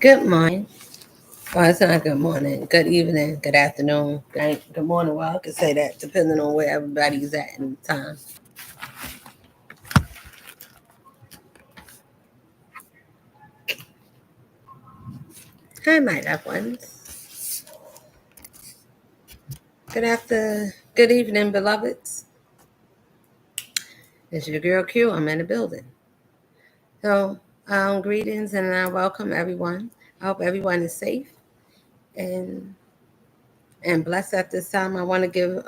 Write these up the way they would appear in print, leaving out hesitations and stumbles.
Good morning. Oh, it's not good morning. Good evening. Good afternoon. Good night. Good morning. Well, I could say that depending on where everybody's at in the time. Hi, my loved ones. Good evening, beloveds. It's your girl Q. I'm in the building. So, greetings and I welcome everyone. I hope everyone is safe and and blessed at this time. I want to give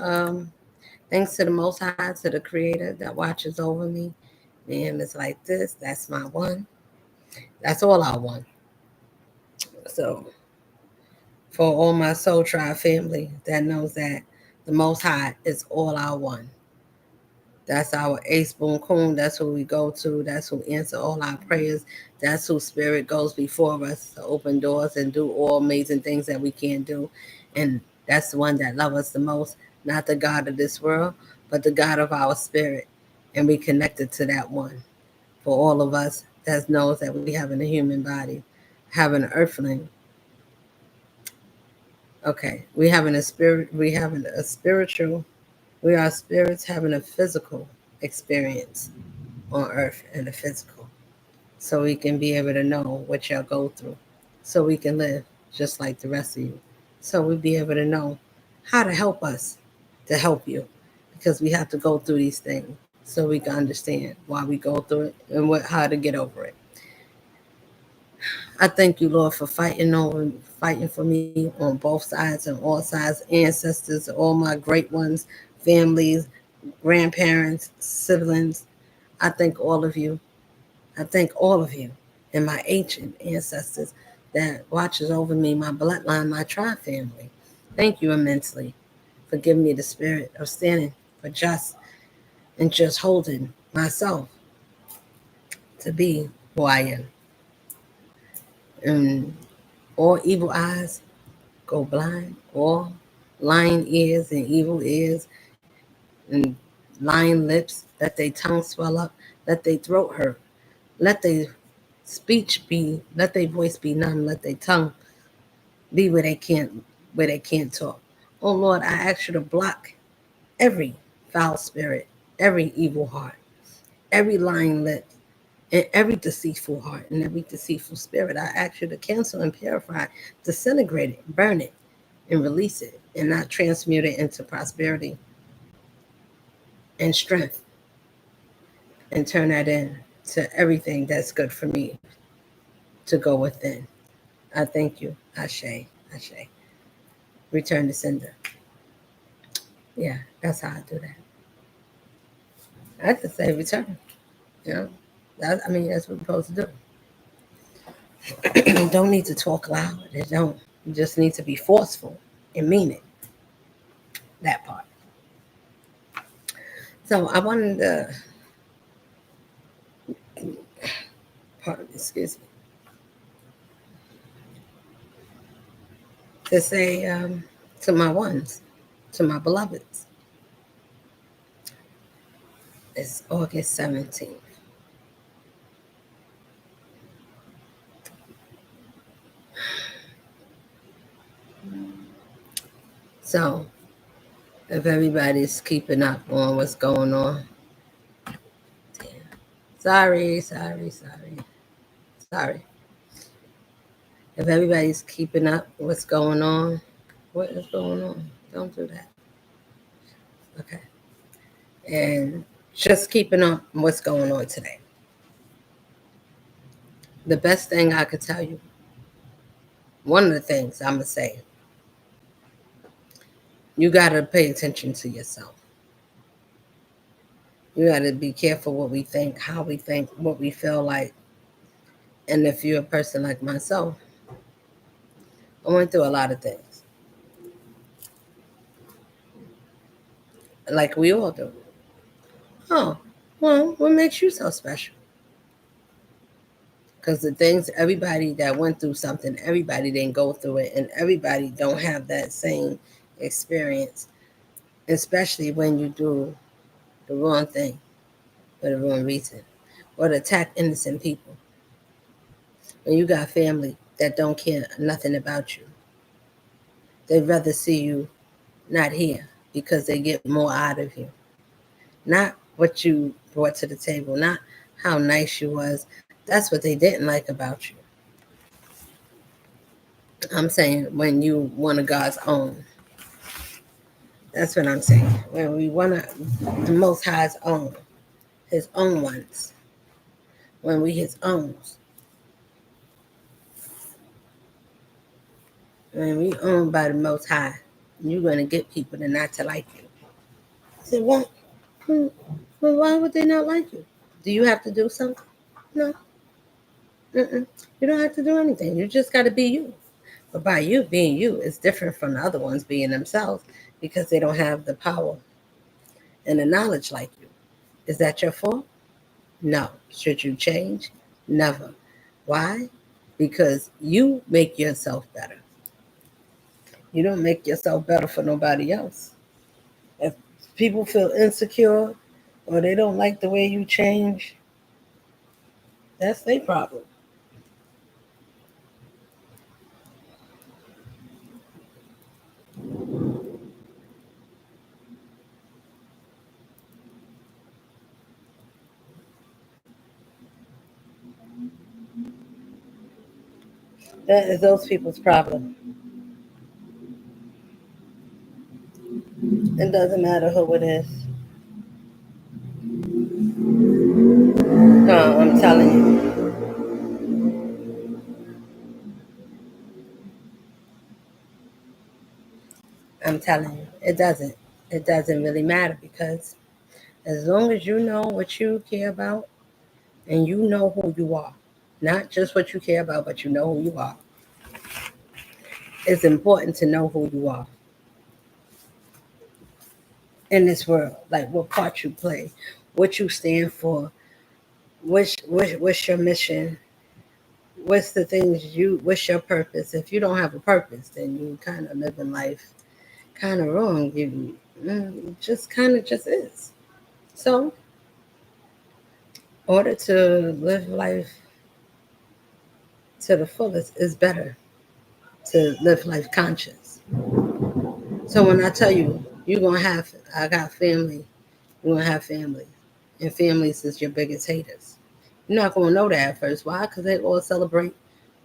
thanks to the Most High, to the Creator that watches over me. And it's like this. That's my one. That's all I want. So, for all my Soul Tribe family that knows that the Most High is all I want. That's our ace boon coon. That's who we go to. That's who answer all our prayers. That's who spirit goes before us to open doors and do all amazing things that we can't do. And that's the one that loves us the most, not the God of this world, but the God of our spirit. And we connected to that one. For all of us that knows that we have in a human body, having an earthling. Okay, we having a spiritual, we are spirits having a physical experience on earth and the physical. So we can be able to know what y'all go through. So we can live just like the rest of you. So we be able to know how to help us to help you. Because we have to go through these things so we can understand why we go through it and how to get over it. I thank you, Lord, for fighting for me on both sides and all sides, ancestors, all my great ones, families, grandparents, siblings. I thank all of you. I thank all of you and my ancient ancestors that watches over me, my bloodline, my tribe family. Thank you immensely for giving me the spirit of standing for just and just holding myself to be who I am. And all evil eyes go blind, all lying ears and evil ears and lying lips, let their tongue swell up, let their throat hurt, let their let their voice be numb, let their tongue be where they can't talk. Oh Lord, I ask you to block every foul spirit, every evil heart, every lying lip, and every deceitful heart and every deceitful spirit. I ask you to cancel and purify, disintegrate it, burn it, and release it, and not transmute it into prosperity and strength, and turn that into everything that's good for me to go within. I thank you. Ashe, Ashe. Return to sender. Yeah, that's how I do that. I just say return. You know, that's what we're supposed to do. You don't need to talk loud. You don't. You just need to be forceful and mean it. That part. So I wanted excuse me, to say to my ones, to my beloveds, it's August 17th. So if everybody's keeping up on what's going on, damn. Sorry. If everybody's keeping up what's going on, what is going on? Don't do that. Okay. And just keeping up what's going on today. The best thing I could tell you, one of the things I'm going to say, you got to pay attention to yourself. You got to be careful what we think, how we think, what we feel like. And if you're a person like myself, I went through a lot of things, like we all do. Oh, well, what makes you so special? Because the things, everybody that went through something, everybody didn't go through it, and everybody don't have that same experience, especially when you do the wrong thing for the wrong reason or to attack innocent people. When you got family that don't care nothing about you. They'd rather see you not here because they get more out of you. Not what you brought to the table, not how nice you was. That's what they didn't like about you. I'm saying when you one of God's own. That's what I'm saying. When we want the Most High's own, His own ones. When we His owns. When we owned by the Most High, you're going to get people to not to like you. I said, what? Well, why would they not like you? Do you have to do something? No. Mm-mm. You don't have to do anything. You just got to be you. But by you being you, it's different from the other ones being themselves because they don't have the power and the knowledge like you. Is that your fault? No. Should you change? Never. Why? Because you make yourself better. You don't make yourself better for nobody else. If people feel insecure or they don't like the way you change, that's their problem. That is those people's problem. It doesn't matter who it is. No, I'm telling you. I'm telling you. It doesn't. It doesn't really matter because as long as you know what you care about and you know who you are, not just what you care about, but you know who you are. It's important to know who you are in this world, like what part you play, what you stand for, what's your mission, what's the things what's your purpose. If you don't have a purpose, then you kind of living life kind of wrong. You just kind of just is. So, in order to live life to the fullest, is better to live life conscious. So when I tell you, I got family, you're gonna have family, and families is your biggest haters. You're not gonna know that at first. Why? Because they all celebrate.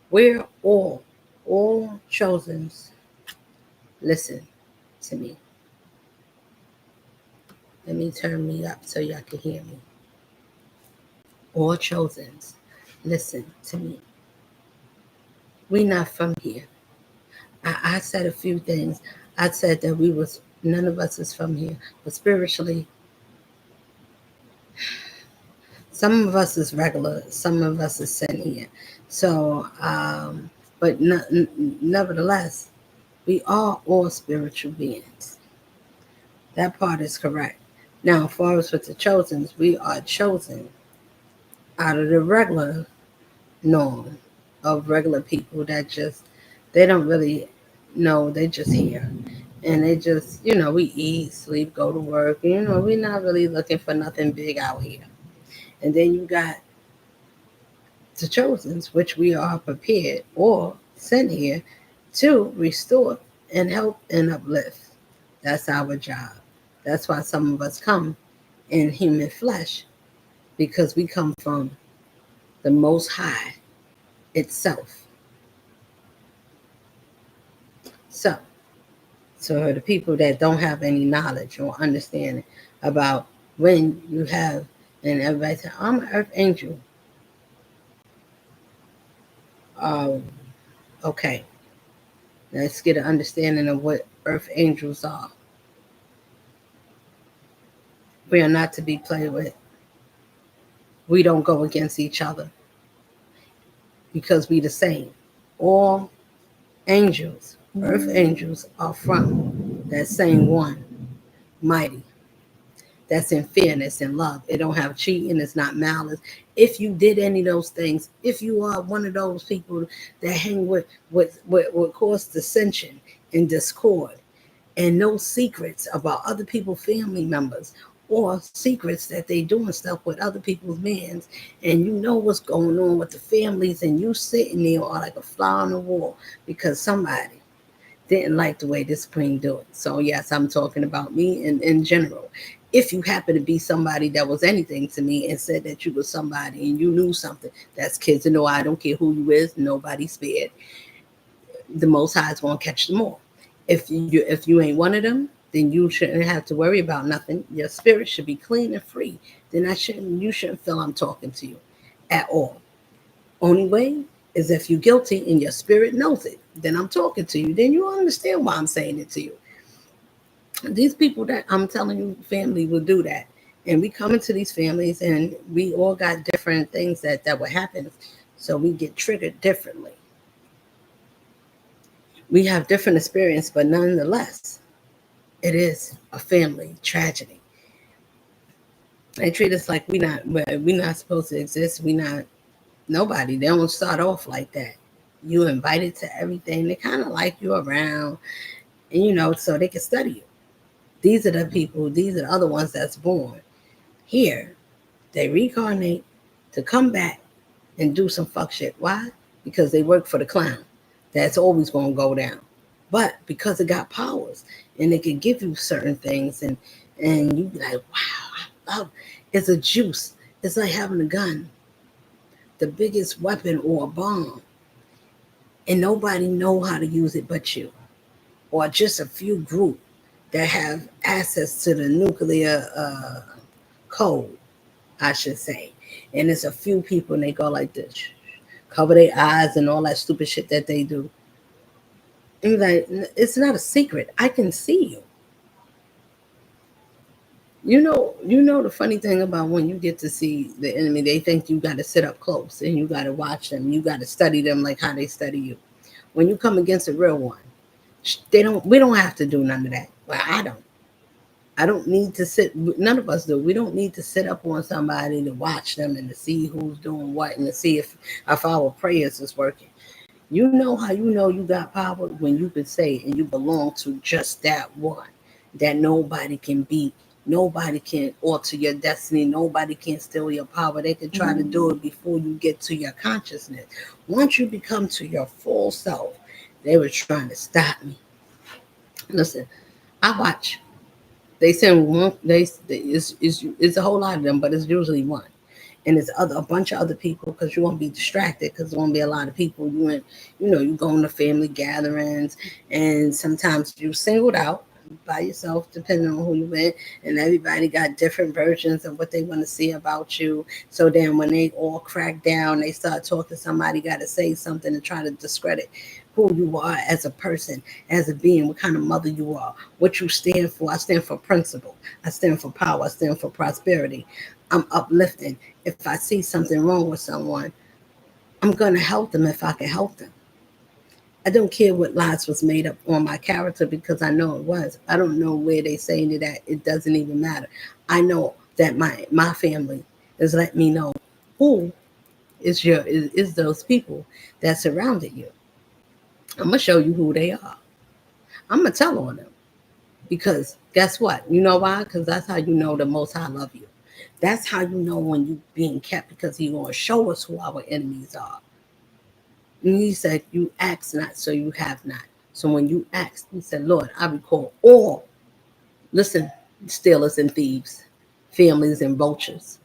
We're all chosens. Listen to me. Let me turn me up so y'all can hear me. All chosens. Listen to me. We not from here. I said a few things. I said that none of us is from here, but spiritually, some of us is regular, some of us is sent here. So, but nevertheless, we are all spiritual beings. That part is correct. Now, as far as with the chosens, we are chosen out of the regular norm of regular people that they don't really know, they just here. And they just, we eat, sleep, go to work. We're not really looking for nothing big out here. And then you got the chosens, which we are prepared or sent here to restore and help and uplift. That's our job. That's why some of us come in human flesh, because we come from the Most High itself. So the people that don't have any knowledge or understanding about when you have, and everybody say, I'm an earth angel. Okay, let's get an understanding of what earth angels are. We are not to be played with. We don't go against each other because we the same. All angels, earth angels, are from that same one, mighty. That's in fairness and love. It don't have cheating. It's not malice. If you did any of those things, if you are one of those people that hang with what cause dissension and discord and no secrets about other people's family members, or secrets that they doing stuff with other people's mans, and you know what's going on with the families, and you sitting there are like a fly on the wall because somebody didn't like the way this queen do it. So yes, I'm talking about me in general. If you happen to be somebody that was anything to me and said that you was somebody and you knew something, that's kids to know. I don't care who you is, nobody's spared. The Most High is gonna catch them all. If you ain't one of them, then you shouldn't have to worry about nothing. Your spirit should be clean and free. Then you shouldn't feel I'm talking to you at all. Only way is if you're guilty and your spirit knows it. Then I'm talking to you. Then you understand why I'm saying it to you. These people that I'm telling you, family will do that. And we come into these families and we all got different things that will happen. So we get triggered differently. We have different experience, but nonetheless, it is a family tragedy. They treat us like we not supposed to exist. We not nobody. They don't start off like that. You invited to everything. They kind of like you around, and so they can study you. These are the people. These are the other ones that's born here. They reincarnate to come back and do some fuck shit. Why? Because they work for the clown. That's always gonna go down. But because it got powers and it can give you certain things, and you be like, wow, I love. It's a juice. It's like having a gun, the biggest weapon or a bomb, and nobody know how to use it but you, or just a few group that have access to the nuclear code, I should say. And it's a few people, and they go like this, cover their eyes and all that stupid shit that they do. And you're like, it's not a secret. I can see you. You know the funny thing about when you get to see the enemy, they think you got to sit up close and you got to watch them. You got to study them like how they study you. When you come against a real one, they don't. We don't have to do none of that. Well, I don't. I don't need to sit. None of us do. We don't need to sit up on somebody to watch them and to see who's doing what and to see if our prayers is working. You know how you know you got power when you can say and you belong to just that one that nobody can beat. Nobody can alter your destiny. Nobody can steal your power. They can try to do it before you get to your consciousness. Once you become to your full self, they were trying to stop me. Listen, I watch. They send one. It's a whole lot of them, but it's usually one. And it's a bunch of other people because you won't be distracted because there won't be a lot of people. You go to family gatherings, and sometimes you singled out by yourself, depending on who you with, and everybody got different versions of what they want to see about you. So then when they all crack down, they start talking, somebody got to say something to try to discredit who you are as a person, as a being, what kind of mother you are, what you stand for. I stand for principle. I stand for power. I stand for prosperity. I'm uplifting. If I see something wrong with someone, I'm going to help them if I can help them. I don't care what lies was made up on my character because I know it was. I don't know where they saying it at. It doesn't even matter. I know that my family is letting me know who is those people that surrounded you. I'm gonna show you who they are. I'm gonna tell on them because guess what? You know why? Because that's how you know the Most High love you. That's how you know when you being kept because He gonna show us who our enemies are. And He said, "You ask not, so you have not." So when you ask, He said, "Lord, I recall all. Listen, stealers and thieves, families and vultures,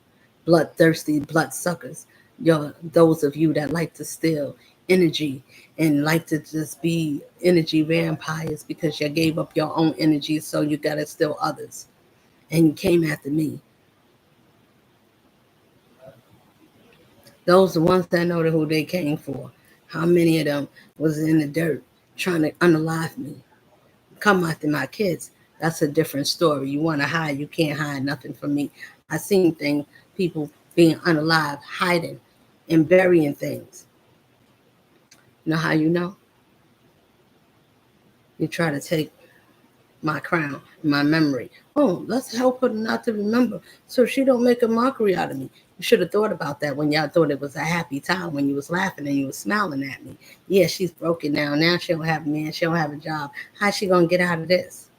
bloodthirsty bloodsuckers. Those of you that like to steal energy and like to just be energy vampires because you gave up your own energy, so you gotta steal others, and you came after me. Those are the ones that know who they came for. How many of them was in the dirt trying to unalive me? Come after my kids. That's a different story. You want to hide, you can't hide nothing from me. I seen things, people being unalive, hiding and burying things. You know how you know? You try to take my crown, my memory. Oh, let's help her not to remember so she don't make a mockery out of me. You should have thought about that when y'all thought it was a happy time when you was laughing and you was smiling at me. Yeah, she's broken now. Now she don't have a man. She don't have a job. How's she going to get out of this?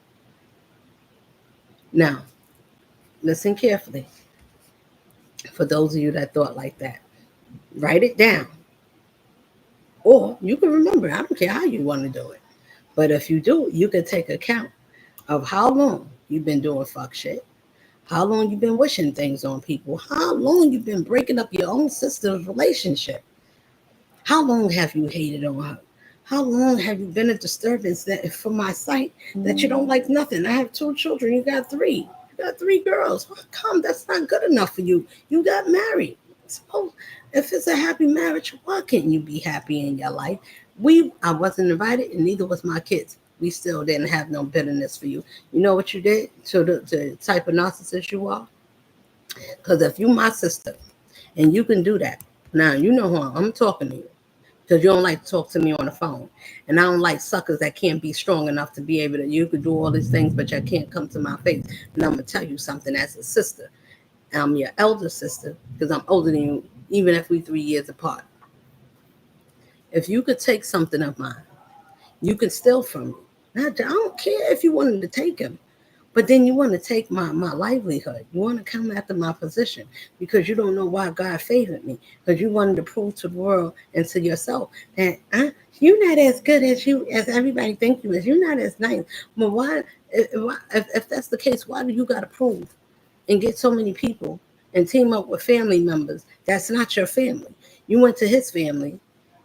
Now, Listen carefully. For those of you that thought like that, write it down. Or you can remember. I don't care how you want to do it. But if you do, you can take account of how long you've been doing fuck shit, how long you've been wishing things on people, how long you've been breaking up your own sister's relationship, how long have you hated on her, how long have you been a disturbance that for my sight that you don't like nothing. I have 2 children, you got 3. You got 3 girls. How come that's not good enough for you? You got married. So if it's a happy marriage, why can't you be happy in your life? I wasn't invited, and neither was my kids. We still didn't have no bitterness for you. You know what you did to the type of narcissist you are? Because if you my sister and you can do that, now you know who I'm talking to you. Because you don't like to talk to me on the phone. And I don't like suckers that can't be strong enough to be able to, you could do all these things, but you can't come to my face. And I'm going to tell you something as a sister. I'm your elder sister because I'm older than you, even if we 3 years apart. If you could take something of mine, you can steal from me. Now, I don't care if you wanted to take him, but then you want to take my livelihood. You want to come after my position because you don't know why God favored me. Because you wanted to prove to the world and to yourself that you're not as good as everybody thinks you is. You're not as nice. But why, if that's the case, why do you got to prove and get so many people and team up with family members that's not your family? You went to his family.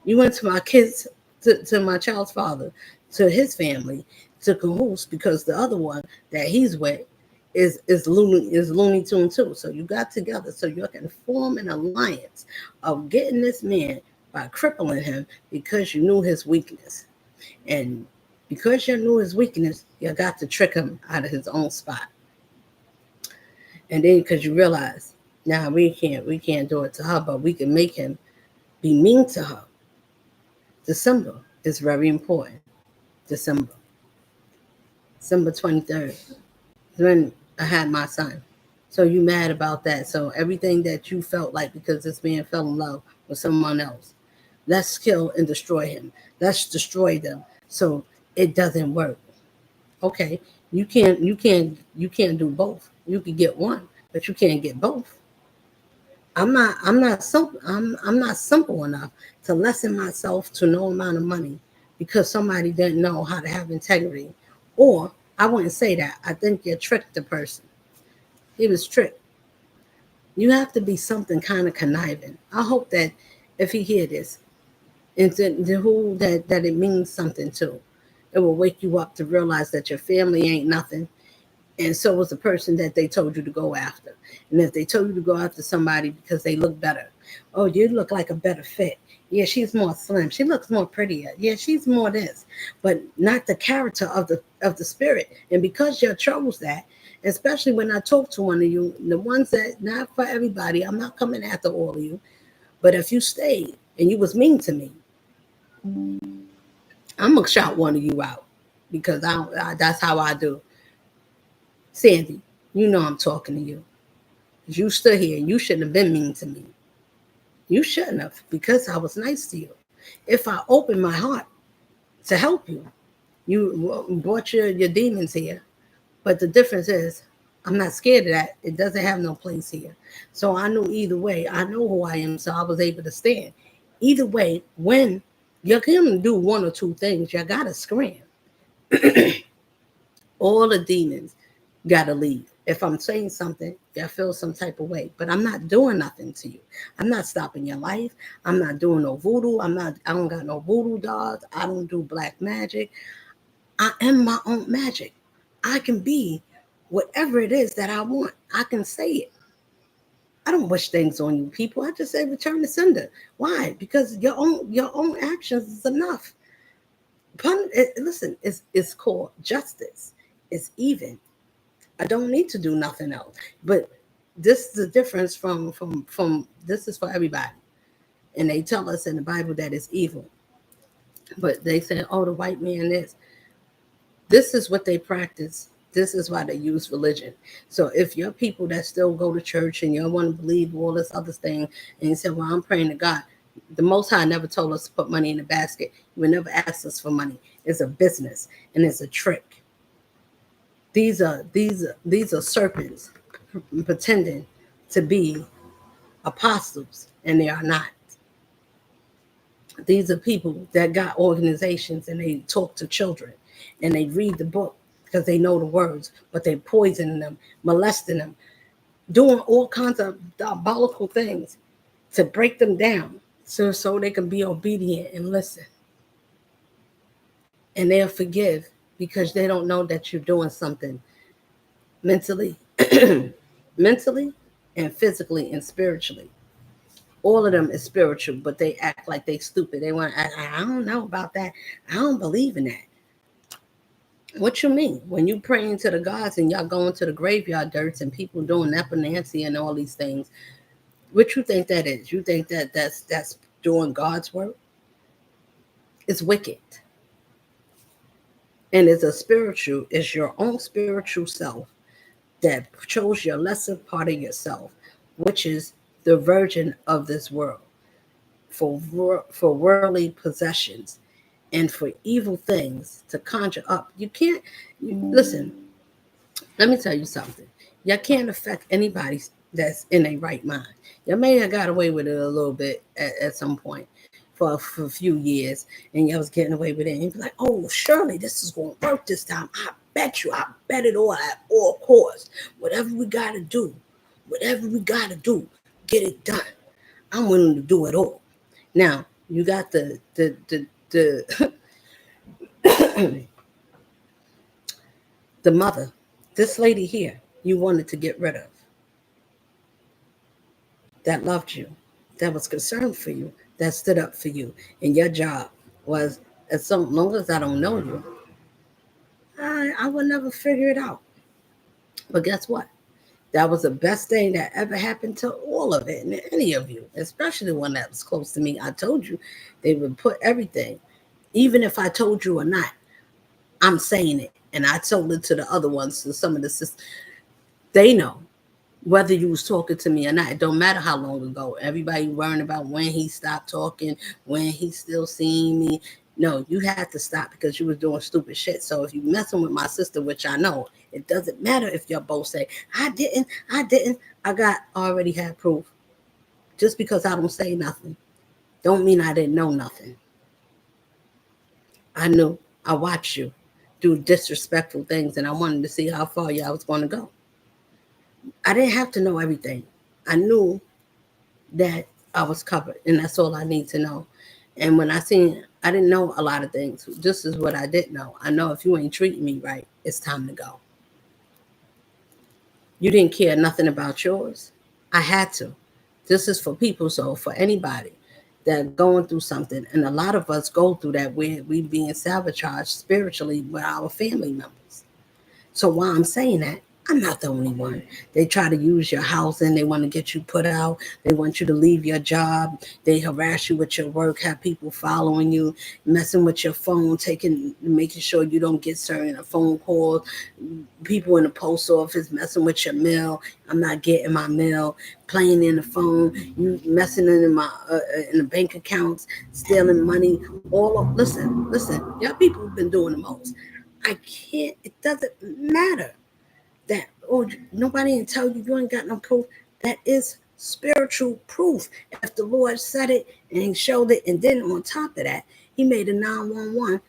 You went to my kids, to my child's father, to his family, to cahoots because the other one that he's with is Looney Tune too. So you got together so you can form an alliance of getting this man by crippling him because you knew his weakness. And because you knew his weakness, you got to trick him out of his own spot. And then because you realize, now we can't do it to her, but we can make him be mean to her. December is very important. December 23rd is when I had my son. So you mad about that. So everything that you felt like because this man fell in love with someone else, let's kill and destroy him. Let's destroy them so it doesn't work. Okay, you can't do both. You can get one, but you can't get both. I'm not simple enough to lessen myself to no amount of money because somebody didn't know how to have integrity. Or I wouldn't say that. I think you tricked the person. He was tricked. You have to be something kind of conniving. I hope that if he hear this, and that it means something to, it will wake you up to realize that your family ain't nothing, and so was the person that they told you to go after. And if they told you to go after somebody because they look better, oh, you look like a better fit. Yeah, she's more slim. She looks more prettier. Yeah, she's more this, but not the character of the spirit. And because you chose that, especially when I talk to one of you, the ones that not for everybody, I'm not coming after all of you, but if you stayed and you was mean to me, I'm gonna shout one of you out because that's how I do. Sandy, you know I'm talking to you. You stood here. You shouldn't have been mean to me. You shouldn't have because I was nice to you. If I opened my heart to help you, you brought your demons here. But the difference is I'm not scared of that. It doesn't have no place here. So I knew either way. I know who I am, so I was able to stand. Either way, when you can do one or two things, you got to scream. All the demons got to leave. If I'm saying something, I feel some type of way, but I'm not doing nothing to you. I'm not stopping your life. I'm not doing no voodoo. I don't got no voodoo dolls. I don't do black magic. I am my own magic. I can be whatever it is that I want. I can say it. I don't wish things on you people. I just say return to sender. Why? Because your own actions is enough. Listen, it's called justice. It's even. I don't need to do nothing else. But this is the difference from this is for everybody. And they tell us in the Bible that it's evil. But they say, oh, the white man is. This is what they practice. This is why they use religion. So if you're people that still go to church and you don't want to believe all this other thing, and you say, well, I'm praying to God. The Most High never told us to put money in the basket. He would never ask us for money. It's a business and it's a trick. These are serpents. pretending to be apostles, and they are not. These are people that got organizations and they talk to children and they read the book because they know the words, but they poisoning them, molesting them, doing all kinds of diabolical things to break them down so they can be obedient and listen. And they'll forgive because they don't know that you're doing something mentally, mentally and physically and spiritually. All of them is spiritual, but they act like they stupid. They want, I don't know about that. I don't believe in that. What you mean? When you praying to the gods and y'all going to the graveyard dirts and people doing necromancy and all these things, what you think that is? You think that that's doing God's work? It's wicked. And it's your own spiritual self that chose your lesser part of yourself, which is the virgin of this world, for worldly possessions and for evil things to conjure up. You can't listen. Let me tell you something. You can't affect anybody that's in a right mind. You may have got away with it a little bit at some point for a few years, and you was getting away with it. And you'd be like, oh, surely this is going to work this time. I bet it all at all costs. Whatever we got to do, get it done. I'm willing to do it all. Now, you got the the mother, this lady here, you wanted to get rid of, that loved you, that was concerned for you, that stood up for you. And your job was, as long as I don't know you, I would never figure it out. But guess what? That was the best thing that ever happened to all of it, and any of you, especially one that was close to me. I told you they would put everything, even if I told you or not, I'm saying it. And I told it to the other ones, to some of the sisters. They know whether you was talking to me or not. It don't matter how long ago. Everybody worrying about when he stopped talking, when he's still seeing me. No, you had to stop because you was doing stupid shit. So if you messing with my sister, which I know, it doesn't matter if y'all both say, I didn't. I already had proof. Just because I don't say nothing, don't mean I didn't know nothing. I knew. I watched you do disrespectful things, and I wanted to see how far y'all was going to go. I didn't have to know everything. I knew that I was covered, and that's all I need to know. And when I didn't know a lot of things. This is what I didn't know. I know if you ain't treating me right, it's time to go. You didn't care nothing about yours. I had to. This is for people, so for anybody that going through something, and a lot of us go through that where we being sabotaged spiritually with our family members. So while I'm saying that, I'm not the only one. They try to use your housing. They want to get you put out. They want you to leave your job. They harass you with your work, have people following you, messing with your phone, making sure you don't get certain phone calls. People in the post office messing with your mail. I'm not getting my mail. Playing in the phone. You messing in the bank accounts, stealing money. Listen. Y'all people have been doing the most. I can't. It doesn't matter. That nobody can tell you ain't got no proof. That is spiritual proof. If the Lord said it and he showed it, and then on top of that, he made a 911.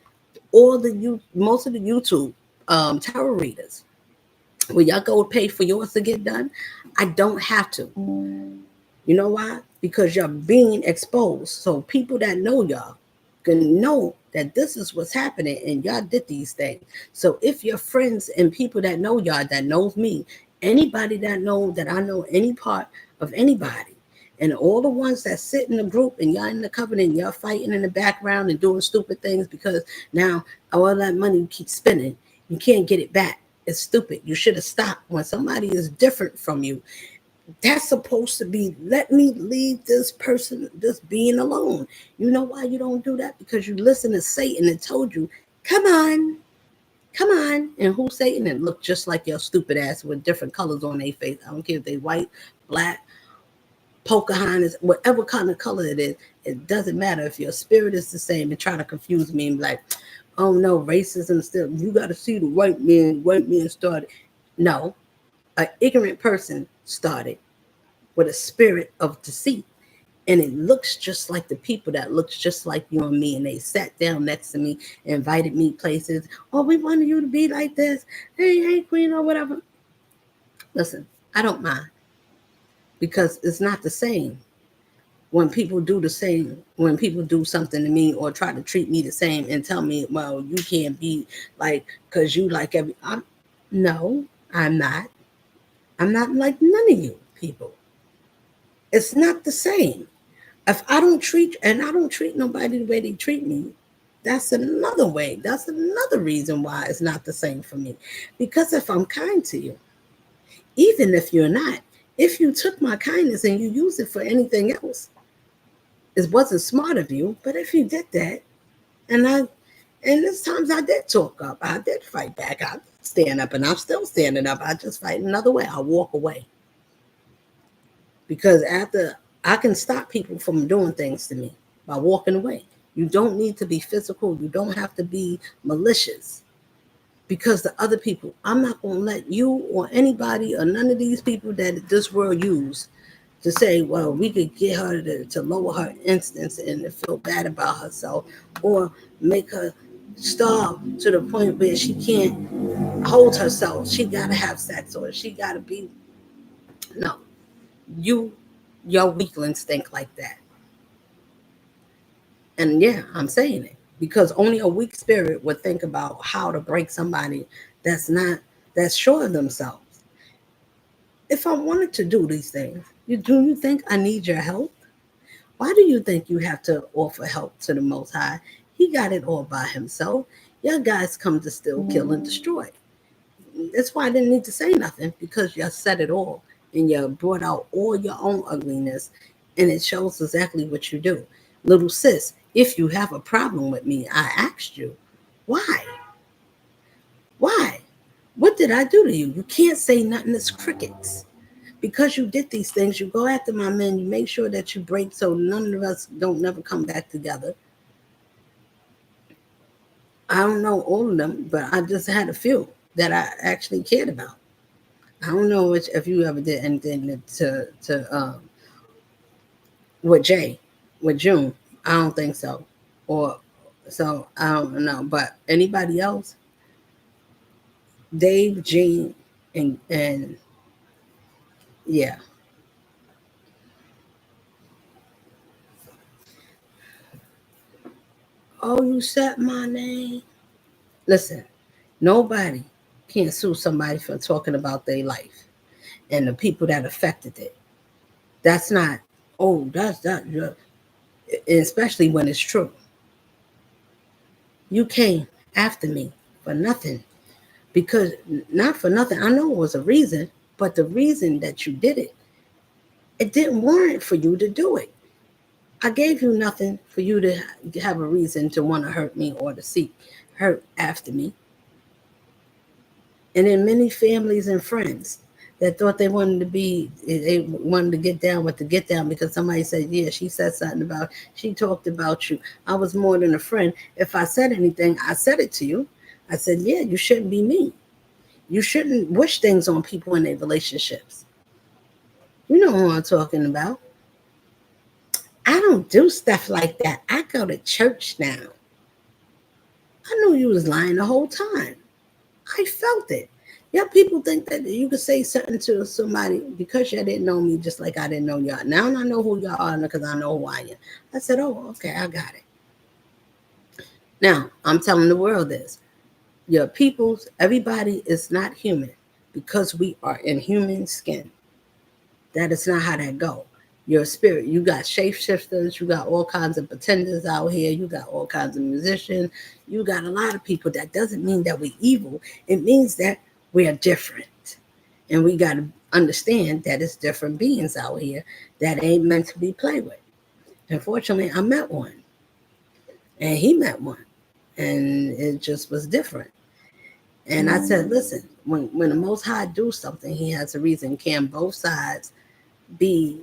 Most of the YouTube tarot readers, will y'all go pay for yours to get done? I don't have to. You know why? Because you're being exposed. So people that know y'all can know that this is what's happening and y'all did these things. So if your friends and people that know y'all, that knows me, anybody that know that I know any part of anybody, and all the ones that sit in the group and y'all in the covenant, y'all fighting in the background and doing stupid things because now all that money you keep spending, you can't get it back. It's stupid. You should have stopped. When somebody is different from you, that's supposed to be, let me leave this person, this being alone. You know why you don't do that? Because you listen to Satan and told you, come on. And who's Satan? And look just like your stupid ass with different colors on their face. I don't care if they white, black, Pocahontas, whatever kind of color it is. It doesn't matter if your spirit is the same and try to confuse me and be like, oh no, racism still, you got to see the white man started. No, An ignorant person started with a spirit of deceit. And it looks just like the people that looks just like you and me. And they sat down next to me, invited me places. Oh, we wanted you to be like this. Hey, queen, or whatever. Listen, I don't mind because it's not the same when people do the same, when people do something to me or try to treat me the same and tell me, well, you can't be like, because you like no, I'm not. I'm not like none of you people. It's not the same. If I don't treat, and I don't treat nobody the way they treat me, that's another way. That's another reason why it's not the same for me. Because if I'm kind to you, even if you're not, if you took my kindness and you use it for anything else, it wasn't smart of you. But if you did that, and there's times I did talk up, I did fight back, I stand up, and I'm still standing up. I just fight another way. I walk away because after I can stop people from doing things to me by walking away. You don't need to be physical. You don't have to be malicious because the other people, I'm not going to let you or anybody or none of these people that this world use to say, well, we could get her to lower her instance and to feel bad about herself or make her starve to the point where she can't hold herself. She got to have sex or she got to be. No, you, your weaklings think like that. And yeah, I'm saying it because only a weak spirit would think about how to break somebody that's sure of themselves. If I wanted to do these things, do you think I need your help? Why do you think you have to offer help to the Most High? He got it all by himself. Your guys come to steal, kill, and destroy. That's why I didn't need to say nothing because you said it all and you brought out all your own ugliness and it shows exactly what you do. Little sis, if you have a problem with me, I asked you, why? Why? What did I do to you? You can't say nothing. It's crickets. Because you did these things, you go after my men, you make sure that you break so none of us don't never come back together. I don't know all of them, but I just had a few that I actually cared about. I don't know if you ever did anything to with Jay, with June. I don't think so. Or so I don't know. But anybody else, Dave, Gene, and yeah. Oh, you said my name. Listen, nobody can sue somebody for talking about their life and the people that affected it. That's not. Oh, that's that. Especially when it's true. You came after me for nothing because not for nothing. I know it was a reason, but the reason that you did it, it didn't warrant for you to do it. I gave you nothing for you to have a reason to want to hurt me or to seek hurt after me. And then many families and friends that thought they wanted to get down with the get down because somebody said, yeah, she said something about, she talked about you. I was more than a friend. If I said anything, I said it to you. I said, yeah, you shouldn't be mean. You shouldn't wish things on people in their relationships. You know who I'm talking about. I don't do stuff like that. I go to church now. I knew you was lying the whole time. I felt it. Yeah, people think that you could say something to somebody because you didn't know me, just like I didn't know y'all. Now I know who y'all are because I know who I am. I said, oh, okay, I got it. Now I'm telling the world this. Your peoples, everybody is not human because we are in human skin. That is not how that go. Your spirit, you got shapeshifters, you got all kinds of pretenders out here, you got all kinds of musicians, you got a lot of people. That doesn't mean that we're evil. It means that we are different. And we got to understand that it's different beings out here that ain't meant to be played with. Unfortunately, I met one and he met one and it just was different. And I said, listen, when the Most High do something, he has a reason. Can both sides be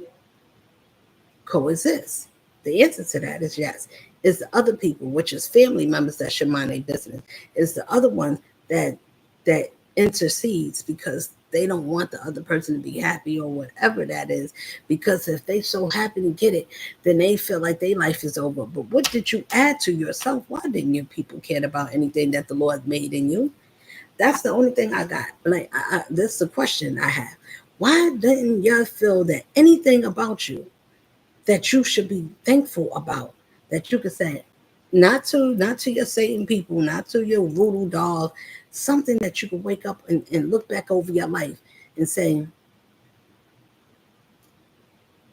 coexist? The answer to that is yes. It's the other people, which is family members that should mind their business. It's the other ones that intercedes because they don't want the other person to be happy or whatever that is. Because if they so happy to get it, then they feel like their life is over. But what did you add to yourself? Why didn't you people care about anything that the Lord made in you? That's the only thing I got. Like, this is a question I have. Why didn't you feel that anything about you that you should be thankful about, that you could say, not to your Satan people, not to your voodoo doll, something that you could wake up and look back over your life and say,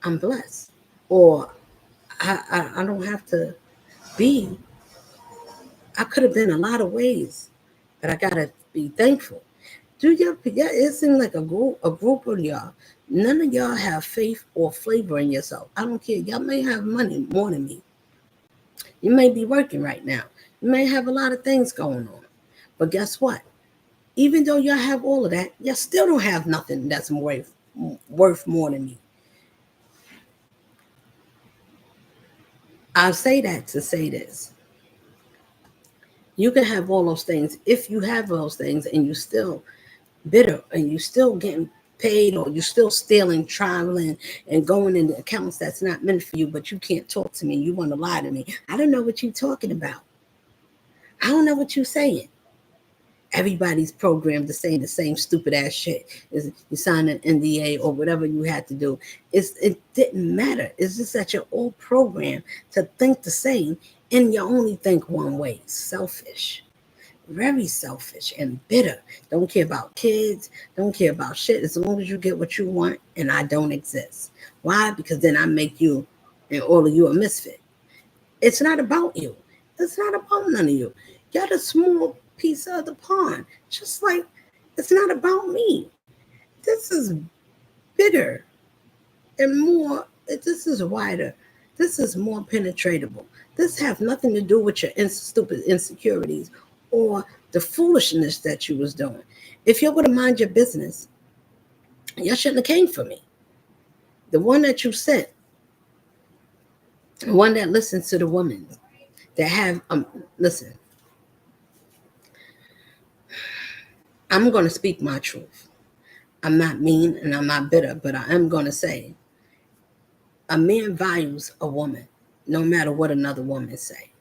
I'm blessed, or I don't have to be. I could have been a lot of ways, but I gotta be thankful. Do y'all? Yeah, it seems like a group of y'all. None of y'all have faith or flavor in yourself. I don't care. Y'all may have money more than me. You may be working right now. You may have a lot of things going on. But guess what? Even though y'all have all of that, y'all still don't have nothing that's worth more than me. I'll say that to say this. You can have all those things. If you have those things and you still bitter and you still getting paid, or you still stealing, traveling, and going into accounts that's not meant for you, but you can't talk to me, you want to lie to me. I don't know what you're talking about. I don't know what you're saying. Everybody's programmed to say the same stupid ass shit. You sign an NDA or whatever you had to do. It didn't matter. It's just that you're all programmed to think the same, and you only think one way. Selfish. Very selfish and bitter. Don't care about kids. Don't care about shit. As long as you get what you want, and I don't exist. Why? Because then I make you and all of you a misfit. It's not about you. It's not about none of you. You're the small piece of the pond. Just like it's not about me. This is bigger and more. This is wider. This is more penetratable. This have nothing to do with your stupid insecurities or the foolishness that you was doing. If you're going to mind your business, you shouldn't have came for me. The one that you sent, the one that listens to the woman, that have listen. I'm going to speak my truth. I'm not mean and I'm not bitter, but I am going to say a man values a woman no matter what another woman say.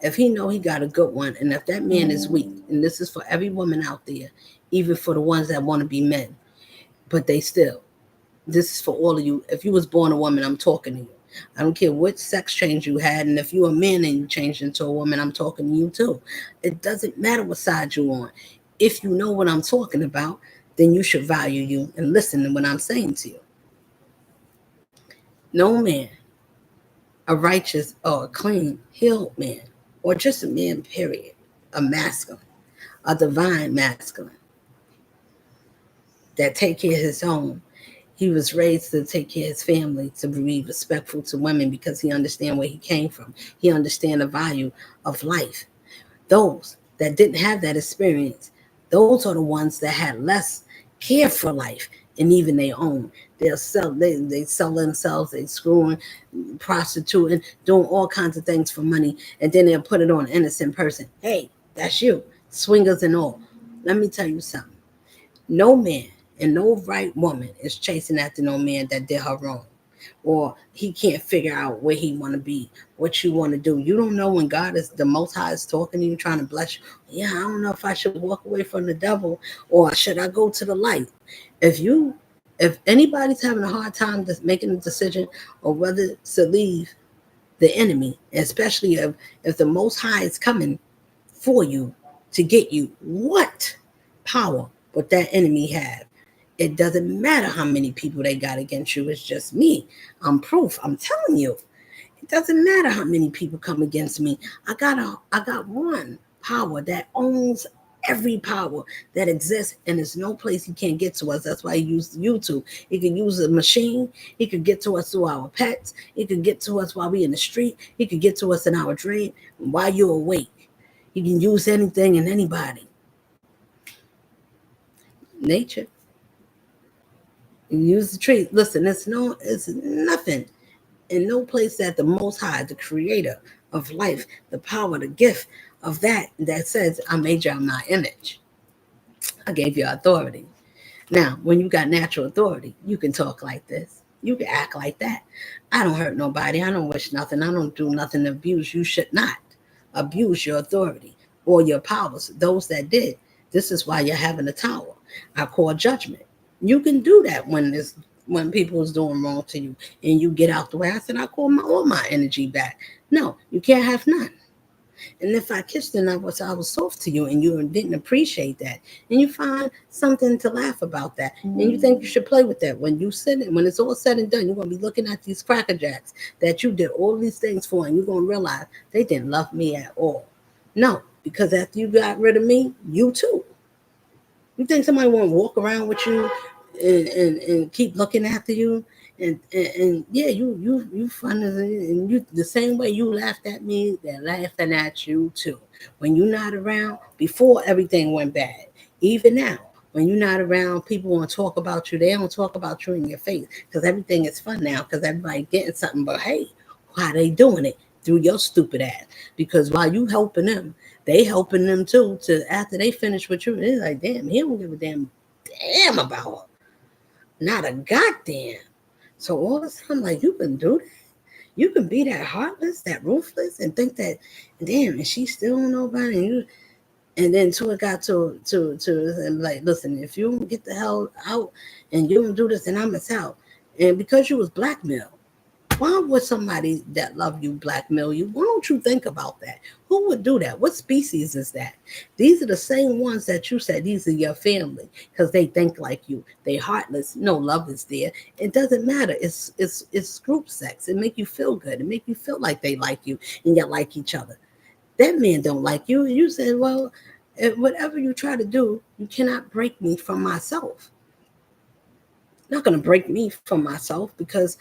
If he know he got a good one, and if that man is weak, and this is for every woman out there, even for the ones that want to be men, but they still, this is for all of you. If you was born a woman, I'm talking to you. I don't care what sex change you had, and if you're a man and you changed into a woman, I'm talking to you too. It doesn't matter what side you're on. If you know what I'm talking about, then you should value you and listen to what I'm saying to you. No man, a righteous or a clean, healed man, or just a man, period, a masculine, a divine masculine that take care of his home. He was raised to take care of his family, to be respectful to women because he understand where he came from. He understand the value of life. Those that didn't have that experience, those are the ones that had less care for life and even their own. They sell themselves, they screwing, prostituting, doing all kinds of things for money, and then they'll put it on an innocent person. Hey, that's you, swingers and all. Let me tell you something. No man and no right woman is chasing after no man that did her wrong, or he can't figure out where he want to be, what you want to do. You don't know when God is the Most High is talking to you, trying to bless you. Yeah, I don't know if I should walk away from the devil or should I go to the light. If anybody's having a hard time just making a decision or whether to leave the enemy, especially if the Most High is coming for you to get you, what power would that enemy have? It doesn't matter how many people they got against you. It's just me. I'm proof. I'm telling you. It doesn't matter how many people come against me. I got one power that owns every power that exists, and there's no place he can't get to us. That's why he used YouTube. He could use a machine. He could get to us through our pets. He could get to us while we in the street. He could get to us in our dream while you're awake. He can use anything and anybody. Nature. Use the tree. Listen, it's nothing in no place that the Most High, the creator of life, the power, the gift of that says, I made you in my image. I gave you authority. Now, when you got natural authority, you can talk like this. You can act like that. I don't hurt nobody. I don't wish nothing. I don't do nothing to abuse. You should not abuse your authority or your powers. Those that did, this is why you're having a tower. I call judgment. You can do that when people is doing wrong to you and you get out the way. I said I call all my energy back. No, you can't have none. And if I kissed and I was soft to you and you didn't appreciate that, and you find something to laugh about that, and you think you should play with that, when it's all said and done, you're gonna be looking at these crackerjacks that you did all these things for, and you're gonna realize they didn't love me at all. No, because after you got rid of me, you too. You think somebody want to walk around with you and keep looking after you? And yeah, you fun and you the same way you laughed at me, they're laughing at you too. When you're not around, before everything went bad, even now, when you're not around, people want to talk about you. They don't talk about you in your face because everything is fun now because everybody getting something. But hey, why they doing it? Through your stupid ass. Because while you helping them, they helping them too. To after they finish with you, they're like, damn, he don't give a damn about her. Not a goddamn. So all of a sudden, like you can do that. You can be that heartless, that ruthless, and think that, damn, and she still don't know about it. And then till it got to and like, listen, if you don't get the hell out and you don't do this, then I'm out. And because you was blackmailed, why would somebody that love you blackmail you? Why don't you think about that? Who would do that? What species is that? These are the same ones that you said these are your family because they think like you. They heartless. No love is there. It doesn't matter. It's group sex. It make you feel good. It make you feel like they like you and you like each other. That man don't like you. You said, well, whatever you try to do, you cannot break me from myself. Not going to break me from myself because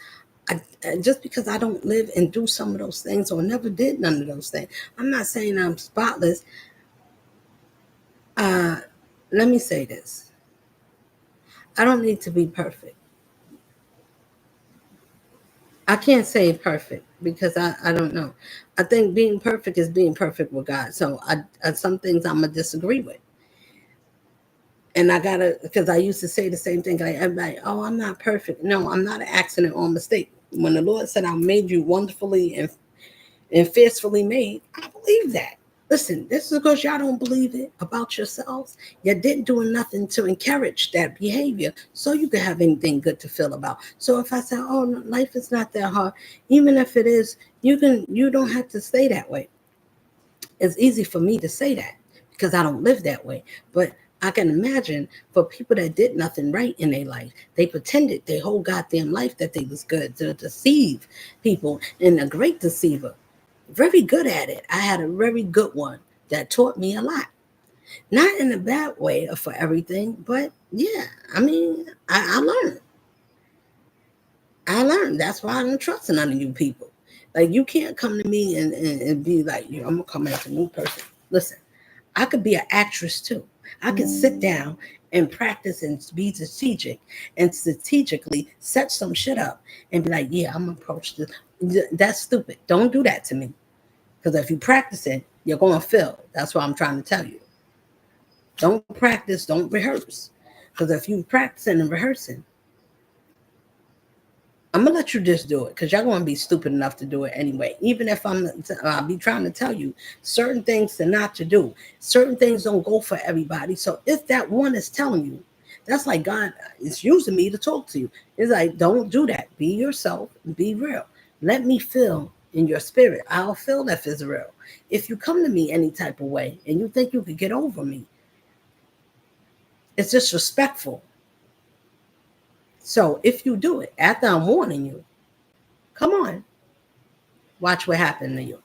just because I don't live and do some of those things or never did none of those things. I'm not saying I'm spotless. Uh, Let me say this. I don't need to be perfect. I can't say perfect because I don't know. I think being perfect is being perfect with God. So some things I'm going to disagree with. And I gotta, because I used to say the same thing. Like everybody, oh, I'm not perfect. No, I'm not an accident or mistake. When the Lord said I made you wonderfully and fiercely made, I believe that. Listen, this is because y'all don't believe it about yourselves. You didn't do nothing to encourage that behavior so you can have anything good to feel about. So if I say, oh, no, life is not that hard, even if it is, you don't have to stay that way. It's easy for me to say that because I don't live that way. But I can imagine for people that did nothing right in their life, they pretended their whole goddamn life that they was good to deceive people, and a great deceiver. Very good at it. I had a very good one that taught me a lot. Not in a bad way for everything, but yeah, I mean, I learned. I learned. That's why I don't trust none of you people. Like you can't come to me and be like, I'm gonna come as a new person. Listen, I could be an actress too. I could sit down and practice and be strategic and strategically set some shit up and be like, yeah, I'm gonna approach this. That's stupid. Don't do that to me. Because if you practice it, you're gonna fail. That's what I'm trying to tell you. Don't practice, don't rehearse. Because if you practicing and rehearsing, I'm gonna let you just do it because y'all gonna be stupid enough to do it anyway. Even if I'll be trying to tell you certain things to not to do. Certain things don't go for everybody. So if that one is telling you, that's like God is using me to talk to you. It's like don't do that. Be yourself. Be real. Let me feel in your spirit. I'll feel if it's real. If you come to me any type of way and you think you could get over me, it's disrespectful. So if you do it after I'm warning you, come on. Watch what happened to you.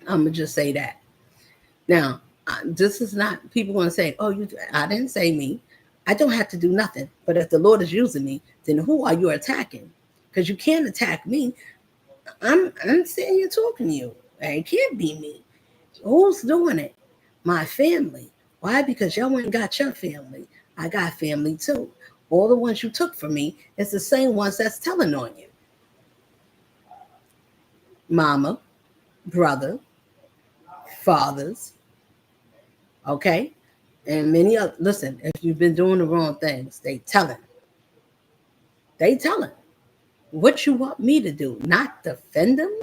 I'm gonna just say that. Now, this is not people gonna say, "Oh, you." I didn't say me. I don't have to do nothing. But if the Lord is using me, then who are you attacking? Because you can't attack me. I'm sitting here talking to you. It can't be me. Who's doing it? My family. Why? Because y'all ain't got your family. I got family too. All the ones you took from me is the same ones that's telling on you. Mama, brother, fathers. Okay. And many other, listen, if you've been doing the wrong things, they telling. They telling. What you want me to do? Not defend them?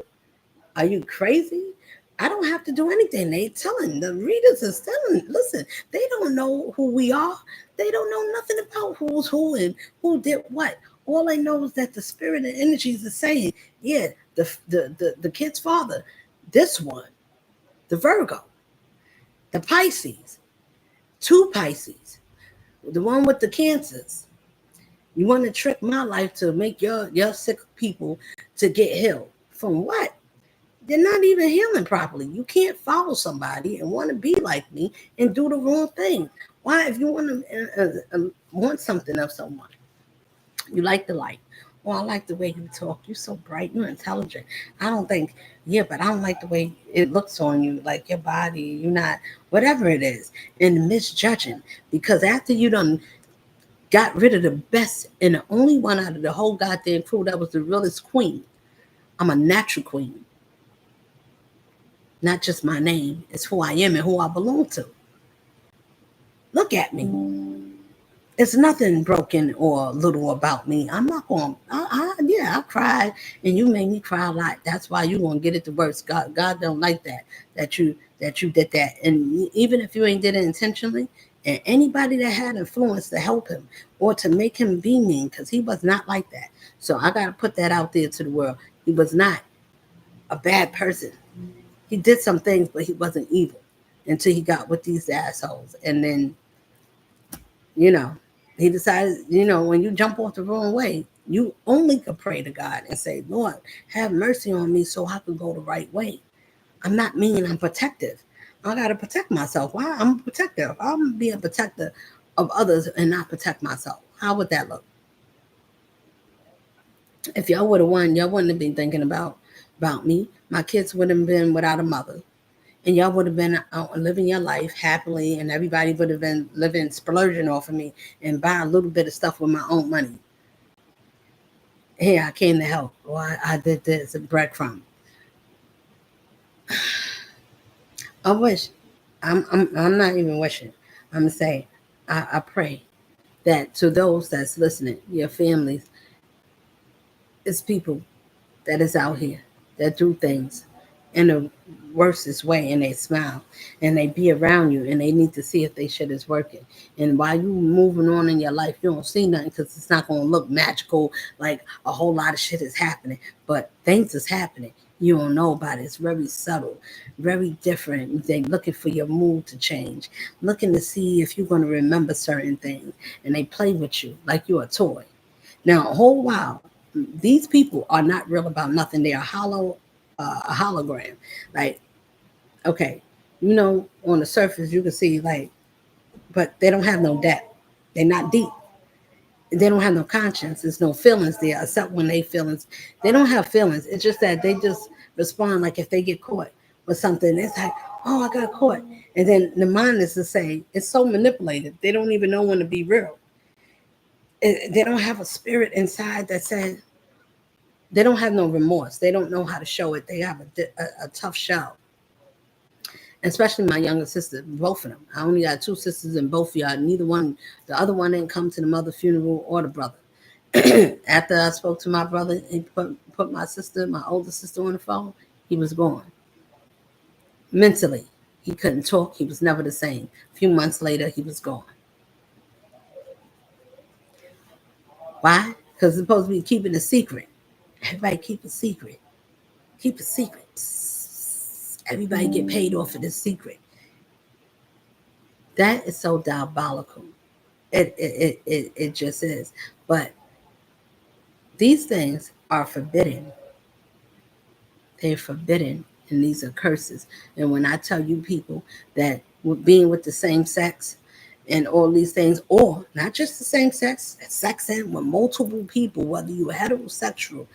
Are you crazy? I don't have to do anything. They telling. The readers are telling. Listen, they don't know who we are. They don't know nothing about who's who and who did what. All they know is that the spirit and energies are saying, yeah, the kid's father, this one, the Virgo, the Pisces, two Pisces, the one with the cancers. You want to trick my life to make your sick people to get healed. From what? They're not even healing properly. You can't follow somebody and want to be like me and do the wrong thing. Why? If you want something of someone, you like the light. Well, I like the way you talk. You're so bright. You're intelligent. I don't think, yeah, but I don't like the way it looks on you, like your body. You're not, whatever it is, and misjudging. Because after you done got rid of the best and the only one out of the whole goddamn crew that was the realest queen, I'm a natural queen. Not just my name. It's who I am and who I belong to. Look at me. It's nothing broken or little about me. I'm not going. I cried, and you made me cry a lot. That's why you gonna get it the worst. God don't like that. That you did that, and even if you ain't did it intentionally, and anybody that had influence to help him or to make him be mean, because he was not like that. So I gotta put that out there to the world. He was not a bad person. He did some things, but he wasn't evil until he got with these assholes. And then, you know, he decided, when you jump off the wrong way, you only could pray to God and say, Lord, have mercy on me so I can go the right way. I'm not mean, I'm protective. I got to protect myself. Why? I'm protective. I'm being a protector of others and not protect myself. How would that look? If y'all would have won, y'all wouldn't have been thinking about me. My kids would have been without a mother. And y'all would have been out living your life happily, and everybody would have been living, splurging off of me and buying a little bit of stuff with my own money. Hey, I came to help. Or I did this, a breadcrumb. I wish. I'm not even wishing. I'm saying, I pray that to those that's listening, your families, it's people that is out here that do things in the worstest way, and they smile and they be around you and they need to see if they shit is working. And while you moving on in your life, you don't see nothing because it's not going to look magical like a whole lot of shit is happening, but things is happening. You don't know about it. It's very subtle, very different. They looking for your mood to change, looking to see if you're going to remember certain things, and they play with you like you're a toy. Now, a whole while, these people are not real about nothing. They are a hologram. Like, okay, on the surface you can see like, but they don't have no depth. They're not deep. They don't have no conscience. There's no feelings there, except when they don't have feelings. It's just that they just respond like if they get caught with something. It's like, oh, I got caught, and then the mind is to say it's so manipulated. They don't even know when to be real. They don't have a spirit inside that says. They don't have no remorse. They don't know how to show it. They have a tough shell. Especially my younger sister, both of them. I only got two sisters, and both of y'all, neither one, the other one didn't come to the mother funeral or the brother. After I spoke to my brother, he put my older sister on the phone, he was gone. Mentally, he couldn't talk. He was never the same. A few months later, he was gone. Why? Because it's supposed to be keeping a secret. Everybody keep a secret. Keep a secret. Everybody get paid off of this secret. That is so diabolical. It just is. But these things are forbidden. They're forbidden, and these are curses. And when I tell you people that being with the same sex and all these things, or not just the same sex, sexing with multiple people, whether you're heterosexual,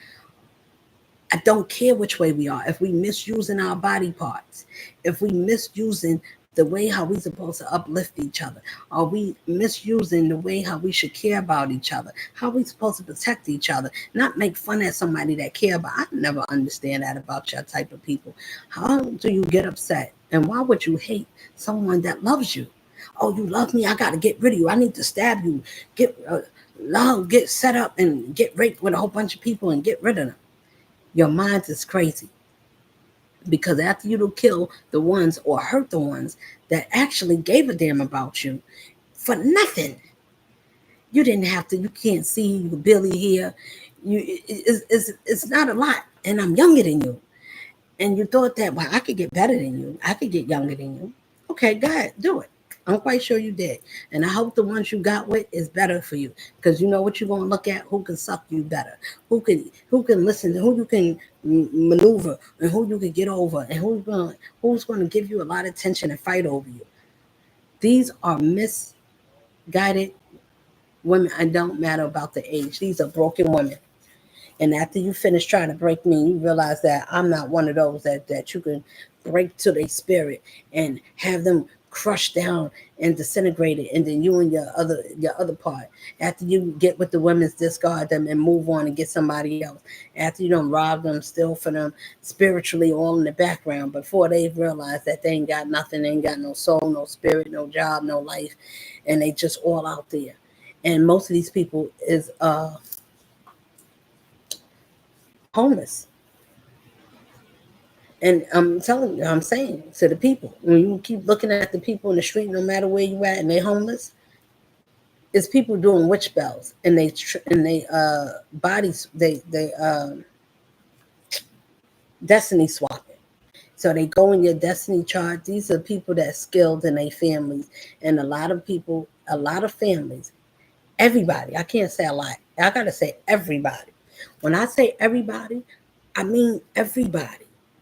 I don't care which way we are. If we misusing our body parts, if we misusing the way how we supposed to uplift each other, are we misusing the way how we should care about each other? How we supposed to protect each other? Not make fun at somebody that care about. I never understand that about your type of people. How do you get upset? And why would you hate someone that loves you? Oh, you love me? I got to get rid of you. I need to stab you. Get love, get set up and get raped with a whole bunch of people and get rid of them. Your mind is crazy. Because after you kill the ones or hurt the ones that actually gave a damn about you for nothing, you didn't have to. You can't see. You can barely hear. It's not a lot. And I'm younger than you. And you thought that, well, I could get better than you. I could get younger than you. Okay, go ahead, do it. I'm quite sure you did. And I hope the ones you got with is better for you. Because you know what you're gonna look at? Who can suck you better? Who can listen, who you can maneuver, and who you can get over, and who's gonna give you a lot of attention and fight over you. These are misguided women. I don't matter about the age. These are broken women. And after you finish trying to break me, you realize that I'm not one of those that you can break to their spirit and have them crushed down and disintegrated, and then you and your other part. After you get with the women's, discard them and move on and get somebody else. After you don't rob them, steal for them, spiritually all in the background, before they realize that they ain't got nothing, they ain't got no soul, no spirit, no job, no life, and they just all out there. And most of these people is homeless. And I'm telling you, I'm saying to the people, when you keep looking at the people in the street, no matter where you at, and they homeless, it's people doing witch bells, and they bodies, they destiny swapping. So they go in your destiny chart. These are people that's skilled in their families, and a lot of people, a lot of families, everybody. I can't say a lot. I gotta say everybody. When I say everybody, I mean everybody.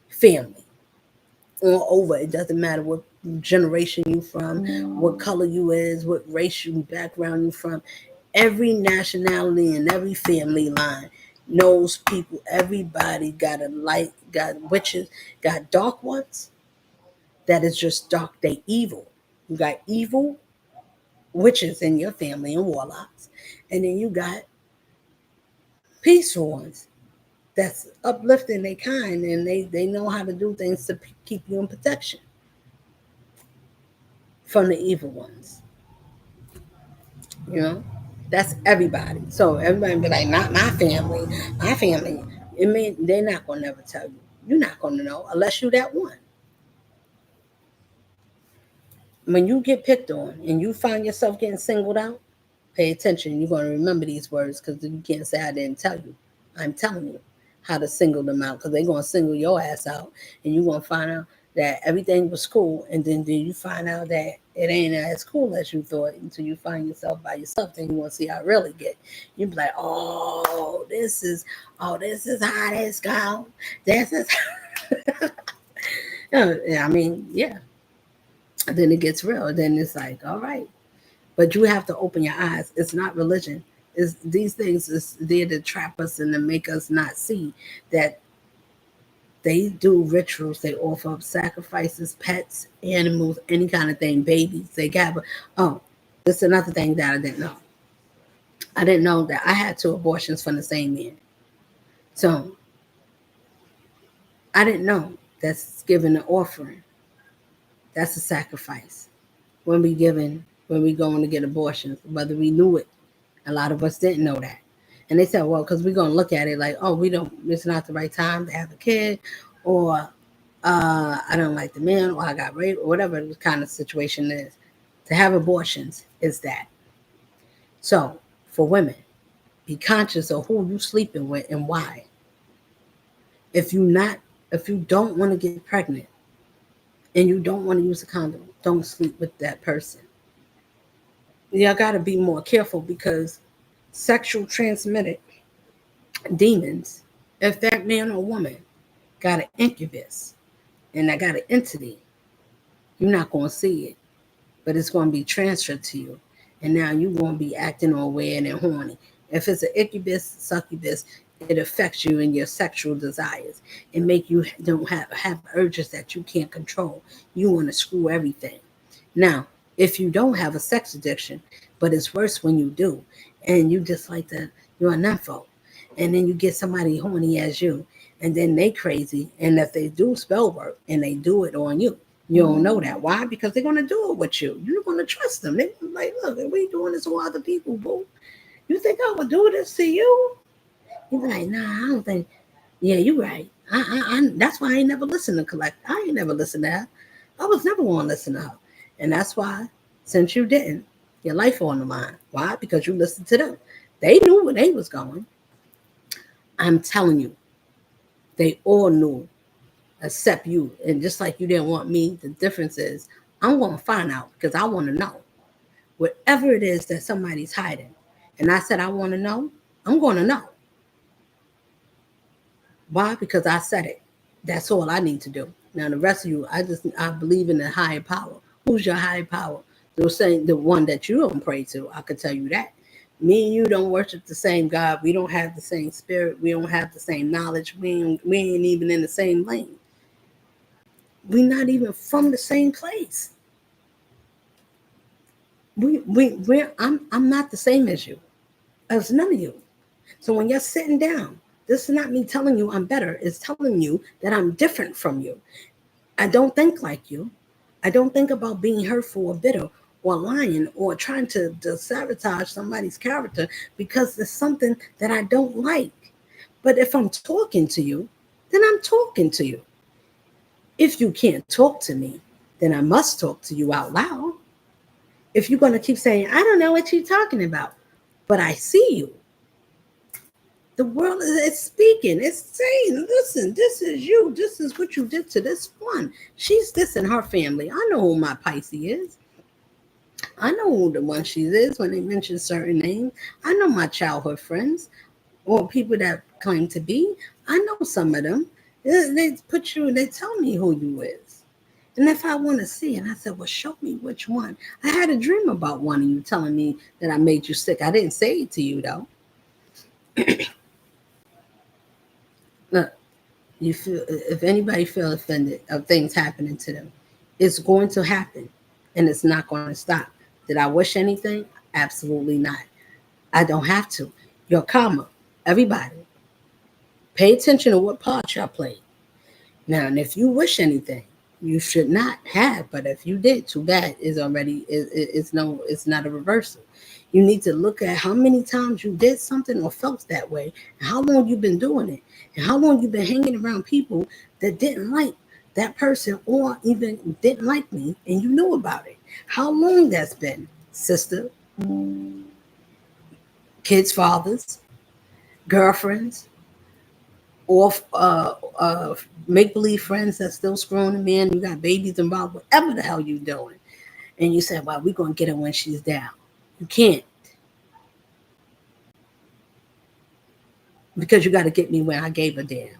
Family all over. It doesn't matter what generation you from, what color you is, what race you background you from. Every nationality and every family line knows people. Everybody got a light, got witches, got dark ones. That is just dark. They evil. You got evil witches in your family and warlocks, and then you got peaceful ones that's uplifting their kind, and they know how to do things to keep you in protection from the evil ones. You know, that's everybody. So everybody be like, not my family, my family. It mean they're not gonna never tell you. You're not gonna know unless you that one. When you get picked on and you find yourself getting singled out, pay attention. You're gonna remember these words, because you can't say I didn't tell you. I'm telling you how to single them out, because they're gonna single your ass out, and you're gonna find out that everything was cool, and then you find out that it ain't as cool as you thought until you find yourself by yourself. Then you want to see how it really get. You be like, this is how this go. This is yeah, I mean, yeah. Then it gets real. Then it's like, all right. But you have to open your eyes. It's not religion. It's, these things is there to trap us and to make us not see that they do rituals. They offer up sacrifices, pets, animals, any kind of thing, babies. They gather. Oh, this is another thing that I didn't know. I didn't know that I had two abortions from the same man. So I didn't know that's giving an offering. That's a sacrifice. When we going to get abortions, whether we knew it, a lot of us didn't know that. And they said, well, because we're going to look at it like, oh, we don't, it's not the right time to have a kid, or I don't like the man, or I got raped, or whatever the kind of situation is. To have abortions is that. So for women, be conscious of who you sleeping with and why. If you don't want to get pregnant and you don't want to use a condom, don't sleep with that person. You got to be more careful, because sexual transmitted demons, if that man or woman got an incubus and I got an entity, you're not going to see it, but it's going to be transferred to you. And now you're going to be acting all weird and horny. If it's an incubus, succubus, it affects you in your sexual desires. It make you don't have urges that you can't control. You want to screw everything. Now, if you don't have a sex addiction, but it's worse when you do, and you just like you're a nympho, and then you get somebody horny as you, and then they crazy, and if they do spell work and they do it on you, You don't know that. Why? Because they're going to do it with you. You're going to trust them. They're like, look, we doing this with other people, boo. You think I would do this to you? You be like, nah, I don't think. Yeah, you're right. That's why I ain't never listened to Collect. I ain't never listened to her. I was never going to listen to her. And that's why, since you didn't, your life on the line. Why? Because you listened to them. They knew where they was going. I'm telling you, they all knew, except you. And just like you didn't want me, the difference is I'm going to find out because I want to know. Whatever it is that somebody's hiding. And I said, I want to know. I'm going to know. Why? Because I said it. That's all I need to do. Now the rest of you, I believe in the higher power. Who's your higher power? They're saying the one that you don't pray to. I could tell you that. Me and you don't worship the same God. We don't have the same spirit. We don't have the same knowledge. We ain't even in the same lane. We're not even from the same place. I'm not the same as you. As none of you. So when you're sitting down, this is not me telling you I'm better. It's telling you that I'm different from you. I don't think like you. I don't think about being hurtful or bitter or lying or trying to sabotage somebody's character because there's something that I don't like. But if I'm talking to you, then I'm talking to you. If you can't talk to me, then I must talk to you out loud. If you're going to keep saying, I don't know what you're talking about, but I see you. The world is speaking. It's saying, listen, this is you. This is what you did to this one. She's this in her family. I know who my Pisces is. I know who the one she is when they mention certain names. I know my childhood friends or people that claim to be. I know some of them. They put you, they tell me who you is. And if I want to see, and I said, well, show me which one. I had a dream about one of you telling me that I made you sick. I didn't say it to you, though. Look, you feel if anybody feel offended of things happening to them, it's going to happen, and it's not going to stop. Did I wish anything? Absolutely not. I don't have to. Your karma, everybody, pay attention to what part y'all played. Now, and if you wish anything, you should not have. But if you did, too bad. It's not a reversal. You need to look at how many times you did something or felt that way, and how long you've been doing it, and how long you've been hanging around people that didn't like that person or even didn't like me, and you knew about it. How long that's been, sister, kids' fathers, girlfriends, or make believe friends that's still screwing the man. You got babies involved, whatever the hell you doing, and you said, "Well, we're gonna get her when she's down." You can't, because you got to get me when I gave a damn.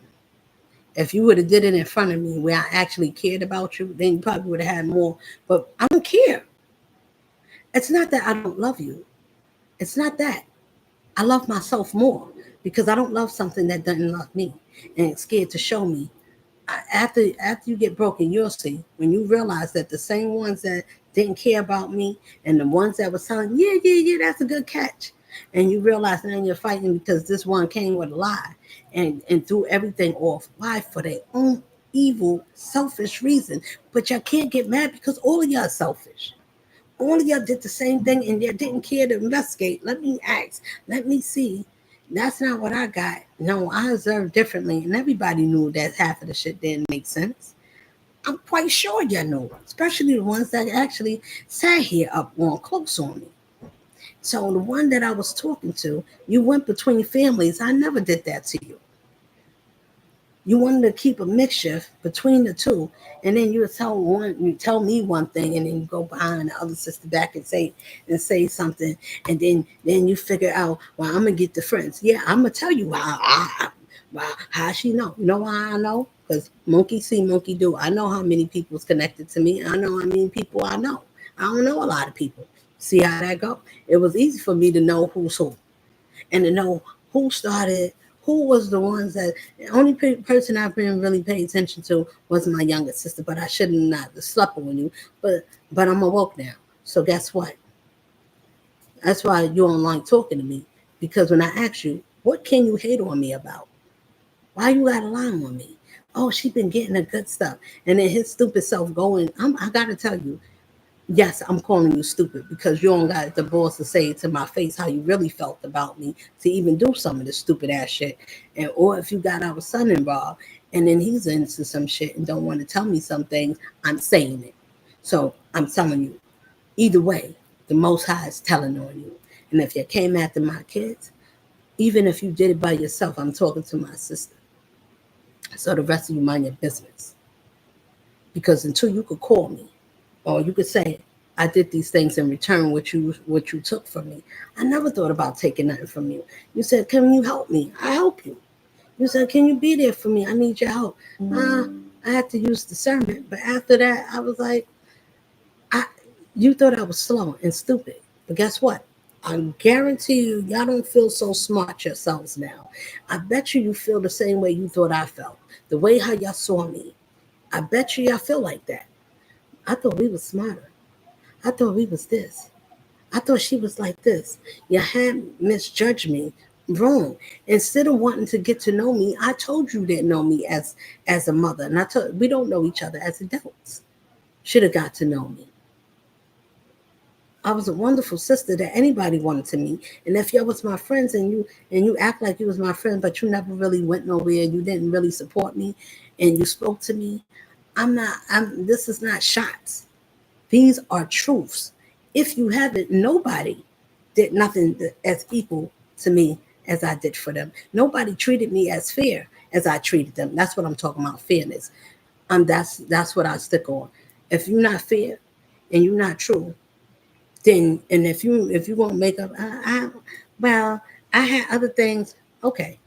If you would have did it in front of me where I actually cared about you, then you probably would have had more. But I don't care. It's not that I don't love you. It's not that. I love myself more because I don't love something that doesn't love me and it's scared to show me. After you get broken, you'll see when you realize that the same ones that didn't care about me and the ones that was telling, yeah, that's a good catch. And you realize now you're fighting because this one came with a lie and threw everything off. Why? For their own evil, selfish reason. But y'all can't get mad because all of y'all are selfish. All of y'all did the same thing and you didn't care to investigate. Let me ask. Let me see. That's not what I got. No, I observed differently. And everybody knew that half of the shit didn't make sense. I'm quite sure y'all know. Especially the ones that actually sat here up on close on me. So the one that I was talking to, you went between families. I never did that to you. You wanted to keep a mixture between the two, and then you tell me one thing, and then you go behind the other sister back and say something, and then you figure out, well, I'm gonna get the friends. Yeah, I'm gonna tell you how she know. You know why I know? Because monkey see, monkey do. I know how many people's connected to me. I know how many people I know. I don't know a lot of people. See how that go? It was easy for me to know who's who, and to know who started. Who was the ones that the only person I've been really paying attention to was my younger sister, but I shouldn't not slept on you. But I'm awoke now. So guess what? That's why you don't like talking to me. Because when I ask you, what can you hate on me about? Why you got a line on me? Oh, she been getting the good stuff. And then his stupid self going, I got to tell you, yes, I'm calling you stupid because you don't got the balls to say to my face how you really felt about me to even do some of this stupid ass shit. And or if you got our son involved and then he's into some shit and don't want to tell me some things, I'm saying it. So I'm telling you, either way, the Most High is telling on you. And if you came after my kids, even if you did it by yourself, I'm talking to my sister. So the rest of you mind your business. Because until you could call me, or you could say, I did these things in return what you took from me. I never thought about taking nothing from you. You said, can you help me? I help you. You said, can you be there for me? I need your help. I had to use discernment. But after that, I was like, I you thought I was slow and stupid. But guess what? I guarantee you, y'all don't feel so smart yourselves now. I bet you feel the same way you thought I felt. The way how y'all saw me. I bet you y'all feel like that. I thought we was smarter. I thought we was this. I thought she was like this. You had misjudged me wrong. Instead of wanting to get to know me, I told you didn't know me as a mother. And I told we don't know each other as adults. Should have got to know me. I was a wonderful sister that anybody wanted to meet. And if y'all was my friends and you act like you was my friend, but you never really went nowhere, you didn't really support me, and you spoke to me, this is not shots. These are truths. If you haven't, nobody did nothing as equal to me as I did for them. Nobody treated me as fair as I treated them. That's what I'm talking about, fairness. That's what I stick on. If you're not fair and you're not true, then and if you won't make up, well, I had other things. Okay,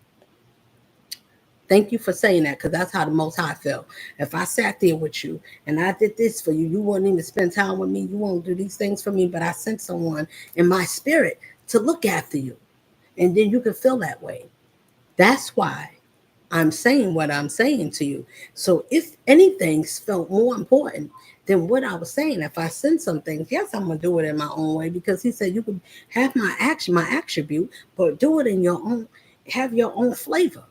thank you for saying that because that's how the Most High felt. If I sat there with you and I did this for you, you wouldn't even spend time with me. You won't do these things for me, but I sent someone in my spirit to look after you. And then you can feel that way. That's why I'm saying what I'm saying to you. So if anything felt more important than what I was saying, if I send some things, yes, I'm gonna do it in my own way because he said you can have my action, my attribute, but do it in your own, have your own flavor.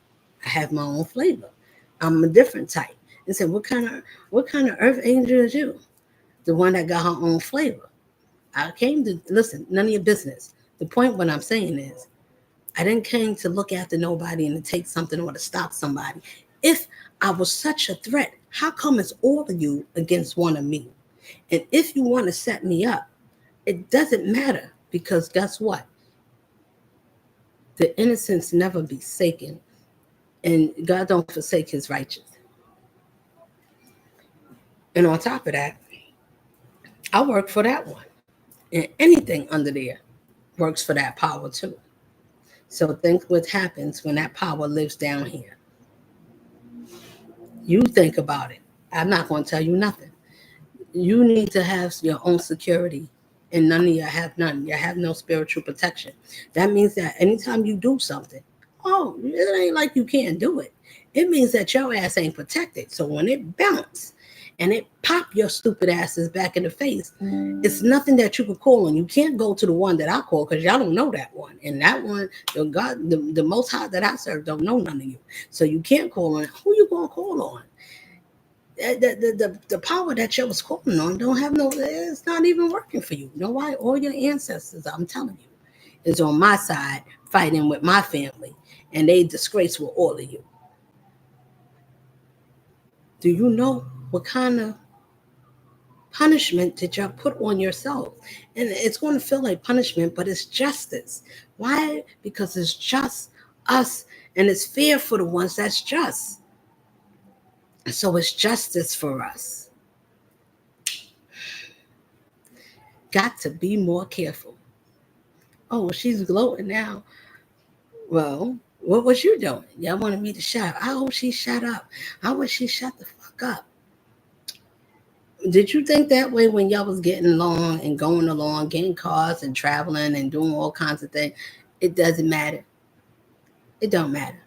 I have my own flavor. I'm a different type. And said, what kind of earth angel is you? The one that got her own flavor. I came to listen, none of your business. The point what I'm saying is I didn't came to look after nobody and to take something or to stop somebody. If I was such a threat, how come it's all of you against one of me? And if you want to set me up, it doesn't matter because guess what? The innocence never be forsaken, and God don't forsake his righteous. And on top of that, I work for that one. And anything under there works for that power too. So think what happens when that power lives down here. You think about it. I'm not going to tell you nothing. You need to have your own security, and none of you have none. You have no spiritual protection. That means that anytime you do something, oh, it ain't like you can't do it. It means that your ass ain't protected. So when it bounce and it pop your stupid asses back in the face, it's nothing that you could call on. You can't go to the one that I call because y'all don't know that one. And that one, the Most High that I serve don't know none of you. So you can't call on. Who you gonna call on? The power that you was calling on don't have no, it's not even working for you. You know why? All your ancestors, I'm telling you, is on my side fighting with my family, and they disgrace with all of you. Do you know what kind of punishment did y'all put on yourself? And it's going to feel like punishment, but it's justice. Why? Because it's just us, and it's fair for the ones that's just. So it's justice for us. Got to be more careful. Oh, she's gloating now. Well, what was you doing? Y'all wanted me to shut up. I hope she shut up. I wish she shut the fuck up. Did you think that way when y'all was getting along and going along, getting cars and traveling and doing all kinds of things? It doesn't matter. It don't matter.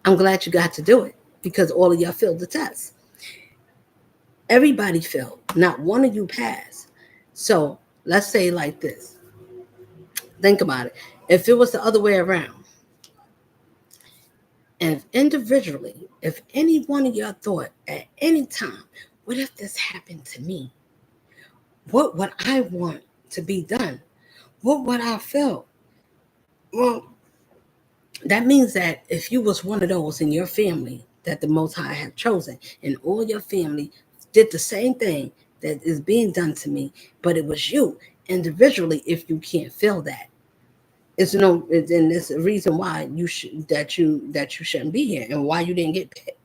I'm glad you got to do it because all of y'all failed the test. Everybody failed. Not one of you passed. So let's say like this. Think about it. If it was the other way around, And individually, if any one of y'all thought at any time, what if this happened to me? What would I want to be done? What would I feel? Well, that means that if you was one of those in your family that the Most High have chosen, and all your family did the same thing that is being done to me, but it was you individually, if you can't feel that, it's no, and it's a reason why you should that you shouldn't be here and why you didn't get picked,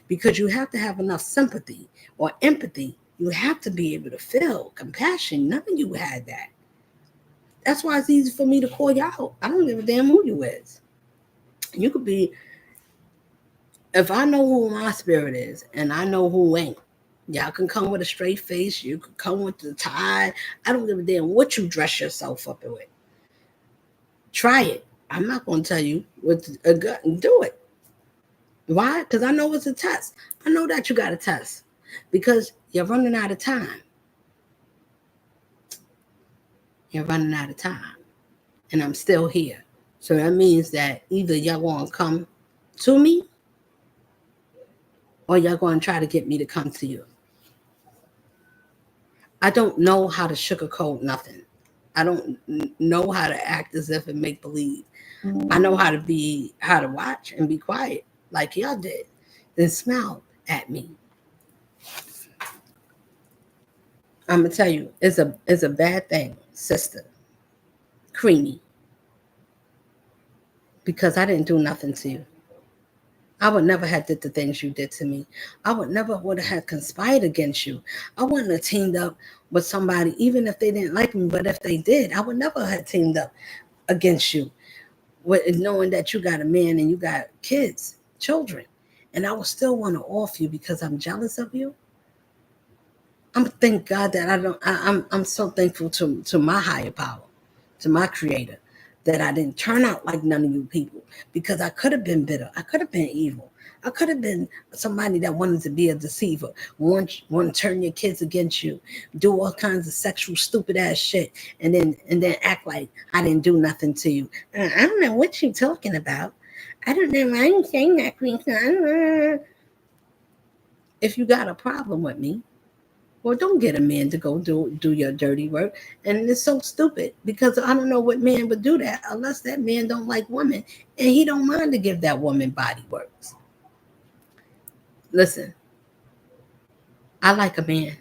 because you have to have enough sympathy or empathy. You have to be able to feel compassion. None of you had that. That's why it's easy for me to call you out. I don't give a damn who you is. You could be, if I know who my spirit is and I know who ain't, y'all can come with a straight face. You could come with the tie. I don't give a damn what you dress yourself up with. Try it. I'm not going to tell you with a gut and do it. Why? Because I know it's a test. I know that you got a test because you're running out of time. You're running out of time. And I'm still here. So that means that either y'all going to come to me or y'all going to try to get me to come to you. I don't know how to sugarcoat nothing. I don't know how to act as if it make believe. I know how to watch and be quiet like y'all did and smile at me. I'm gonna tell you, it's a bad thing, sister. Creamy. Because I didn't do nothing to you. I would never have did the things you did to me. I would have conspired against you. I wouldn't have teamed up with somebody, even if they didn't like me. But if they did, I would never have teamed up against you, with knowing that you got a man and you got kids, children, and I would still want to off you because I'm jealous of you. Thank God that I'm so thankful to my higher power, to my creator, that I didn't turn out like none of you people, because I could have been bitter. I could have been evil. I could have been somebody that wanted to be a deceiver, want to turn your kids against you, do all kinds of sexual stupid ass shit, and then act like I didn't do nothing to you. I don't know what you're talking about. I don't know. I ain't saying that, Queen. If you got a problem with me, well, don't get a man to go do your dirty work. And it's so stupid because I don't know what man would do that unless that man don't like women and he don't mind to give that woman body works. Listen, I like a man.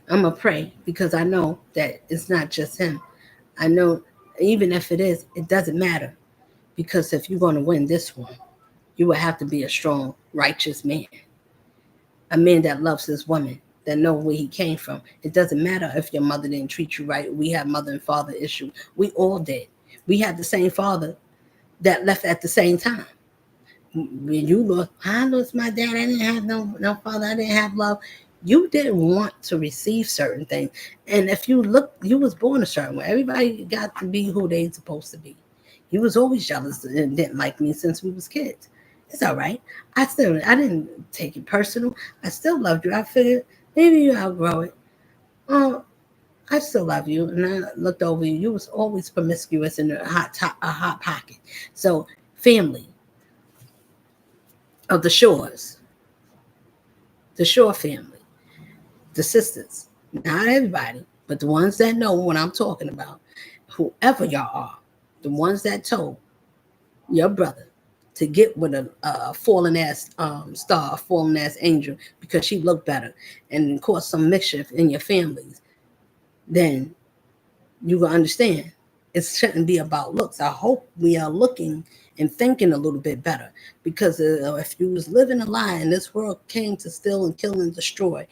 I'm going to pray because I know that it's not just him. I know even if it is, it doesn't matter, because if you're going to win this one, you will have to be a strong, righteous man. A man that loves his woman, that know where he came from. It doesn't matter if your mother didn't treat you right. We have mother and father issue. We all did. We had the same father that left at the same time. When you look, I lost my dad. I didn't have no father. I didn't have love. You didn't want to receive certain things. And if you look, you was born a certain way. Everybody got to be who they supposed to be. You was always jealous and didn't like me since we was kids. It's all right. I didn't take it personal. I still loved you. I figured maybe you outgrow it. Oh, I still love you. And I looked over you. You was always promiscuous in a hot pocket. So family of the Shores, the Shore family, the sisters, not everybody, but the ones that know what I'm talking about, whoever y'all are, the ones that told your brother to get with a fallen ass star, a fallen ass angel, because she looked better and caused some mischief in your families, then you will understand it shouldn't be about looks. I hope we are looking and thinking a little bit better, because if you was living a lie and this world came to steal and kill and destroy,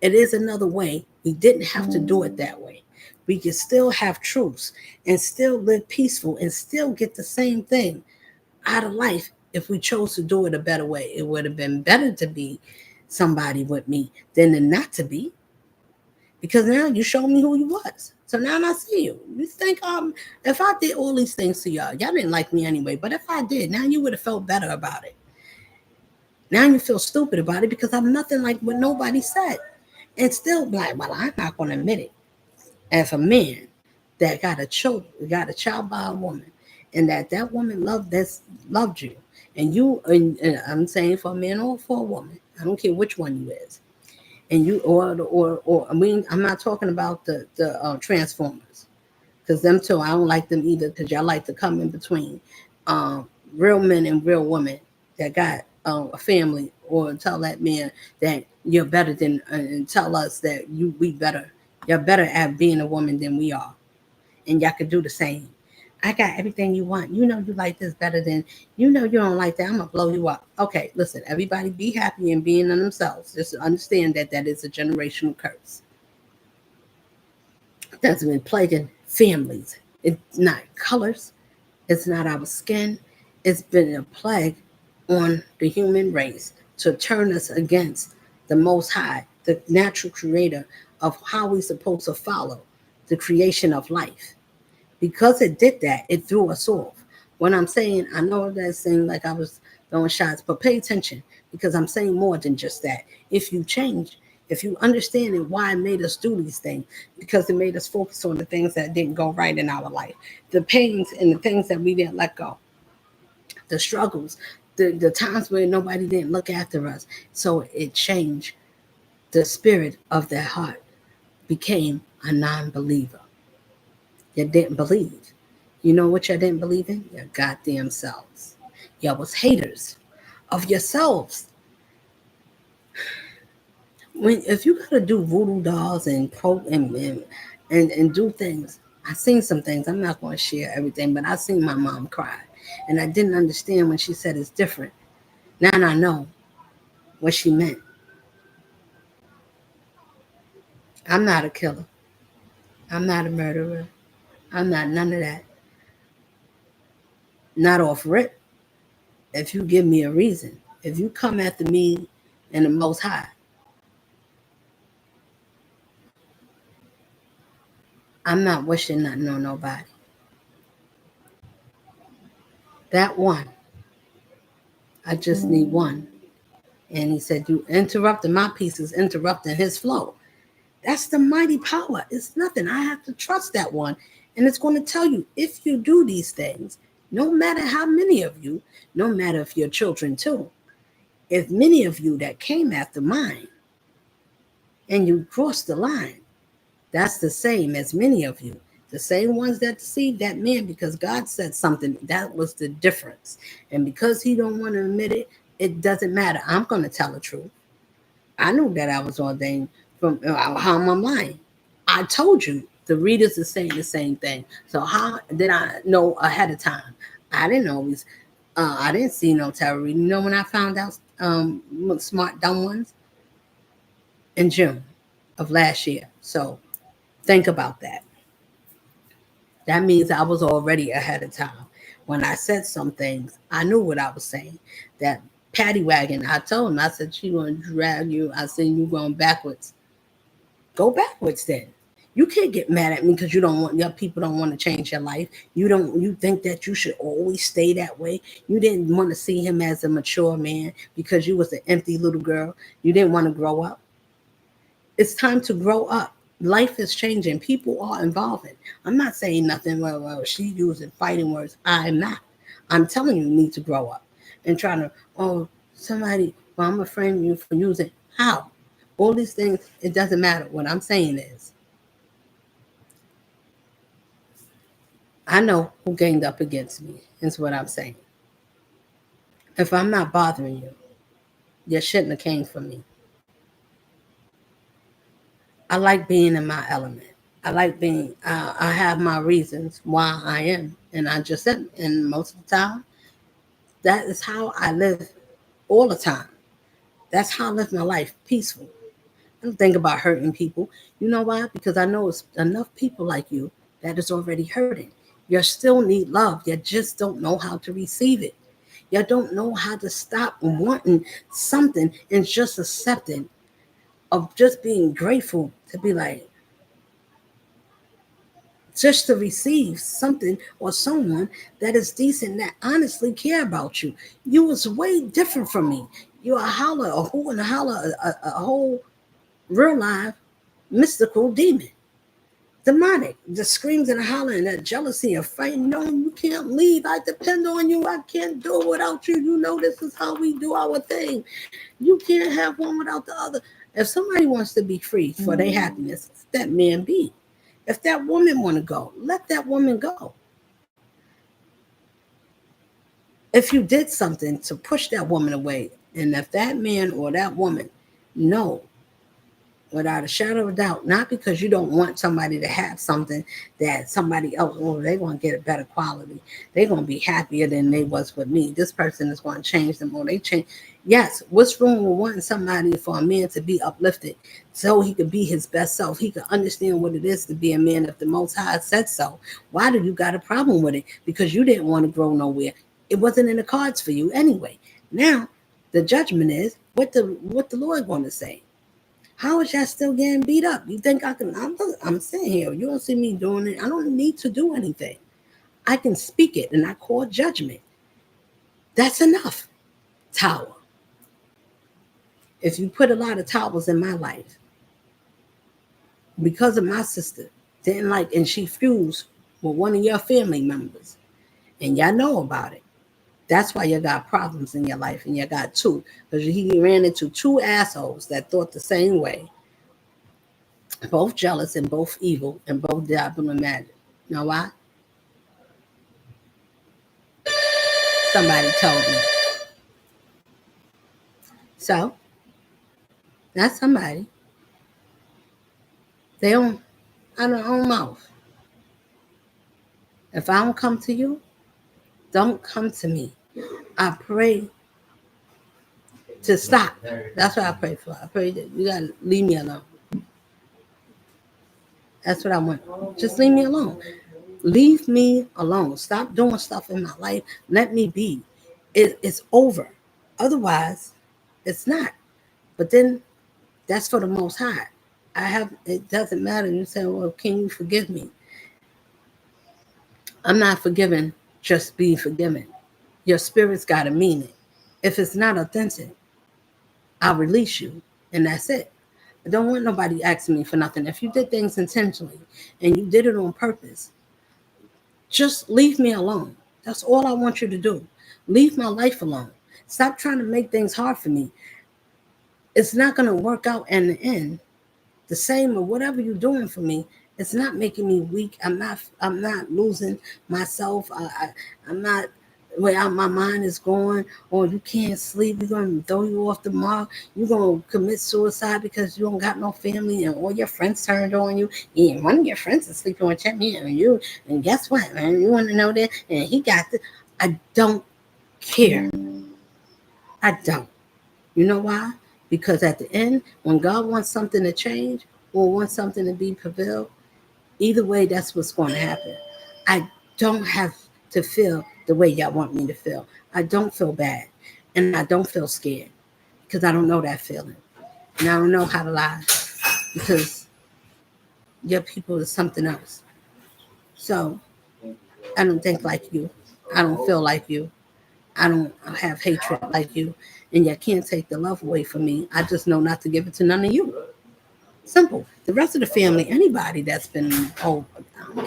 it is another way. We didn't have to do it that way. We could still have truths and still live peaceful and still get the same thing out of life if we chose to do it a better way. It would have been better to be somebody with me than to not to be, because now you showed me who you was. So now I see you. You think if I did all these things to y'all didn't like me anyway, but if I did, now you would have felt better about it. Now you feel stupid about it because I'm nothing like what nobody said. And still like, well, I'm not going to admit it. As a man that got a child by a woman, and that woman loved you, and I'm saying for a man or for a woman, I don't care which one you is, and you or I mean, I'm not talking about the Transformers, because them too, I don't like them either, because y'all like to come in between um, real men and real women that got a family, or tell that man that you're better than, and tell us that we better, you're better at being a woman than we are, and y'all could do the same. I got everything you want. You know you like this better than, you know you don't like that. I'm gonna blow you up. Okay, listen, everybody be happy and being in themselves. Just understand that that is a generational curse that's been plaguing families. It's not colors, it's not our skin. It's been a plague on the human race to turn us against the Most High, the natural creator of how we're supposed to follow the creation of life. Because it did that, it threw us off. When I'm saying, I know that seemed like I was throwing shots, but pay attention, because I'm saying more than just that. If you change, if you understand it, why it made us do these things, because it made us focus on the things that didn't go right in our life, the pains and the things that we didn't let go, the struggles, the times where nobody didn't look after us. So it changed the spirit of their heart, became a non-believer. You didn't believe. You know what you didn't believe in? Your goddamn selves. You was haters of yourselves. When if you gotta do voodoo dolls and and do things, I seen some things. I'm not gonna share everything, but I seen my mom cry, and I didn't understand when she said it's different. Now I know what she meant. I'm not a killer. I'm not a murderer. I'm not none of that. Not off rip. If you give me a reason, if you come after me and the Most High, I'm not wishing nothing on nobody. That one, I just need one. And he said, you interrupted my pieces, interrupting his flow. That's the mighty power. It's nothing. I have to trust that one. And it's going to tell you, if you do these things, no matter how many of you, no matter if your children too, if many of you that came after mine and you crossed the line, that's the same as many of you. The same ones that deceived that man, because God said something. That was the difference. And because he don't want to admit it, it doesn't matter. I'm going to tell the truth. I knew that I was ordained from how am I lying? I told you the readers are saying the same thing. So how did I know ahead of time? I didn't always. I didn't see no tarot reading. You know when I found out smart dumb ones in June of last year. So think about that. That means I was already ahead of time. When I said some things, I knew what I was saying. That paddy wagon, I told him, I said, she gonna drag you. I said, you going backwards. Go backwards then. You can't get mad at me because you don't want, your people don't want to change your life. You think that you should always stay that way. You didn't want to see him as a mature man because you was an empty little girl. You didn't want to grow up. It's time to grow up. Life is changing. People are evolving. I'm not saying nothing. Well, she using fighting words. I'm not. I'm telling you need to grow up. And trying to, oh, somebody, well, I'm afraid of you for using. How? All these things, it doesn't matter. What I'm saying I know who ganged up against me, is what I'm saying. If I'm not bothering you, you shouldn't have came for me. I like being in my element. I like being, I have my reasons why I am. And I just said, and most of the time, that is how I live all the time. That's how I live my life, peaceful. I don't think about hurting people. You know why? Because I know it's enough people like you that is already hurting. You still need love. You just don't know how to receive it. You don't know how to stop wanting something and just accepting of just being grateful to be like, just to receive something or someone that is decent, that honestly care about you. You was way different from me. You're a holler, a who and a holler, a whole real life mystical demon. demonic, the screams and hollering, that jealousy and fighting. No, you can't leave. I depend on you. I can't do it without you. You know this is how we do our thing. You can't have one without the other. If somebody wants to be free for their happiness, let that man be. If that woman want to go, let that woman go. If you did something to push that woman away, and if that man or that woman know without a shadow of doubt, not because you don't want somebody to have something that somebody else, or they're going to get a better quality, they're going to be happier than they was with me, this person is going to change them, or they change. Yes, what's wrong with wanting somebody, for a man to be uplifted so he could be his best self, he could understand what it is to be a man if the Most High said so? Why do you got a problem with it? Because you didn't want to grow nowhere. It wasn't in the cards for you anyway. Now the judgment is what the Lord going to say. How is y'all still getting beat up? You think I can? I'm sitting here. You don't see me doing it. I don't need to do anything. I can speak it, and I call judgment. That's enough. Tower. If you put a lot of towers in my life, because of my sister didn't like, and she fused with one of your family members, and y'all know about it. That's why you got problems in your life, and you got two, because he ran into two assholes that thought the same way, both jealous and both evil and both dabble in magic. You know why? Somebody told me. So that's somebody. They don't. I don't own mouth. If I don't come to you, don't come to me. I pray to stop. That's what I pray for. I pray that you gotta leave me alone. That's what I want. Just leave me alone. Leave me alone. Stop doing stuff in my life. Let me be. It's over. Otherwise, it's not. But then that's for the Most High. It doesn't matter. You say, well, can you forgive me? I'm not forgiven, just be forgiven. Your spirit's got to mean it. If it's not authentic, I'll release you, and that's it. I don't want nobody asking me for nothing. If you did things intentionally and you did it on purpose, just leave me alone. That's all I want you to do. Leave my life alone. Stop trying to make things hard for me. It's not going to work out in the end. The same or whatever you're doing for me, it's not making me weak. I'm not losing myself. I'm not where my mind is going, or you can't sleep. We're going to throw you off the mark. You're going to commit suicide because you don't got no family and all your friends turned on you. And one of your friends is sleeping with me and you. And guess what, man? You want to know that? And he got the. I don't care. I don't. You know why? Because at the end, when God wants something to change or wants something to be prevailed, either way, that's what's going to happen. I don't have to feel the way y'all want me to feel. I don't feel bad, and I don't feel scared because I don't know that feeling, and I don't know how to lie because your people is something else. So I don't think like you. I don't feel like you. I don't have hatred like you, and you can't take the love away from me. I just know not to give it to none of you. Simple. The rest of the family, anybody that's been, I don't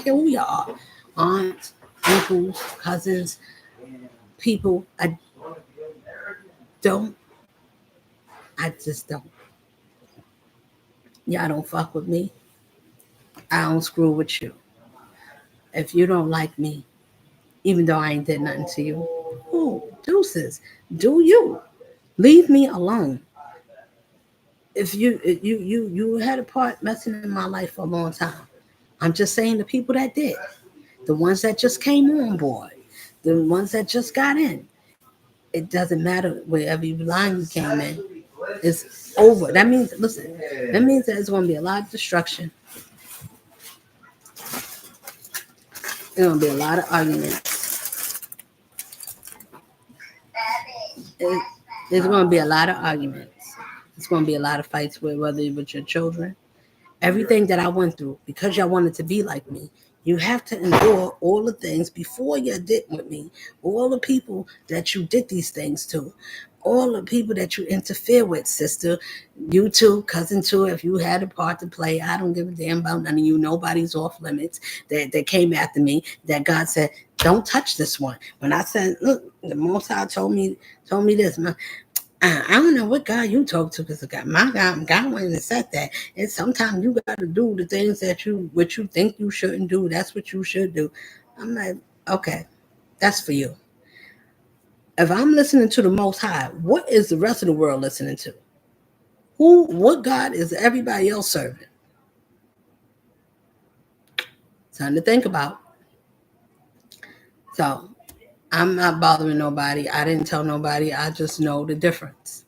care who you are, aunts, uncles, cousins, people, don't, I just don't. Y'all don't fuck with me. I don't screw with you. If you don't like me, even though I ain't did nothing to you, deuces, do you. Leave me alone. If you had a part messing in my life for a long time. I'm just saying the people that did, the ones that just came on board, the ones that just got in. It doesn't matter wherever line you came in. It's over. That means, listen, that means that there's going to be a lot of destruction. There's going to be a lot of arguments. There's going to be a lot of arguments. There's going to be a lot of fights whether with your children. Everything that I went through, because y'all wanted to be like me, You have to endure all the things before you did with me, all the people that you did these things to, all the people that you interfere with, sister. You too, cousin too, if you had a part to play, I don't give a damn about none of you. Nobody's off limits. That came after me, that God said, don't touch this one. When I said, look, the Most High told me this. I don't know what God you talk to, because my God went and said that. And sometimes you got to do the things what you think you shouldn't do. That's what you should do. I'm like, okay, that's for you. If I'm listening to the Most High, what is the rest of the world listening to? What God is everybody else serving? Something to think about. So I'm not bothering nobody. I didn't tell nobody. I just know the difference.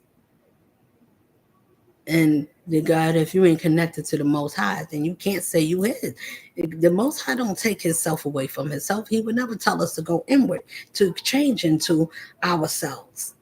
And the God, if you ain't connected to the Most High, then you can't say you his. The Most High don't take himself away from himself. He would never tell us to go inward, to change into ourselves.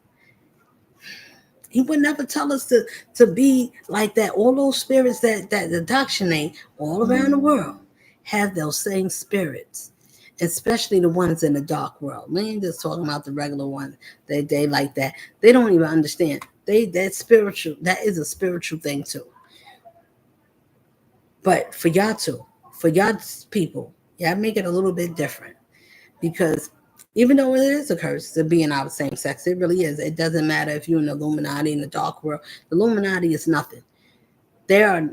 He would never tell us to be like that. All those spirits that indoctrinate all around the world have those same spirits, especially the ones in the dark world. We ain't just talking about the regular ones. They like that. They don't even understand. That is a spiritual thing too. But for y'all people, y'all make it a little bit different, because even though it is a curse to be in our same sex, it really is. It doesn't matter if you're in the Illuminati, in the dark world. The Illuminati is nothing. I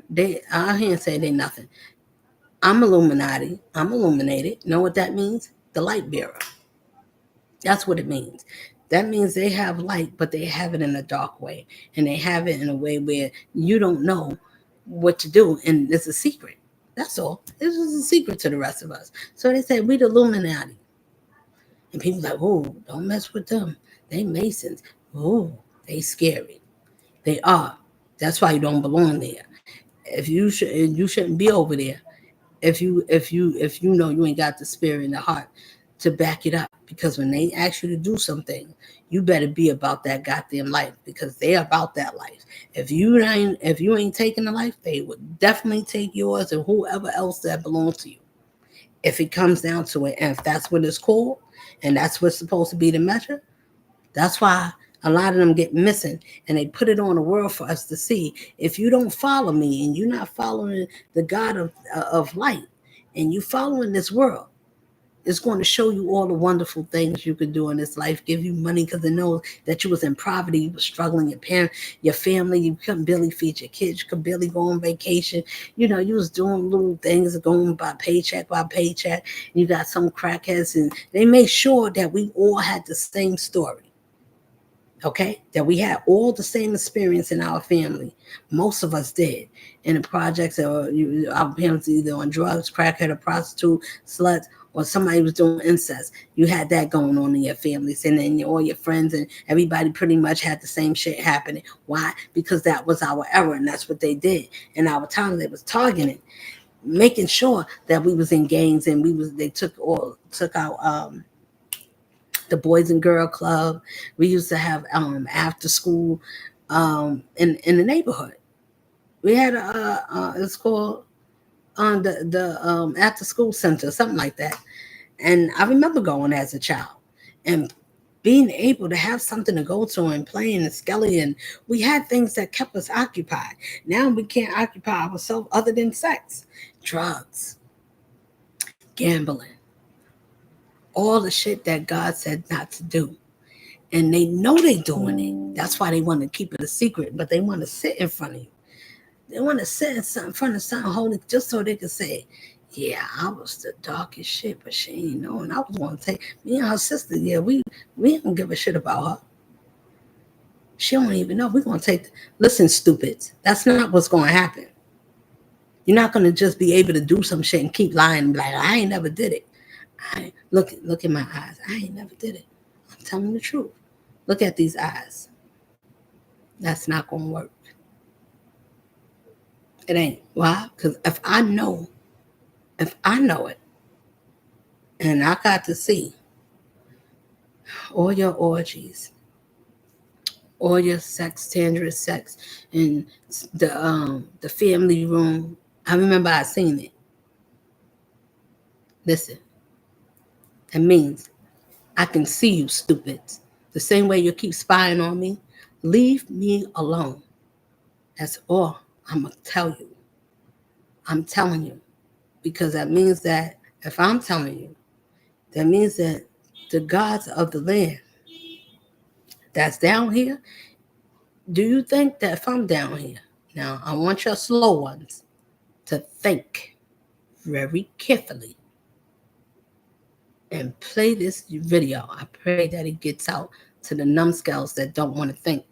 can't say they nothing. I'm Illuminati. I'm illuminated. Know what that means? The light bearer. That's what it means. That means they have light, but they have it in a dark way. And they have it in a way where you don't know what to do. And it's a secret. That's all. It's just a secret to the rest of us. So they say, we the Illuminati. And people like, oh, don't mess with them. They Masons. Oh, they scary. They are. That's why you don't belong there. You shouldn't be over there if you know you ain't got the spirit and the heart to back it up. Because when they ask you to do something, you better be about that goddamn life, because they're about that life. If you ain't taking the life, they would definitely take yours and whoever else that belongs to you. If it comes down to it, and if that's what it's called, and that's what's supposed to be the measure, that's why a lot of them get missing, and they put it on the world for us to see. If you don't follow me and you're not following the God of light, and you following this world, it's going to show you all the wonderful things you could do in this life, give you money, because it knows that you was in poverty, you was struggling, your family, you couldn't barely feed your kids, you could barely go on vacation. You was doing little things, going by paycheck by paycheck. You got some crackheads, and they made sure that we all had the same story. Okay, that we had all the same experience in our family. Most of us did. In the projects, or our parents either on drugs, crackhead, or prostitute, sluts, or somebody was doing incest. You had that going on in your families, and then all your friends and everybody pretty much had the same shit happening. Why? Because that was our era, and that's what they did. In our time, they was targeting, making sure that we was in gangs, and they took out the Boys and Girl Club. We used to have after school in the neighborhood. We had it's called the after school center, something like that. And I remember going as a child and being able to have something to go to and playing and skelly, and we had things that kept us occupied. Now we can't occupy ourselves other than sex, drugs, gambling, all the shit that God said not to do. And they know they doing it. That's why they want to keep it a secret, but they want to sit in front of you. They want to sit in front of something holy, just so they can say, yeah, I was the darkest shit, but she ain't knowing. I was going to take me and her sister. Yeah, we don't give a shit about her. She don't even know. We're going to listen, stupids. That's not what's going to happen. You're not going to just be able to do some shit and keep lying and be like, I ain't never did it. Look in my eyes. I ain't never did it. I'm telling the truth. Look at these eyes. That's not going to work. It ain't. Why? Because if I know it, and I got to see all your orgies, all your sex, tangerous sex, and the family room. I remember I seen it. Listen, that means I can see you, stupids. The same way you keep spying on me. Leave me alone. That's all I'm going to tell you. I'm telling you. Because that means that if I'm telling you, that means that the gods of the land that's down here, do you think that if I'm down here, now I want your slow ones to think very carefully and play this video. I pray that it gets out to the numbskulls that don't want to think.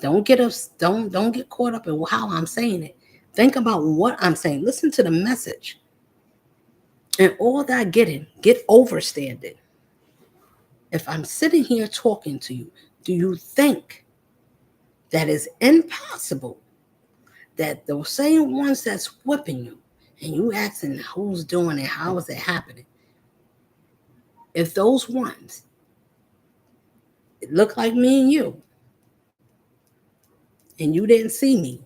Don't get caught up in how I'm saying it. Think about what I'm saying. Listen to the message. And all that get overstanding. If I'm sitting here talking to you, do you think that it's impossible that the same ones that's whipping you and you asking who's doing it, how is it happening? If those ones look like me and you didn't see me,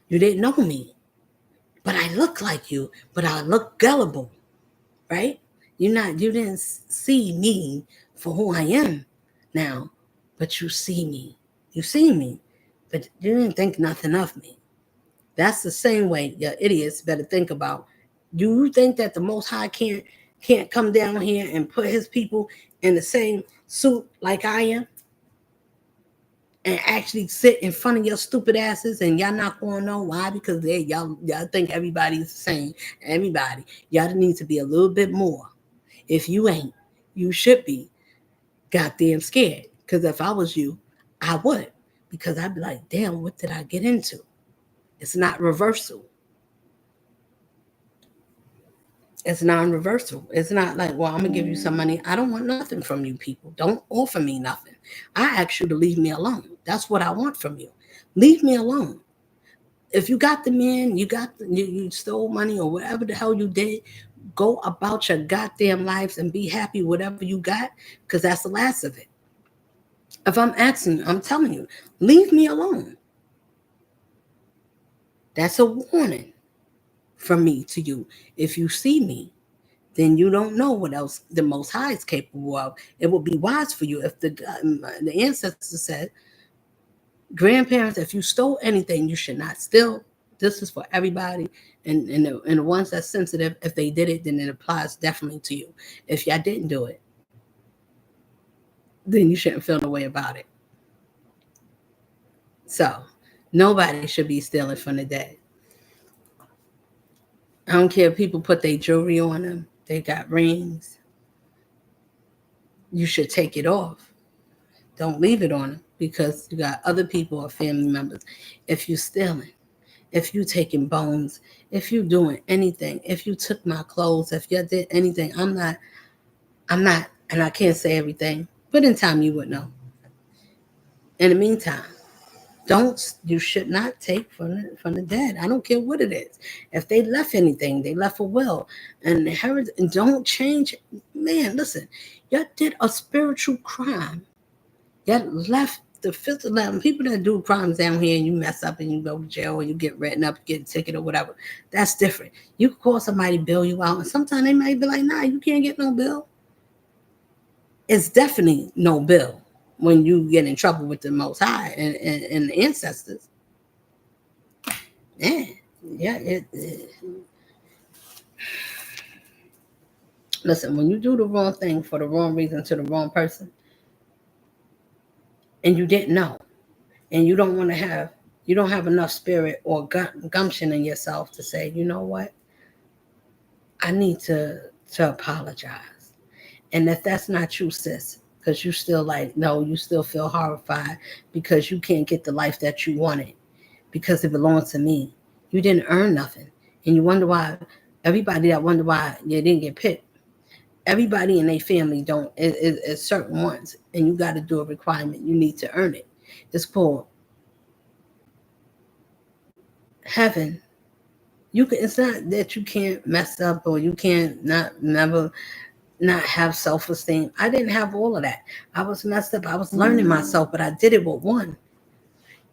you didn't know me, but I look like you, but I look gullible, right? You didn't see me for who I am now, but you see me. You see me, but you didn't think nothing of me. That's the same way you idiots better think about. Do you think that the Most High can't come down here and put his people in the same suit like I am? And actually sit in front of your stupid asses, and y'all not gonna know why? Because y'all think everybody's the same. Everybody, y'all need to be a little bit more. If you ain't, you should be goddamn scared. Because if I was you, I would. Because I'd be like, damn, what did I get into? It's not reversal. It's non-reversal. It's not like, well, I'm gonna give you some money. I don't want nothing from you people. Don't offer me nothing. I ask you to leave me alone. That's what I want from you. Leave me alone. If you got the man, you stole money or whatever the hell you did, go about your goddamn lives and be happy with whatever you got, because that's the last of it. If I'm asking you, I'm telling you, leave me alone. That's a warning from me to you. If you see me, then you don't know what else the Most High is capable of. It would be wise for you if the ancestors said, grandparents, if you stole anything, you should not steal. This is for everybody. And the ones that's sensitive, if they did it, then it applies definitely to you. If y'all didn't do it, then you shouldn't feel no way about it. So nobody should be stealing from the dead. I don't care if people put their jewelry on them. They got rings. You should take it off. Don't leave it on them, because you got other people or family members. If you're stealing, if you taking bones, if you doing anything, if you took my clothes, if you did anything, I'm not, and I can't say everything, but in time you would know. In the meantime, you should not take from the dead. I don't care what it is. If they left anything, they left a will and inherit, and don't change. Man, listen, y'all did a spiritual crime. Y'all left the physical level. People that do crimes down here and you mess up and you go to jail or you get written up, get a ticket or whatever, that's different. You can call somebody, bail you out, and sometimes they might be like, nah, you can't get no bill. It's definitely no bill when you get in trouble with the Most High and the ancestors. Yeah. Listen, when you do the wrong thing for the wrong reason to the wrong person, and you didn't know, and you don't have enough spirit or gumption in yourself to say, you know what, I need to apologize. And if that's not you, sis, because you still like, no, you still feel horrified because you can't get the life that you wanted because it belongs to me. You didn't earn nothing. And you wonder why, everybody that wonder why you didn't get picked, everybody in their family don't, is certain ones. And you got to do a requirement. You need to earn it. It's called heaven. It's not that you can't mess up or you can't never have self-esteem. I didn't have all of that. I was messed up. I was learning myself, but I did it with one.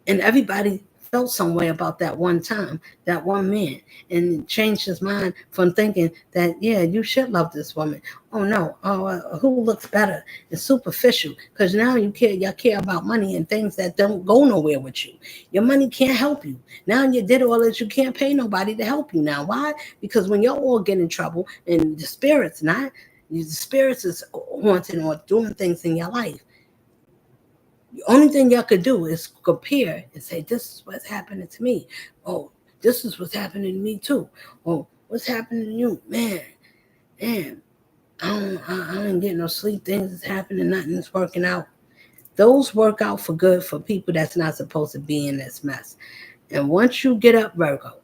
And everybody felt some way about that one time, that one man, and changed his mind from thinking that, yeah, you should love this woman. Oh no, who looks better? It's superficial, because now y'all care about money and things that don't go nowhere with you. Your money can't help you. Now you did all this, you can't pay nobody to help you now. Why? Because when y'all all get in trouble and the spirits not, the spirits is haunting or doing things in your life. The only thing y'all could do is compare and say, this is what's happening to me. Oh, this is what's happening to me too. Oh, what's happening to you? Man, I ain't getting no sleep. Things is happening. Nothing's working out. Those work out for good for people that's not supposed to be in this mess. And once you get up, Virgo,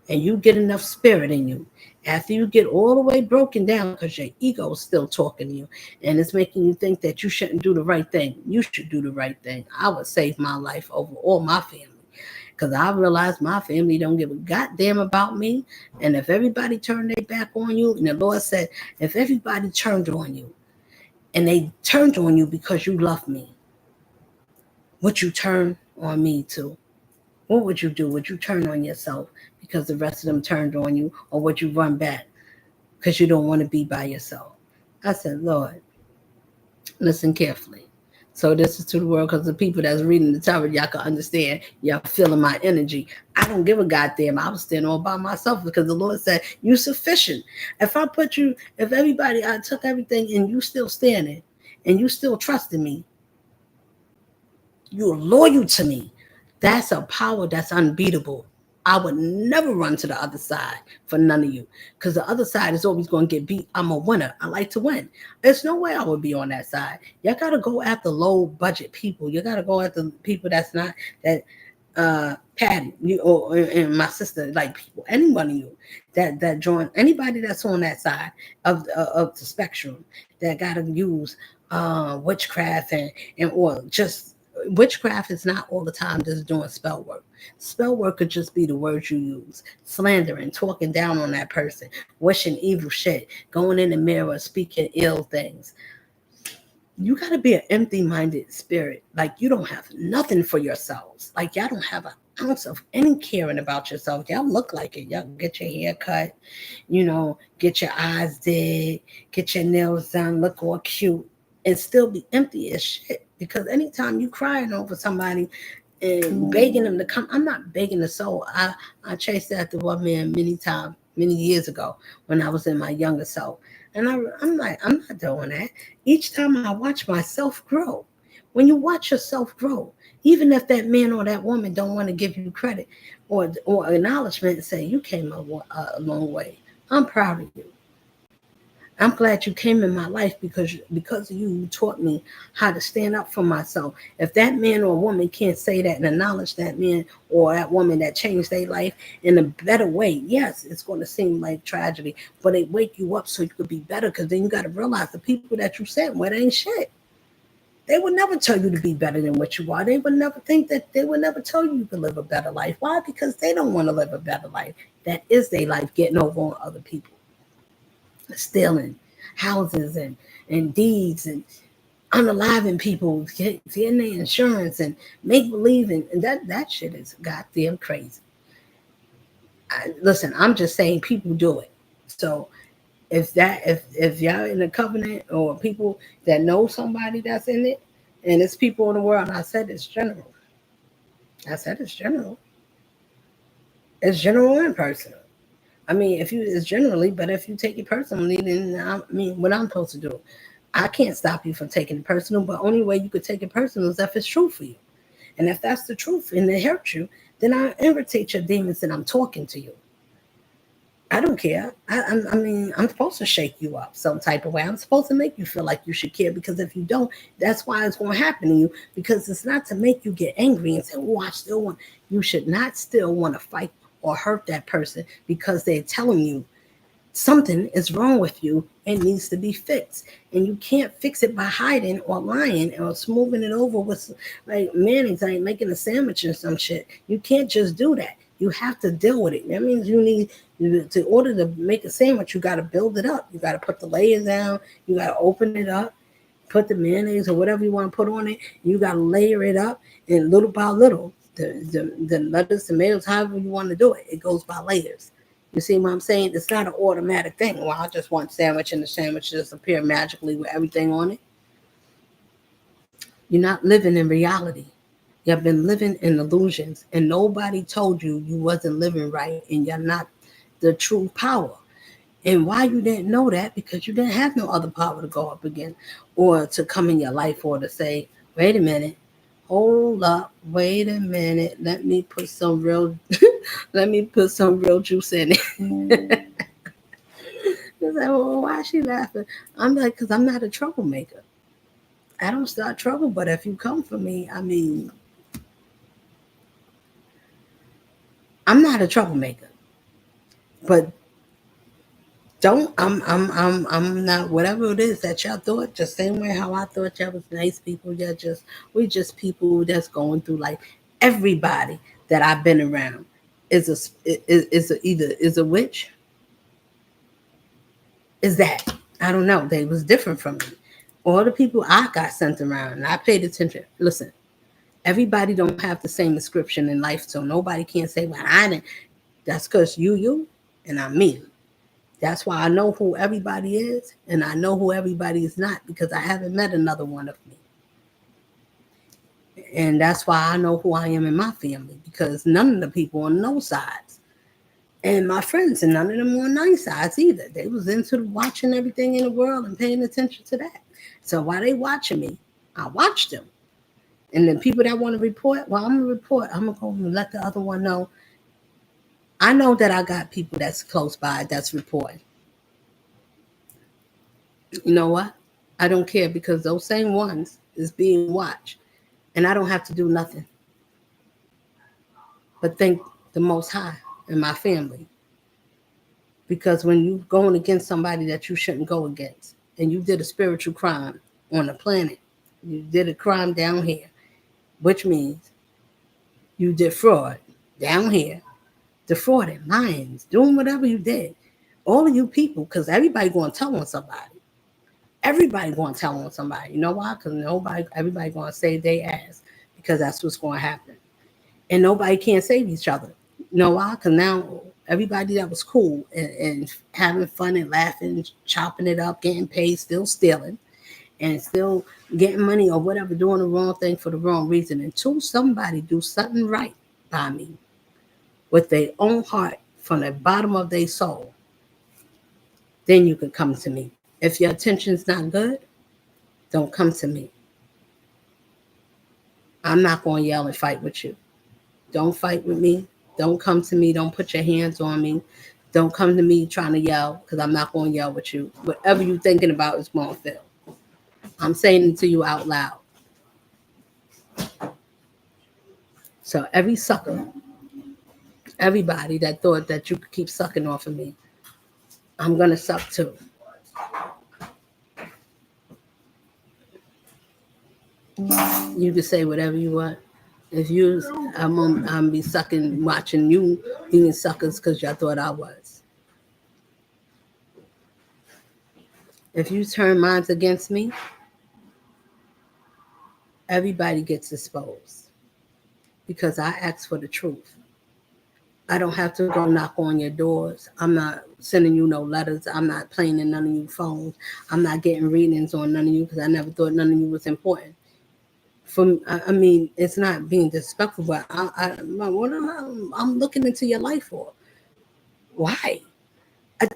and you get enough spirit in you, after you get all the way broken down because your ego is still talking to you and it's making you think that you shouldn't do the right thing, you should do the right thing. I would save my life over all my family, because I realize my family don't give a goddamn about me. And if everybody turned their back on you, and the Lord said, if everybody turned on you and they turned on you because you love me, would you turn on me too? What would you do? Would you turn on yourself because the rest of them turned on you, or would you run back because you don't want to be by yourself? I said, Lord, listen carefully. So this is to the world, because the people that's reading the tarot, y'all can understand. Y'all feeling my energy. I don't give a goddamn. I was standing all by myself because the Lord said, you sufficient. If everybody, I took everything and you still standing and you still trusting me, you're loyal to me. That's a power that's unbeatable. I would never run to the other side for none of you, because the other side is always going to get beat. I'm a winner. I like to win. There's no way I would be on that side. Y'all got to go after low budget people. You got to go after people that's not that Patty, you or and my sister, like people, any one of you that join, anybody that's on that side of the spectrum that got to use witchcraft and or just witchcraft is not all the time just doing spell work. Spell work could just be the words you use, slandering, talking down on that person, wishing evil shit, going in the mirror, speaking ill things. You got to be an empty-minded spirit. Like, you don't have nothing for yourselves. Like, y'all don't have an ounce of any caring about yourself. Y'all look like it. Y'all get your hair cut, get your eyes did, get your nails done, look all cute, and still be empty as shit. Because anytime you crying over somebody and begging them to come, I'm not begging the soul. I chased after one man many years ago when I was in my younger self. And I'm like, I'm not doing that. Each time I watch myself grow, when you watch yourself grow, even if that man or that woman don't want to give you credit or acknowledgement and say, you came a long way. I'm proud of you. I'm glad you came in my life because of you taught me how to stand up for myself. If that man or woman can't say that and acknowledge that man or that woman that changed their life in a better way, yes, it's going to seem like tragedy, but it wake you up so you could be better, because then you got to realize the people that you sent with ain't shit. They would never tell you to be better than what you are. They would never tell you could live a better life. Why? Because they don't want to live a better life. That is their life, getting over on other people. Stealing houses and deeds and unaliving people, getting their insurance and make believe, and that shit is goddamn crazy. Listen, I'm just saying people do it. So if y'all in a covenant or people that know somebody that's in it, and it's people in the world, and I said it's general. It's general and personal. I mean, it's generally, but if you take it personally, then what I'm supposed to do? I can't stop you from taking it personal, but only way you could take it personal is if it's true for you. And if that's the truth and it hurts you, then I irritate your demons and I'm talking to you. I don't care. I mean, I'm supposed to shake you up some type of way. I'm supposed to make you feel like you should care, because if you don't, that's why it's going to happen to you, because it's not to make you get angry and say, oh, I still want. You should not still want to fight or hurt that person because they're telling you something is wrong with you and needs to be fixed. And you can't fix it by hiding or lying or smoothing it over with like mayonnaise, like making a sandwich or some shit. You can't just do that. You have to deal with it. That means you need, to order to make a sandwich, you got to build it up. You got to put the layers down. You got to open it up, put the mayonnaise or whatever you want to put on it. You got to layer it up, and little by little, the lettuce, tomatoes, however you want to do it. It goes by layers. You see what I'm saying? It's not an automatic thing. Well, I just want sandwich and the sandwich just appear magically with everything on it. You're not living in reality. You've been living in illusions, and nobody told you you wasn't living right, and you're not the true power. And why you didn't know that? Because you didn't have no other power to go up again, or to come in your life, or to say, "Wait a minute, hold up, wait a minute, let me put some real, let me put some real juice in it." It's like, well, why is she laughing? I'm like, because I'm not a troublemaker. I don't start trouble, but if you come for me, I mean, I'm not a troublemaker. But don't I'm not whatever it is that y'all thought, just same way how I thought y'all was nice people. We just people that's going through life. Everybody that I've been around is a witch. Is that I don't know. They was different from me. All the people I got sent around, and I paid attention. Listen, everybody don't have the same description in life, so nobody can say, "Well, I didn't." That's because you, and I'm me. That's why I know who everybody is, and I know who everybody is not, because I haven't met another one of me. And that's why I know who I am in my family, because none of the people on those sides, and my friends, and none of them on nice sides either. They was into watching everything in the world and paying attention to that. So while they watching me, I watched them. And then people that want to report, well, I'm gonna report. I'm gonna go and let the other one know. I know that I got people that's close by that's reporting. You know what? I don't care, because those same ones is being watched, and I don't have to do nothing but thank the Most High and my family. Because when you going against somebody that you shouldn't go against, and you did a spiritual crime on the planet, you did a crime down here, which means you did fraud down here, defrauding, lying, doing whatever you did. All of you people, because everybody going to tell on somebody. Everybody going to tell on somebody. You know why? Because everybody going to save their ass, because that's what's going to happen. And nobody can't save each other. You know why? Because now everybody that was cool and having fun and laughing, chopping it up, getting paid, still stealing, and still getting money or whatever, doing the wrong thing for the wrong reason, until somebody do something right by me with their own heart from the bottom of their soul, then you can come to me. If your attention's not good, don't come to me. I'm not going to yell and fight with you. Don't fight with me. Don't come to me. Don't put your hands on me. Don't come to me trying to yell, because I'm not going to yell with you. Whatever you're thinking about is going to fail. I'm saying it to you out loud. So every sucker, everybody that thought that you could keep sucking off of me, I'm going to suck too. You can say whatever you want. If you, I'm be sucking, watching you being suckers because y'all thought I was. If you turn minds against me, everybody gets exposed, because I ask for the truth. I don't have to go knock on your doors. I'm not sending you no letters. I'm not playing in none of you phones. I'm not getting readings on none of you, because I never thought none of you was important. I mean, it's not being disrespectful, but I'm looking into your life for. Why? I,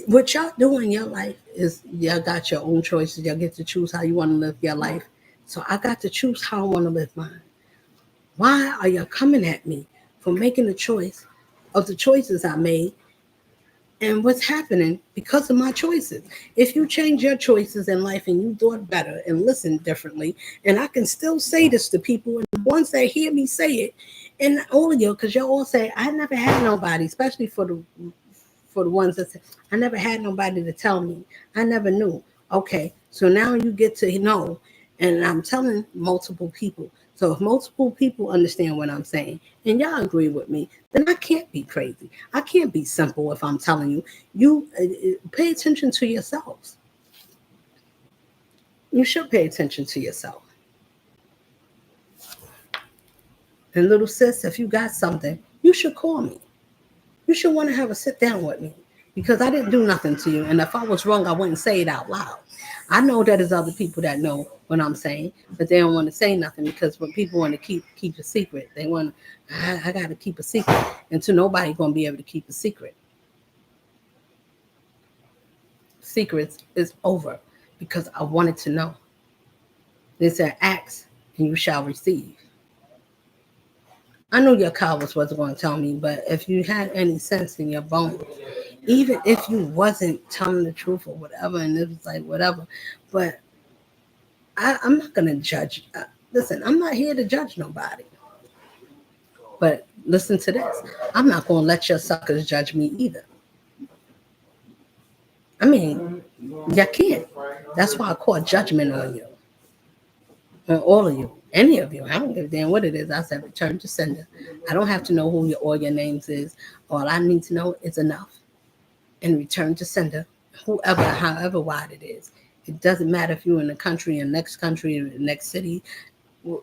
what y'all do in your life is y'all got your own choices. Y'all get to choose how you want to live your life. So I got to choose how I want to live mine. Why are y'all coming at me for making the choice of the choices I made, and what's happening because of my choices? If you change your choices in life and you thought better and listened differently, and I can still say this to people, and the ones that hear me say it, and all of you, because you all say, I never had nobody, especially for the ones that say, I never had nobody to tell me. I never knew. Okay, so now you get to know, and I'm telling multiple people. So if multiple people understand what I'm saying, and y'all agree with me, then I can't be crazy. I can't be simple if I'm telling you. You pay attention to yourselves. You should pay attention to yourself. And little sis, if you got something, you should call me. You should want to have a sit down with me because I didn't do nothing to you. And if I was wrong, I wouldn't say it out loud. I know that there's other people that know what I'm saying, but they don't want to say nothing because when people want to keep a secret, they want, I got to keep a secret. And so nobody going to be able to keep a secret. Secrets is over because I wanted to know. They said, ask and you shall receive. I knew your cowards wasn't going to tell me, but if you had any sense in your bones, even if you wasn't telling the truth or whatever, and it was like whatever, but I'm not going to judge. Listen, I'm not here to judge nobody. But listen to this. I'm not going to let your suckers judge me either. I mean, you can't. That's why I call judgment on you. On all of you. Any of you. I don't give a damn what it is. I said return to sender. I don't have to know who all your names is. All I need to know is enough. And return to sender. Whoever, however wide it is. It doesn't matter if you're in the country, next city,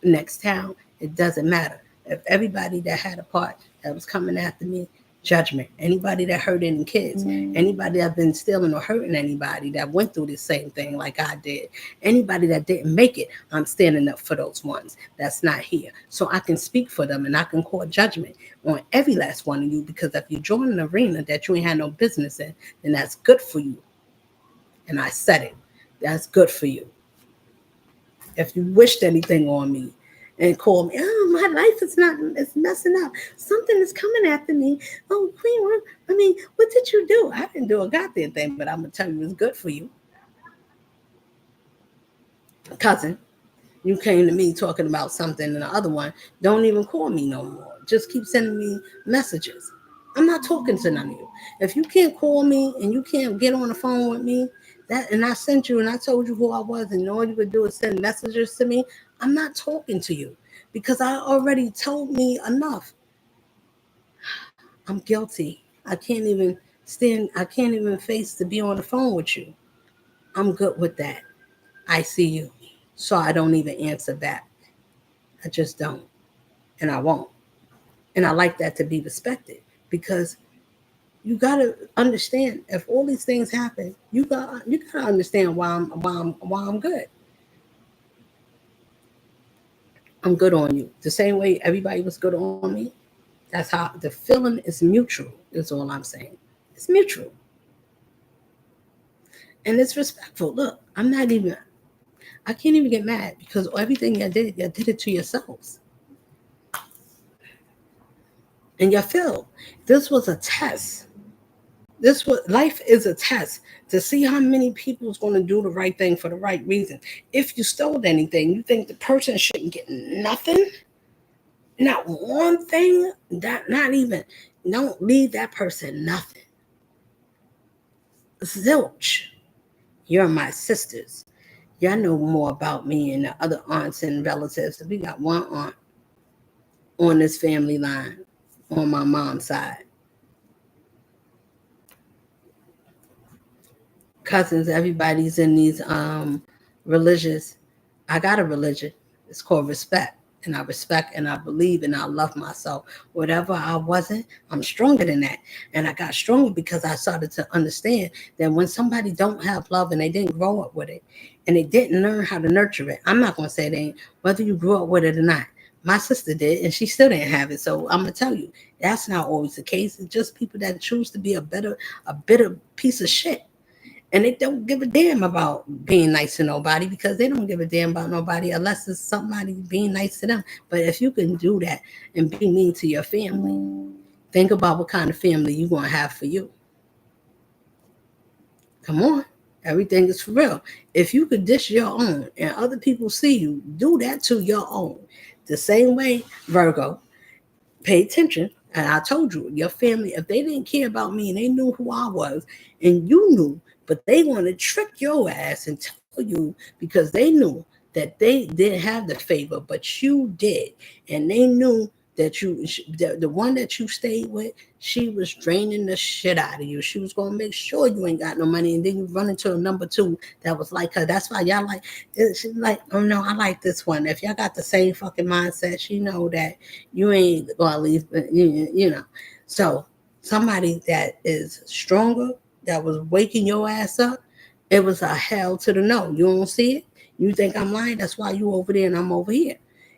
next town. It doesn't matter. If everybody that had a part that was coming after me, judgment. Anybody that hurt any kids, anybody that been stealing or hurting anybody that went through the same thing like I did, anybody that didn't make it, I'm standing up for those ones that's not here. So I can speak for them and I can call judgment on every last one of you because if you join an arena that you ain't had no business in, then that's good for you. And I said it. That's good for you. If you wished anything on me and called me, oh, my life is not, it's messing up. Something is coming after me. Oh, Queen, what did you do? I didn't do a goddamn thing, but I'm going to tell you it's good for you. Cousin, you came to me talking about something and the other one, don't even call me no more. Just keep sending me messages. I'm not talking to none of you. If you can't call me and you can't get on the phone with me, and I sent you and I told you who I was and all you could do is send messages to me, I'm not talking to you because I already told me enough. I'm guilty. I can't even face to be on the phone with you. I'm good with that. I see you. So I don't even answer back. I just don't. And I won't. And I like that to be respected because you gotta understand if all these things happen, you gotta understand why I'm good. I'm good on you. The same way everybody was good on me. That's how the feeling is mutual, is all I'm saying. It's mutual. And it's respectful. Look, I can't even get mad because everything you did it to yourselves. And you feel this was a test. Life is a test to see how many people is going to do the right thing for the right reason. If you stole anything, you think the person shouldn't get nothing? Not one thing? Not even. Don't leave that person nothing. Zilch. You're my sisters. Y'all know more about me and the other aunts and relatives. We got one aunt on this family line on my mom's side. Cousins, everybody's in these religious. I got a religion. It's called respect. And I respect and I believe and I love myself. Whatever I wasn't, I'm stronger than that. And I got stronger because I started to understand that when somebody don't have love and they didn't grow up with it and they didn't learn how to nurture it, I'm not going to say they ain't, whether you grew up with it or not. My sister did, and she still didn't have it. So I'm going to tell you, that's not always the case. It's just people that choose to be a bitter piece of shit. And they don't give a damn about being nice to nobody because they don't give a damn about nobody unless it's somebody being nice to them. But if you can do that and be mean to your family, think about what kind of family you're going to have for you. Come on. Everything is for real. If you could dish your own and other people see you, do that to your own. The same way, Virgo, pay attention. And I told you, your family, if they didn't care about me and they knew who I was and you knew, but they want to trick your ass and tell you because they knew that they didn't have the favor, but you did. And they knew that the one that you stayed with, she was draining the shit out of you. She was gonna make sure you ain't got no money, and then you run into a number two that was like her. That's why y'all like. She's like, oh no, I like this one. If y'all got the same fucking mindset, she know that you ain't gonna leave. You know, so somebody that is stronger, that was waking your ass up, it was a hell to the no. You don't see it. You think I'm lying? That's why you over there and I'm over here.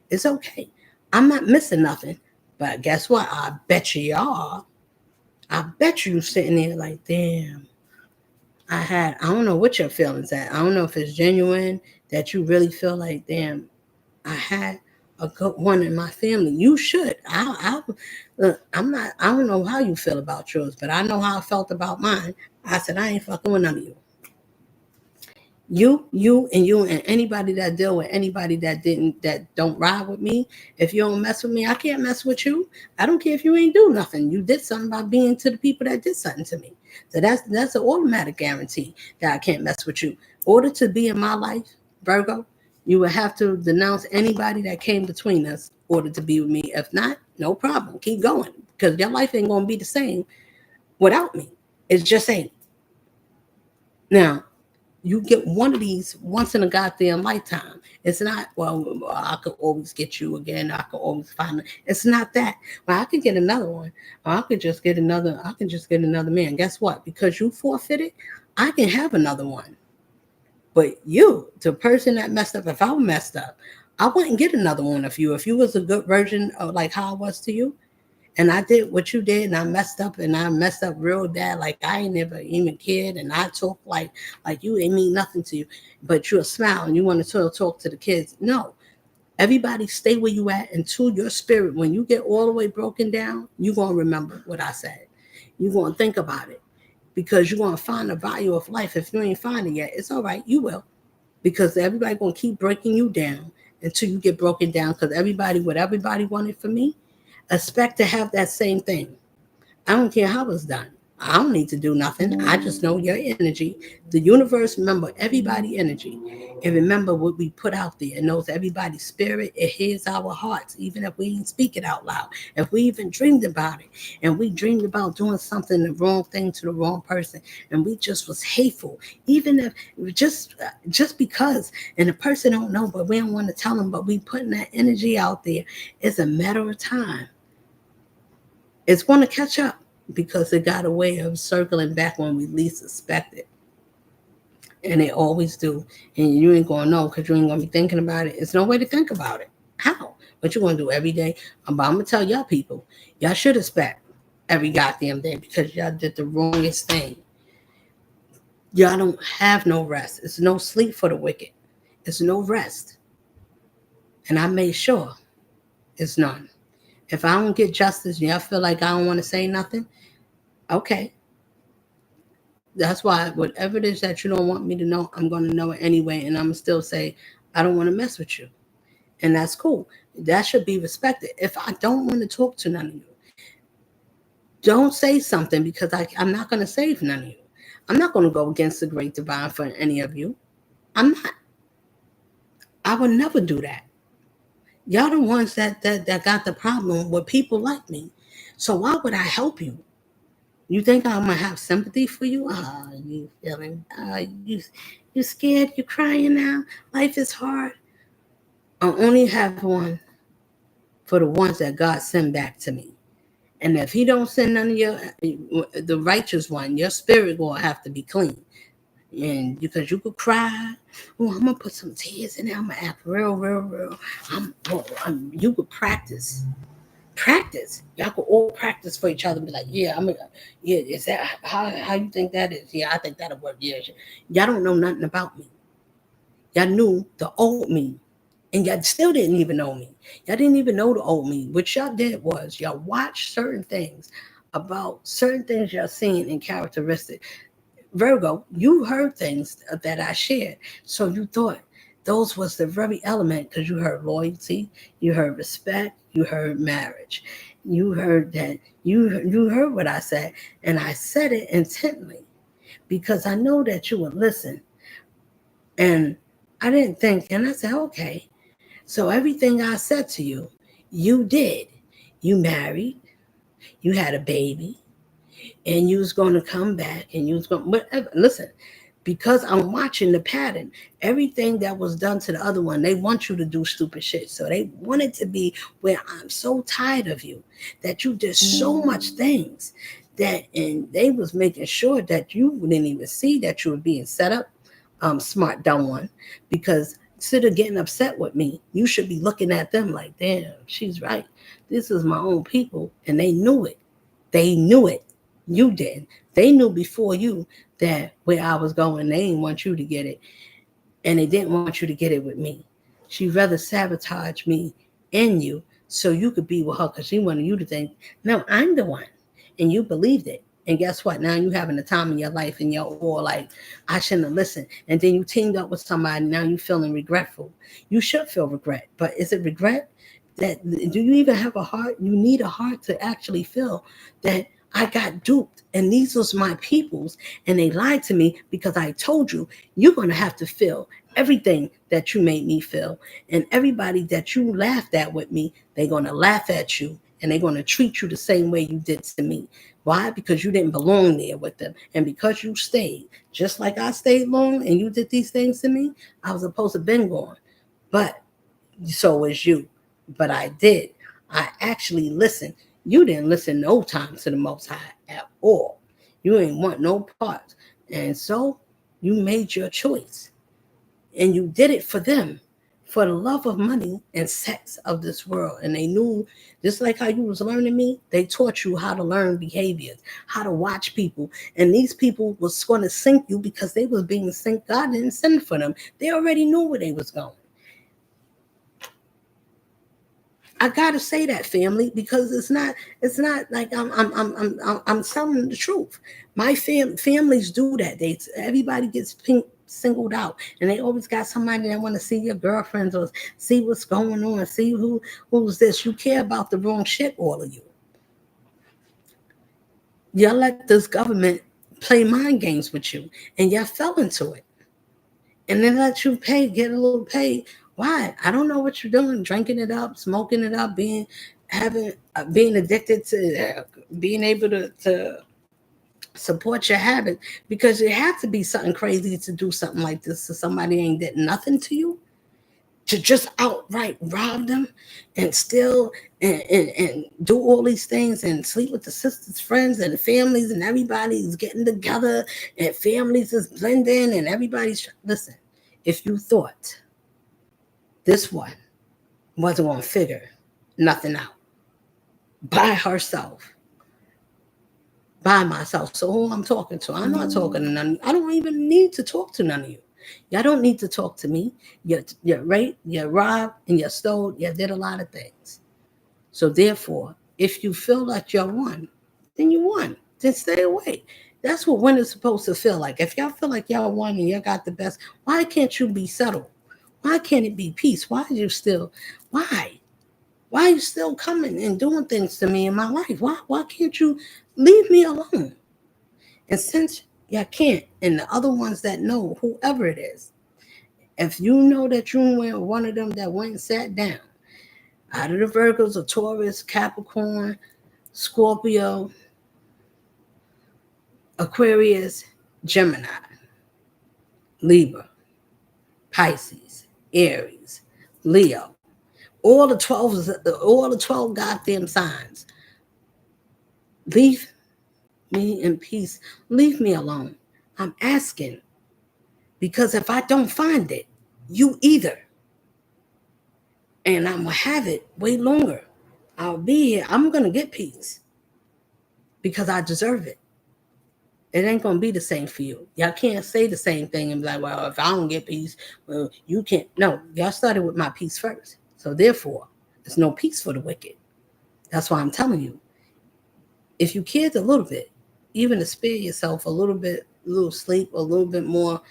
It's okay. I'm not missing nothing. But guess what? I bet you are. I bet you sitting there like, damn, I don't know what your feelings at. I don't know if it's genuine that you really feel like, damn, I had a good one in my family. You should. Look, I don't know how you feel about yours, but I know how I felt about mine. I said, I ain't fucking with none of you. You, and anybody that deal with anybody that don't ride with me. If you don't mess with me, I can't mess with you. I don't care if you ain't do nothing. You did something by being to the people that did something to me. So that's an automatic guarantee that I can't mess with you. In order to be in my life, Virgo, you would have to denounce anybody that came between us in order to be with me. If not, no problem. Keep going. Because your life ain't gonna be the same without me. It just ain't. Now, you get one of these once in a goddamn lifetime. It's not, well, I could always get you again. I could always find it. It's not that. Well, I could get another one. Or I can just get another man. Guess what? Because you forfeited, I can have another one. But you, the person that messed up, if I messed up, I wouldn't get another one of you. If you was a good version of like how I was to you, and I did what you did, and I messed up, real bad. Like I ain't never even cared, and I talk like you ain't mean nothing to you, but you a smile and you want to talk to the kids. No, everybody stay where you at until your spirit. When you get all the way broken down, you gonna remember what I said. You gonna think about it because you gonna find the value of life. If you ain't find it yet, it's all right. You will, because everybody gonna keep breaking you down until you get broken down. Because what everybody wanted for me, expect to have that same thing. I don't care how it's done. I don't need to do nothing. I just know your energy. The universe remember everybody energy. And remember what we put out there. It knows everybody's spirit. It hears our hearts, even if we didn't speak it out loud. If we even dreamed about it, and we dreamed about doing something, the wrong thing to the wrong person, and we just was hateful, even if just because, and the person don't know, but we don't want to tell them, but we putting that energy out there. It's a matter of time. It's going to catch up because it got a way of circling back when we least expect it. And it always do. And you ain't going to know because you ain't going to be thinking about it. It's no way to think about it. How? What you going to do every day? But I'm going to tell y'all people, y'all should expect every goddamn day because y'all did the wrongest thing. Y'all don't have no rest. It's no sleep for the wicked. It's no rest. And I made sure it's none. If I don't get justice, y'all feel like I don't want to say nothing, okay. That's why whatever it is that you don't want me to know, I'm going to know it anyway. And I'm going to still say, I don't want to mess with you. And that's cool. That should be respected. If I don't want to talk to none of you, don't say something because I'm not going to save none of you. I'm not going to go against the great divine for any of you. I'm not. I would never do that. Y'all the ones that got the problem with people like me. So why would I help you? You think I'm gonna have sympathy for you? Oh, you feeling? You scared? You crying now? Life is hard. I only have one for the ones that God send back to me. And if He don't send none of the righteous one, your spirit will have to be clean. And because you could cry, oh, I'm gonna put some tears in there. I'm gonna act real. You could practice. Y'all could all practice for each other. Be like, yeah, yeah. Is that how you think that is? Yeah, I think that'll work. Yeah, y'all don't know nothing about me. Y'all knew the old me, and y'all still didn't even know me. Y'all didn't even know the old me. What y'all did was y'all watched certain things about certain things y'all seen in characteristics. Virgo, you heard things that I shared, so you thought those was the very element because you heard loyalty, you heard respect, you heard marriage, you heard that you heard what I said, and I said it intently because I know that you would listen. And I didn't think, and I said, okay, so everything I said to you, you did. You married, you had a baby, and you was going to come back and you was going to, whatever. Listen, because I'm watching the pattern, everything that was done to the other one, they want you to do stupid shit. So they want it to be where I'm so tired of you that you did so much things that, and they was making sure that you didn't even see that you were being set up, smart dumb one, because instead of getting upset with me, you should be looking at them like, damn, she's right. This is my own people, and they knew it. They knew it. You didn't. They knew before you that where I was going, they didn't want you to get it. And they didn't want you to get it with me. She'd rather sabotage me and you so you could be with her because she wanted you to think, no, I'm the one. And you believed it. And guess what? Now you having the time of your life and you're all like, I shouldn't have listened. And then you teamed up with somebody. Now you feeling regretful. You should feel regret. But is it regret? That do you even have a heart? You need a heart to actually feel that I got duped and these was my peoples and they lied to me because I told you you're going to have to feel everything that you made me feel, and everybody that you laughed at with me, they're going to laugh at you and they're going to treat you the same way you did to me. Why? Because you didn't belong there with them, and because you stayed just like I stayed long and you did these things to me, I was supposed to have been gone. But so was you. But I did. I actually listened. You didn't listen no time to the Most High at all. You ain't want no parts. And so you made your choice. And you did it for them, for the love of money and sex of this world. And they knew, just like how you was learning me, they taught you how to learn behaviors, how to watch people. And these people was going to sink you because they was being synced. God didn't send for them. They already knew where they was going. I gotta say that, family, because it's not like I'm telling the truth. My families do that. Everybody gets singled out, and they always got somebody that want to see your girlfriends or see what's going on, see who's this. You care about the wrong shit, all of you. Y'all let this government play mind games with you, and y'all fell into it. And then let you get a little pay. Why? I don't know what you're doing. Drinking it up, smoking it up, being addicted to being able to support your habit, because it had to be something crazy to do something like this to somebody ain't did nothing to you, to just outright rob them and steal and do all these things and sleep with the sisters, friends, and the families, and everybody's getting together and families is blending and everybody's. Listen, if you thought this one wasn't going to figure nothing out by herself, by myself. So who I'm talking to? I'm not talking to none of you. I don't even need to talk to none of you. Y'all don't need to talk to me. You're right, you robbed and you stole, you did a lot of things. So therefore, if you feel like you won, then you won. Then stay away. That's what winner's supposed to feel like. If y'all feel like y'all won and y'all got the best, why can't you be settled? Why can't it be peace? Why are you still, why? Why are you still coming and doing things to me in my life? Why can't you leave me alone? And since y'all can't, and the other ones that know, whoever it is, if you know that you were one of them that went and sat down, out of the Virgos or Taurus, Capricorn, Scorpio, Aquarius, Gemini, Libra, Pisces, Aries, Leo, all the 12 goddamn signs. Leave me in peace. Leave me alone. I'm asking, because if I don't find it, you either. And I'm going to have it way longer. I'll be here. I'm going to get peace because I deserve it. It ain't going to be the same for you. Y'all can't say the same thing and be like, well, if I don't get peace, well, you can't. No, y'all started with my peace first. So therefore, there's no peace for the wicked. That's why I'm telling you, if you cared a little bit, even to spare yourself a little bit, a little sleep, a little bit more,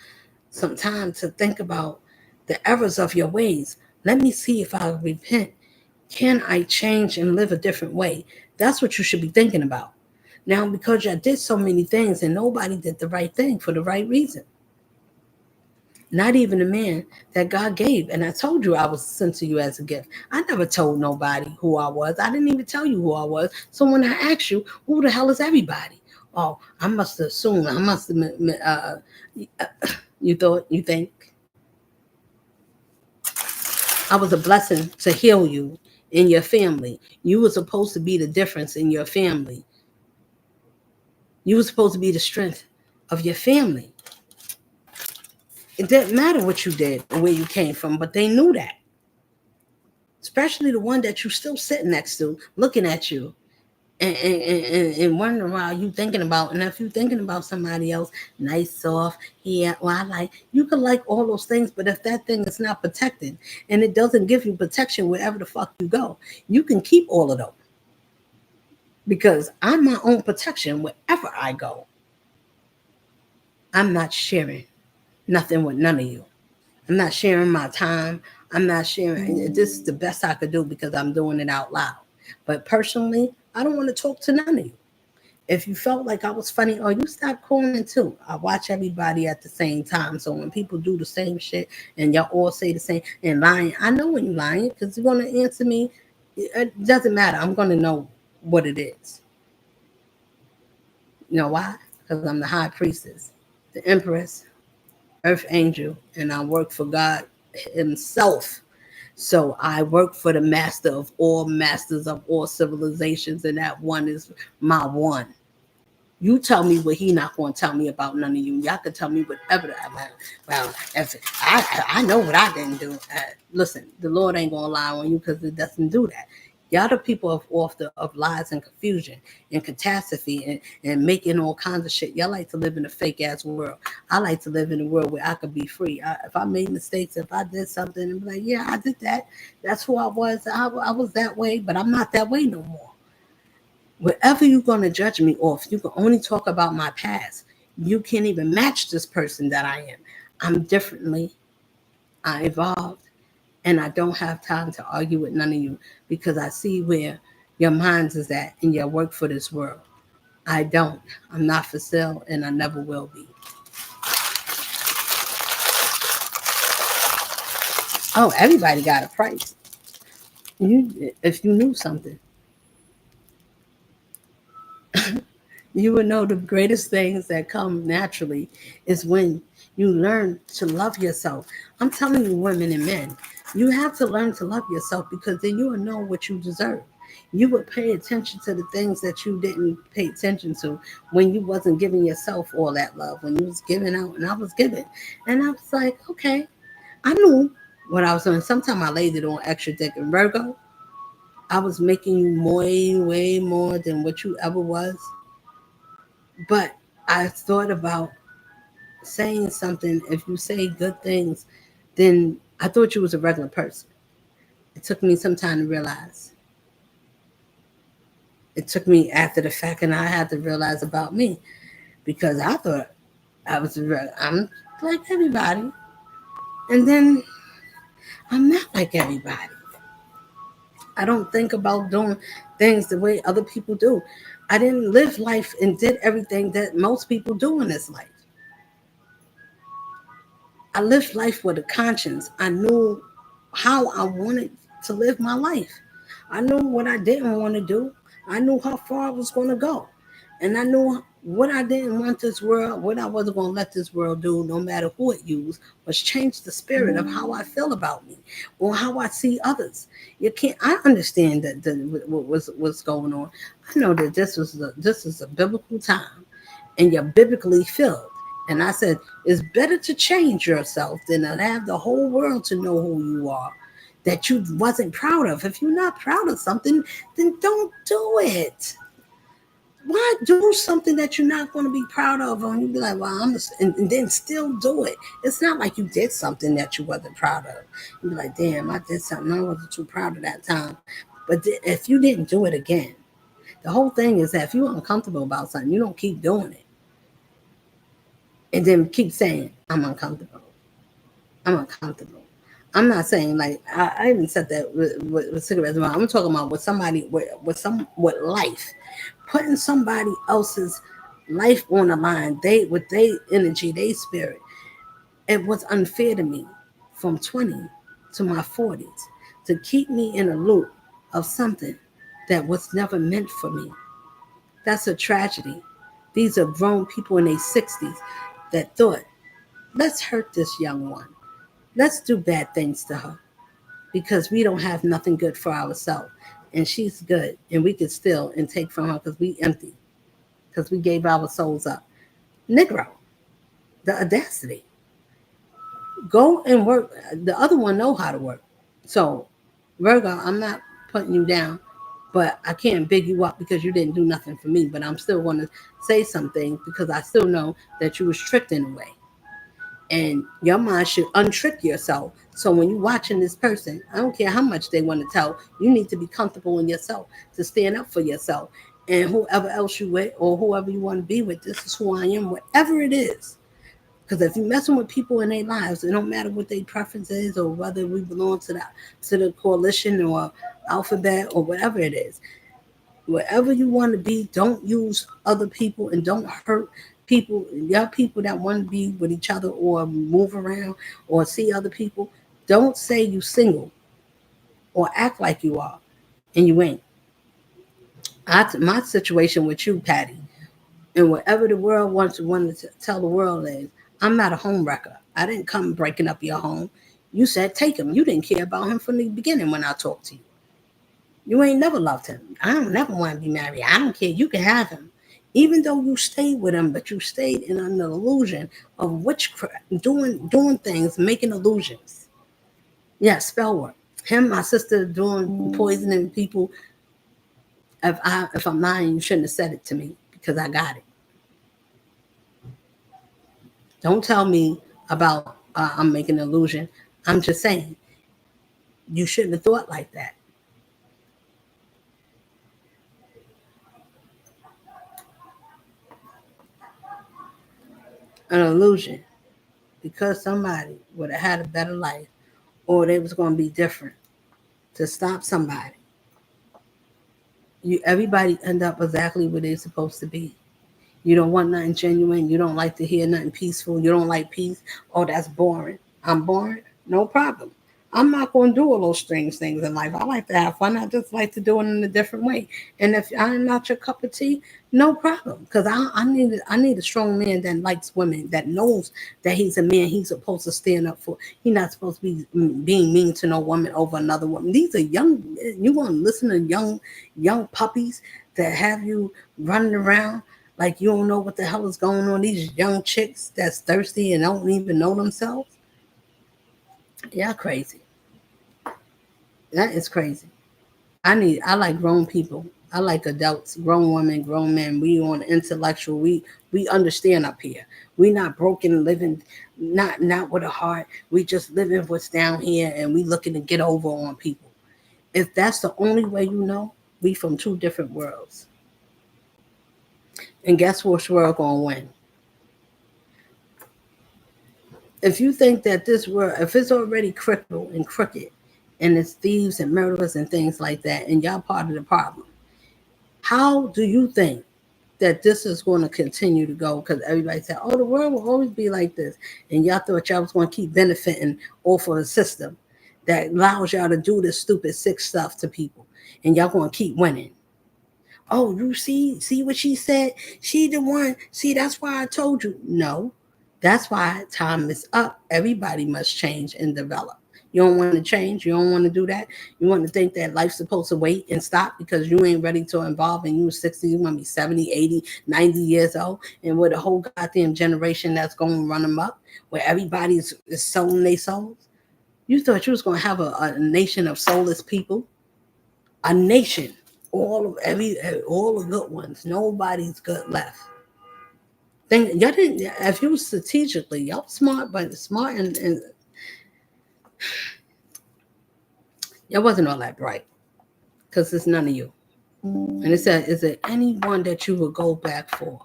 some time to think about the errors of your ways. Let me see if I repent. Can I change and live a different way? That's what you should be thinking about. Now, because I did so many things and nobody did the right thing for the right reason. Not even the man that God gave. And I told you I was sent to you as a gift. I never told nobody who I was. I didn't even tell you who I was. So when I asked you, who the hell is everybody? Oh, I must have assumed. I must have. You think I was a blessing to heal you in your family. You were supposed to be the difference in your family. You were supposed to be the strength of your family. It didn't matter what you did or where you came from, but they knew that. Especially the one that you still sitting next to, looking at you and wondering why you thinking about. And if you thinking about somebody else, nice, soft, yeah, well, I like, you could like all those things, but if that thing is not protected and it doesn't give you protection wherever the fuck you go, you can keep all of them. Because I'm my own protection wherever I go. I'm not sharing nothing with none of you. I'm not sharing my time. I'm not sharing. This is the best I could do because I'm doing it out loud. But personally, I don't want to talk to none of you. If you felt like I was funny, or you stop calling too. I watch everybody at the same time. So when people do the same shit and y'all all say the same and lying, I know when you're lying because you're going to answer me. It doesn't matter. I'm going to know what it is. You know why? Because I'm the high priestess, the empress, earth angel, and I work for God Himself. So I work for the master of all masters of all civilizations, and that one is my one. You tell me what he not going to tell me about none of you. Y'all can tell me whatever. Well, if I know what I didn't do. Listen, the Lord ain't going to lie on you because it doesn't do that. Y'all the people of author of lies and confusion and catastrophe and making all kinds of shit. Y'all like to live in a fake ass world. I like to live in a world where I could be free. If I made mistakes, if I did something, and be like, yeah, I did that. That's who I was. I was that way, but I'm not that way no more. Wherever you're going to judge me off, you can only talk about my past. You can't even match this person that I am. I'm differently. I evolved. And I don't have time to argue with none of you because I see where your minds is at and your work for this world. I don't. I'm not for sale and I never will be. Oh, everybody got a price. If you knew something, you would know the greatest things that come naturally is when you learn to love yourself. I'm telling you, women and men, you have to learn to love yourself because then you will know what you deserve. You would pay attention to the things that you didn't pay attention to when you wasn't giving yourself all that love, when you was giving out and I was giving. And I was like, okay, I knew what I was doing. Sometimes I laid it on extra dick and Virgo. I was making you way more than what you ever was. But I thought about saying something. If you say good things, then I thought you was a regular person. It took me some time to realize. It took me after the fact, and I had to realize about me because I thought I'm like everybody, and then I'm not like everybody. I don't think about doing things the way other people do. I didn't live life and did everything that most people do in this life. I lived life with a conscience. I knew how I wanted to live my life. I knew what I didn't want to do. I knew how far I was going to go. And I knew what I didn't want this world, what I wasn't going to let this world do, no matter who it used, was change the spirit of how I feel about me or how I see others. You can't. I understand that what's going on. I know that this is a biblical time, and you're biblically filled. And I said, it's better to change yourself than to have the whole world to know who you are that you wasn't proud of. If you're not proud of something, then don't do it. Why do something that you're not going to be proud of and you be like, well, and then still do it? It's not like you did something that you wasn't proud of. You be like, damn, I did something I wasn't too proud of that time. But if you didn't do it again, the whole thing is that if you're uncomfortable about something, you don't keep doing it. And then keep saying, I'm uncomfortable. I'm uncomfortable. I'm not saying like I even said that with cigarettes. I'm talking about with somebody with life, putting somebody else's life on the line. They with their energy, their spirit, It was unfair to me from 20 to my 40s to keep me in a loop of something that was never meant for me. That's a tragedy. These are grown people in their 60s that thought, let's hurt this young one. Let's do bad things to her because we don't have nothing good for ourselves. And she's good, and we could steal and take from her because we empty, because we gave our souls up. Negro, the audacity. Go and work. The other one know how to work. So, Virgo, I'm not putting you down, but I can't big you up because you didn't do nothing for me. But I'm still going to say something because I still know that you was tricked in a way. And your mind should untrick yourself. So when you're watching this person, I don't care how much they want to tell, you need to be comfortable in yourself to stand up for yourself. And whoever else you with or whoever you want to be with, this is who I am, whatever it is. Because if you're messing with people in their lives, it don't matter what their preference is or whether we belong to the coalition or alphabet or whatever it is. Wherever you want to be, don't use other people and don't hurt people. Y'all people that want to be with each other or move around or see other people, don't say you single or act like you are and you ain't. My situation with you, Patty, and whatever the world wanted to tell the world is, I'm not a home wrecker. I didn't come breaking up your home. You said take him. You didn't care about him from the beginning when I talked to you. You ain't never loved him. I don't never want to be married. I don't care. You can have him. Even though you stayed with him, but you stayed in an illusion of witchcraft, doing things, making illusions. Yeah, spell work. Him, my sister, doing poisoning people. If I'm lying, you shouldn't have said it to me because I got it. Don't tell me about I'm making an illusion. I'm just saying you shouldn't have thought like that. An illusion because somebody would have had a better life or they was going to be different to stop somebody. Everybody end up exactly where they're supposed to be. You don't want nothing genuine. You don't like to hear nothing peaceful. You don't like peace. Oh, that's boring. I'm boring. No problem. I'm not going to do all those strange things in life. I like to have fun. I just like to do it in a different way. And if I'm not your cup of tea, no problem. Because I need a strong man that likes women, that knows that he's a man he's supposed to stand up for. He's not supposed to be being mean to no woman over another woman. These are young. You want to listen to young puppies that have you running around like you don't know what the hell is going on. These young chicks that's thirsty and don't even know themselves. Yeah, crazy. That is crazy. I like grown people. I like adults, grown women, grown men. We on intellectual. We understand up here. We not broken living, not with a heart. We just living what's down here and we looking to get over on people. If that's the only way you know, we from two different worlds. And guess which world gonna win? If you think that this world, if it's already crippled and crooked, and it's thieves and murderers and things like that, and y'all part of the problem, how do you think that this is going to continue to go? Because everybody said, "Oh, the world will always be like this," and y'all thought y'all was going to keep benefiting off of a system that allows y'all to do this stupid sick stuff to people, and y'all going to keep winning. Oh, you see what she said? She the one. See, that's why I told you. No, that's why time is up. Everybody must change and develop. You don't want to change. You don't want to do that. You want to think that life's supposed to wait and stop because you ain't ready to evolve and you 60, you want to be 70, 80, 90 years old. And with a whole goddamn generation that's going to run them up, where everybody's selling their souls. You thought you was going to have a nation of soulless people? A nation all the good ones. Nobody's good left. Think y'all didn't. If you strategically, y'all smart, but smart and y'all wasn't all that bright because it's none of you. And it said, is there anyone that you would go back for?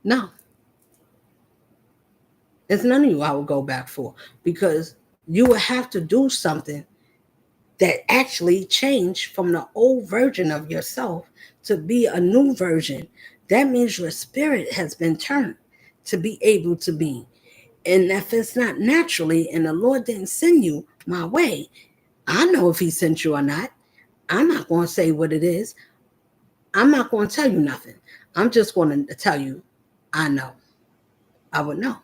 No, it's none of you I would go back for because you would have to do something that actually changed from the old version of yourself to be a new version. That means your spirit has been turned to be able to be. And if it's not naturally and the Lord didn't send you my way, I know if he sent you or not. I'm not going to say what it is. I'm not going to tell you nothing. I'm just going to tell you, I know. I would know.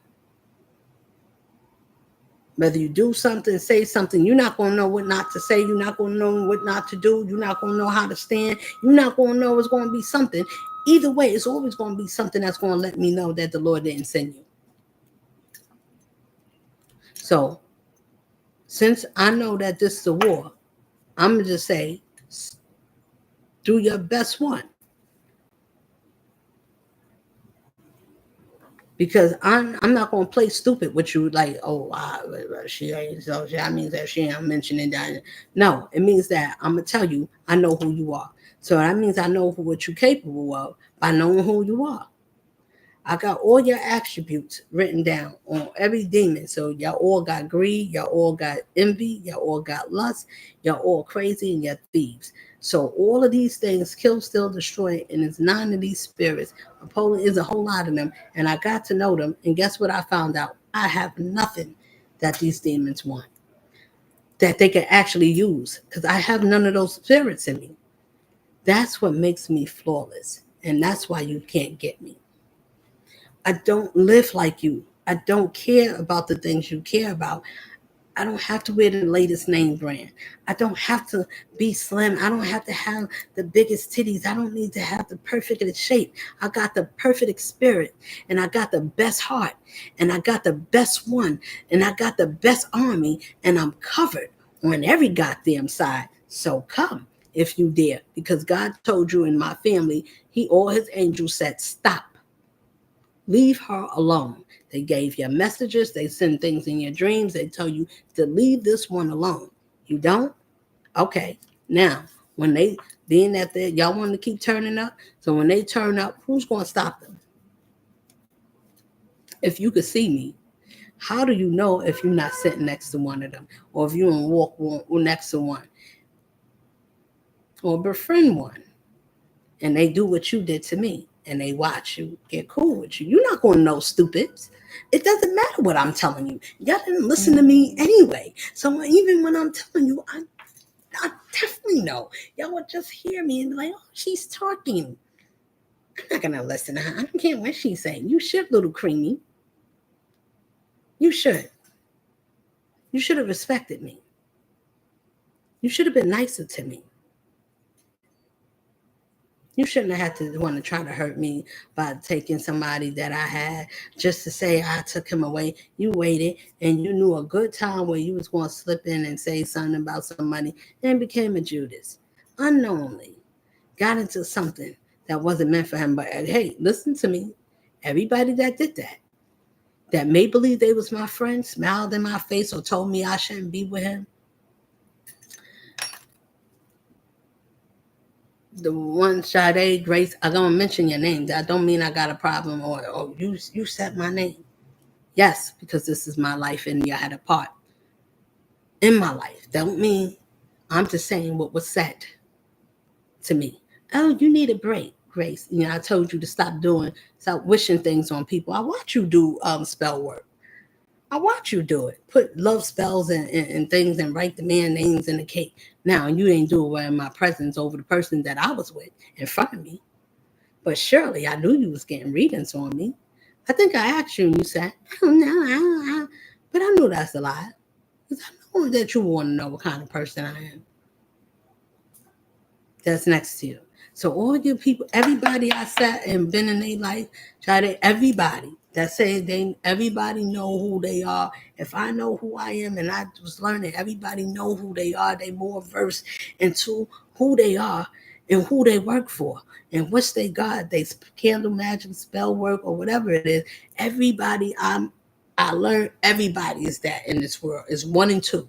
Whether you do something, say something, you're not going to know what not to say. You're not going to know what not to do. You're not going to know how to stand. You're not going to know it's going to be something. Either way, it's always going to be something that's going to let me know that the Lord didn't send you. So, since I know that this is a war, I'm going to just say, do your best one. Because I'm not going to play stupid with you like, oh, she ain't, so that means that she ain't mentioning that. No, it means that I'm going to tell you, I know who you are. So that means I know what you're capable of by knowing who you are. I got all your attributes written down on every demon. So y'all all got greed, y'all all got envy, y'all all got lust, y'all all crazy, and y'all thieves. So all of these things kill, steal, destroy, and it's 9 of these spirits. Is a whole lot of them, and I got to know them. And guess what I found out? I have nothing that these demons want that they can actually use because I have none of those spirits in me. That's what makes me flawless, and that's why you can't get me. I don't live like you. I don't care about the things you care about. I don't have to wear the latest name brand. I don't have to be slim. I don't have to have the biggest titties. I don't need to have the perfect shape. I got the perfect spirit, and I got the best heart, and I got the best one, and I got the best army, and I'm covered on every goddamn side. So come if you dare, because God told you in my family, all his angels said, stop. Leave her alone. They gave you messages. They send things in your dreams. They tell you to leave this one alone. You don't? Okay. Now, when they, being that y'all want to keep turning up, so when they turn up, who's going to stop them? If you could see me, how do you know if you're not sitting next to one of them, or if you don't walk next to one, or befriend one, and they do what you did to me? And they watch you get cool with you. You're not going to know stupids. It doesn't matter what I'm telling you. Y'all didn't listen to me anyway. So even when I'm telling you, I definitely know. Y'all would just hear me and be like, oh, she's talking. I'm not going to listen to her. I don't care what she's saying. You should, little creamy. You should. You should have respected me. You should have been nicer to me. You shouldn't have had to want to try to hurt me by taking somebody that I had just to say I took him away. You waited and you knew a good time where you was going to slip in and say something about some money and became a Judas. Unknowingly got into something that wasn't meant for him. But hey, listen to me. Everybody that did that may believe they was my friend, smiled in my face or told me I shouldn't be with him. The one Sade, Grace, I don't mention your name. That don't mean I got a problem or you said my name. Yes, because this is my life and you had a part in my life. Don't mean I'm just saying what was said to me. Oh, you need a break, Grace. I told you to stop wishing things on people. I watch you do spell work. I watch you do it. Put love spells and things and write the man names in the cake. Now, you ain't do it in my presence over the person that I was with in front of me. But surely I knew you was getting readings on me. I think I asked you and you said, oh, no, I don't. But I knew that's a lie. Because I know that you want to know what kind of person I am that's next to you. So all you people, everybody I sat and been in their life, everybody that say everybody know who they are. If I know who I am and I was learning, everybody know who they are. They more versed into who they are and who they work for and what's they got. They candle magic, spell work, or whatever it is. Everybody I learned everybody is that in this world is 1 and 2.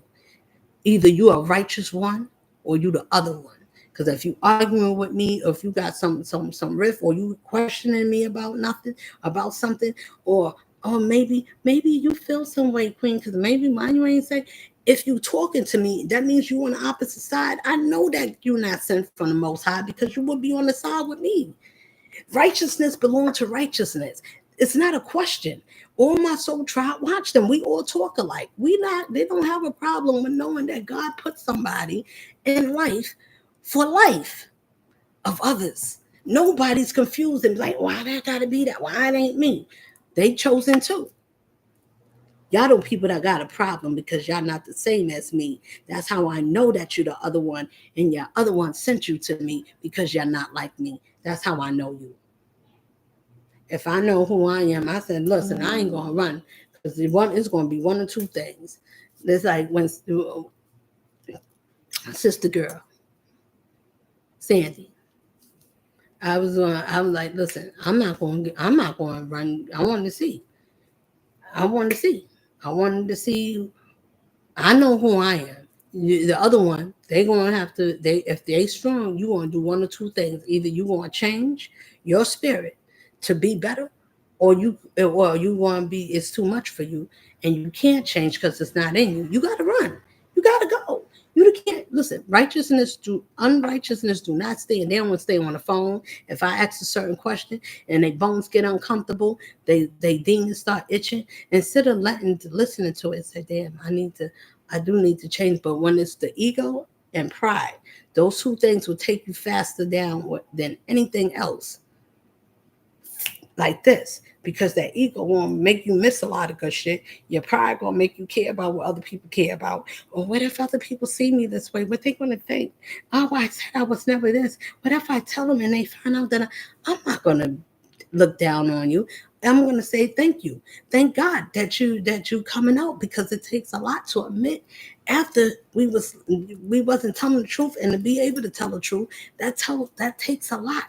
Either you are righteous one or you the other one. Because if you arguing with me, or if you got some riff, or you questioning me about nothing, about something, or maybe you feel some way, Queen, because maybe mine you ain't say. If you talking to me, that means you on the opposite side. I know that you're not sent from the Most High because you would be on the side with me. Righteousness belongs to righteousness. It's not a question. All my soul tribe, watch them. We all talk alike. They don't have a problem with knowing that God put somebody in life for life of others. Nobody's confused and like, why that gotta be that? Why it ain't me? They chosen too. Y'all don't people that got a problem because y'all not the same as me. That's how I know that you're the other one, and your other one sent you to me because you're not like me. That's how I know you. If I know who I am, I said, listen, I ain't gonna run because it's gonna be one or two things. It's like when sister girl, Sandy. I was like, listen, I'm not going to run. I wanted to see. I wanted to see. I wanted to see. I know who I am. The other one, they gonna have to. If they strong, you gonna do one or two things. Either you gonna change your spirit to be better, or you gonna be. It's too much for you, and you can't change because it's not in you. You gotta run. You gotta go. You can't listen. Unrighteousness do not stay, and they don't stay on the phone. If I ask a certain question and their bones get uncomfortable, they demons start itching. Instead of listening to it, say, "Damn, I do need to change." But when it's the ego and pride, those two things will take you faster down than anything else. Like this, because that ego won't make you miss a lot of good shit. Your pride gonna make you care about what other people care about. Or what if other people see me this way? What they gonna think? Oh, I said I was never this. What if I tell them and they find out that I'm not gonna look down on you? I'm gonna say thank you, thank God that you coming out, because it takes a lot to admit after we wasn't telling the truth, and to be able to tell the truth, that takes a lot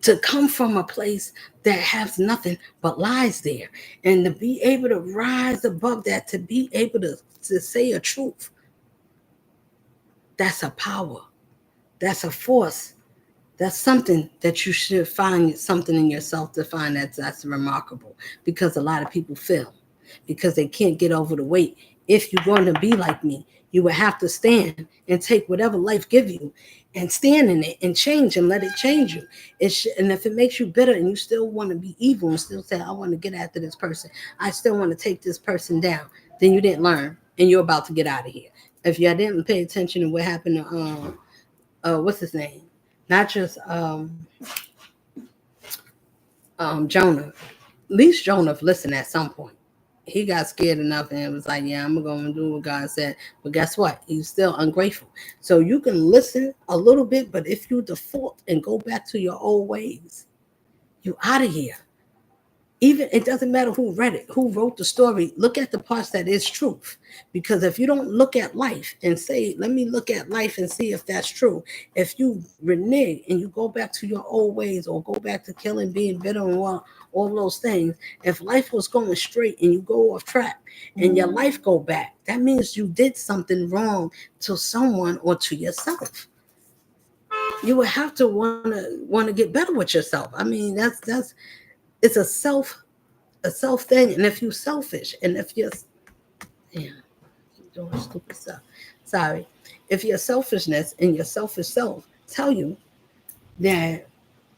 to come from a place that has nothing but lies there, and to be able to rise above that, to be able to say a truth. That's a power, that's a force, that's something that you should find something in yourself to find that's remarkable, because a lot of people fail because they can't get over the weight. If you're going to be like me, you would have to stand and take whatever life give you and stand in it and change and let it change you. And if it makes you bitter and you still want to be evil and still say, I want to get after this person, I still want to take this person down, then you didn't learn and you're about to get out of here. If you didn't pay attention to what happened to what's his name? Not just Jonah. At least Jonah listened at some point. He got scared enough and was like, yeah, I'm going to do what God said. But guess what? He's still ungrateful. So you can listen a little bit, but if you default and go back to your old ways, you out of here. Even it doesn't matter who read it, who wrote the story. Look at the parts that is truth. Because if you don't look at life and say, let me look at life and see if that's true. If you renege and you go back to your old ways, or go back to killing, being bitter, and all those things, if life was going straight and you go off track and your life go back, that means you did something wrong to someone or to yourself. You would have to want to get better with yourself. I mean, that's it's a self thing. And if you're selfish, and if you're doing stupid stuff, sorry, if your selfishness and your selfish self tell you that,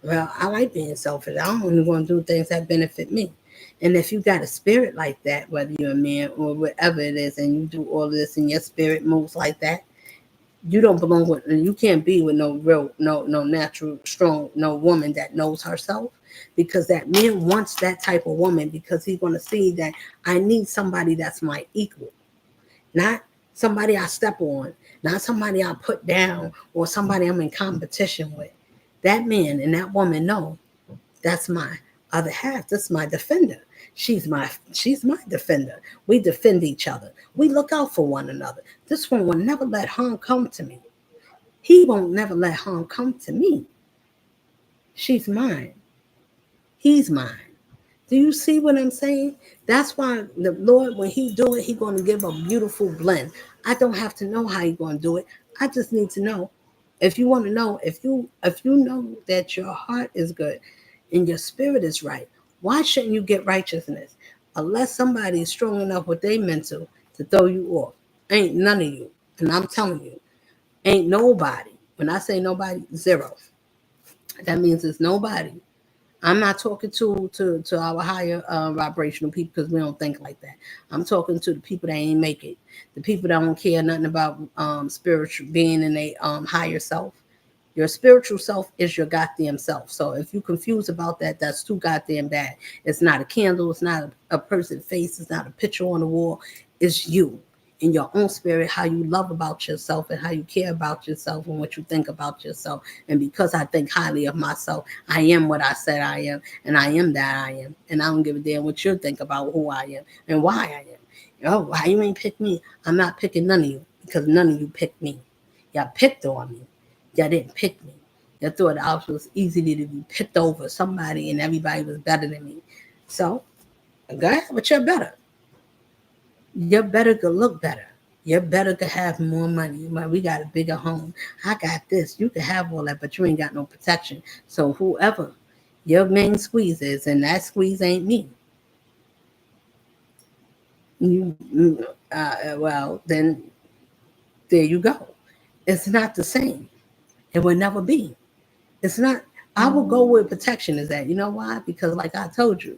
well, I like being selfish, I'm only going to do things that benefit me. And if you got a spirit like that, whether you're a man or whatever it is, and you do all this and your spirit moves like that, you don't belong with, and you can't be with no natural strong, no woman that knows herself, because that man wants that type of woman, because he's going to see that I need somebody that's my equal, not somebody I step on, not somebody I put down, or somebody I'm in competition with. That man and that woman know that's my other half. That's my defender. She's my defender. We defend each other. We look out for one another. This one will never let harm come to me. He won't never let harm come to me. She's mine. He's mine. Do you see what I'm saying? That's why the Lord, when he do it, he's going to give a beautiful blend. I don't have to know how he's going to do it. I just need to know. If you want to know, if you know that your heart is good and your spirit is right, why shouldn't you get righteousness? Unless somebody is strong enough with their mental to throw you off. Ain't none of you. And I'm telling you, ain't nobody. When I say nobody, zero. That means it's nobody. I'm not talking to our higher vibrational people, because we don't think like that. I'm talking to the people that ain't make it, the people that don't care nothing about spiritual being in a higher self. Your spiritual self is your goddamn self. So if you're confused about that, that's too goddamn bad. It's not a candle. It's not a person's face. It's not a picture on the wall. It's you in your own spirit, how you love about yourself and how you care about yourself and what you think about yourself. And because I think highly of myself, I am what I said I am, and I am that I am. And I don't give a damn what you think about who I am and why I am. Oh, why you ain't pick me? I'm not picking none of you, because none of you picked me. Y'all picked on me. Y'all didn't pick me. Y'all thought I was easy to be picked over somebody and everybody was better than me. So, go ahead, but you're better. You're better to look better. You're better to have more money. We got a bigger home. I got this. You can have all that, but you ain't got no protection. So whoever your main squeeze is, and that squeeze ain't me. Well, then there you go. It's not the same. It will never be. It's not. I will go where protection is at. You know why? Because, like I told you,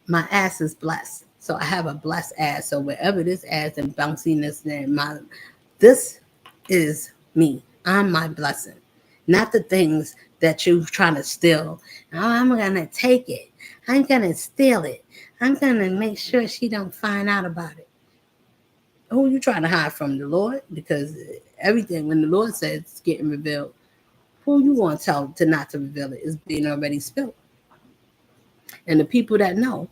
my ass is blessed. So I have a blessed ass. So wherever this ass and bounciness and this is me. I'm my blessing, not the things that you're trying to steal. Oh, I'm gonna take it. I'm gonna steal it. I'm gonna make sure she don't find out about it. Who are you trying to hide from? The Lord? Because everything, when the Lord says it's getting revealed, who you want to tell to not to reveal it is being already spilled. And the people that know,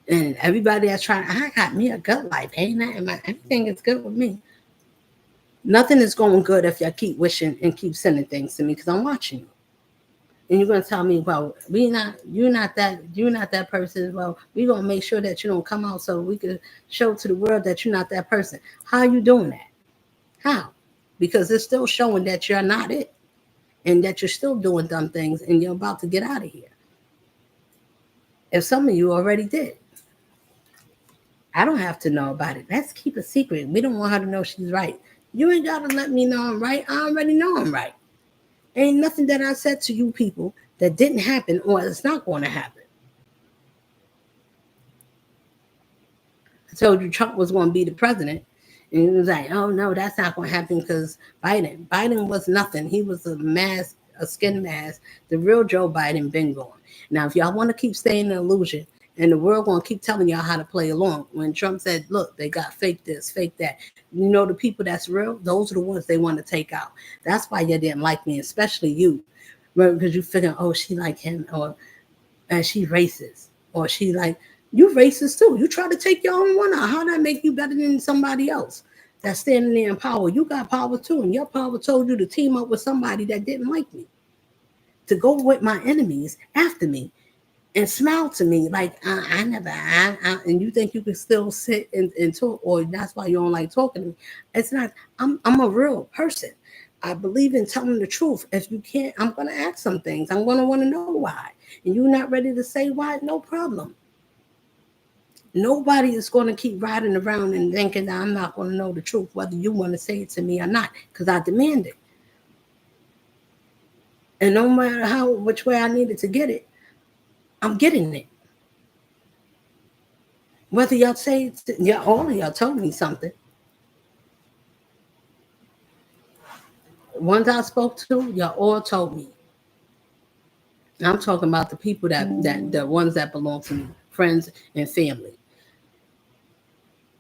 and everybody that's trying, I got me a good life, ain't that? Everything is good with me. Nothing is going good if y'all keep wishing and keep sending things to me, because I'm watching you. And you're gonna tell me, well, you're not that person. Well, we're gonna make sure that you don't come out so we can show to the world that you're not that person. How are you doing that? How? Because it's still showing that you're not it, and that you're still doing dumb things, and you're about to get out of here. If some of you already did. I don't have to know about it. Let's keep a secret. We don't want her to know she's right. You ain't got to let me know I'm right. I already know I'm right. Ain't nothing that I said to you people that didn't happen or it's not going to happen. I told you Trump was going to be the president. And he was like, oh, no, that's not going to happen because Biden was nothing. He was a skin mask. The real Joe Biden been gone. Now, if y'all want to keep staying in the illusion, and the world going to keep telling y'all how to play along. When Trump said, look, they got fake this, fake that. You know, the people that's real, those are the ones they want to take out. That's why you didn't like me, especially you. Because you figure, oh, she like him, or and she racist. Or she like, you racist too. You try to take your own one out. How that make you better than somebody else that's standing there in power? You got power too. And your power told you to team up with somebody that didn't like me. To go with my enemies after me. And smile to me like I never, and you think you can still sit and talk, or that's why you don't like talking to me. It's not. I'm a real person. I believe in telling the truth. If you can't, I'm gonna ask some things. I'm gonna want to know why, and you're not ready to say why. No problem. Nobody is going to keep riding around and thinking that I'm not going to know the truth, whether you want to say it to me or not, because I demand it. And no matter which way I needed to get it, I'm getting it. Whether y'all say, yeah, all of y'all told me something. Ones I spoke to, y'all all told me. I'm talking about the people that the ones that belong to me, friends and family.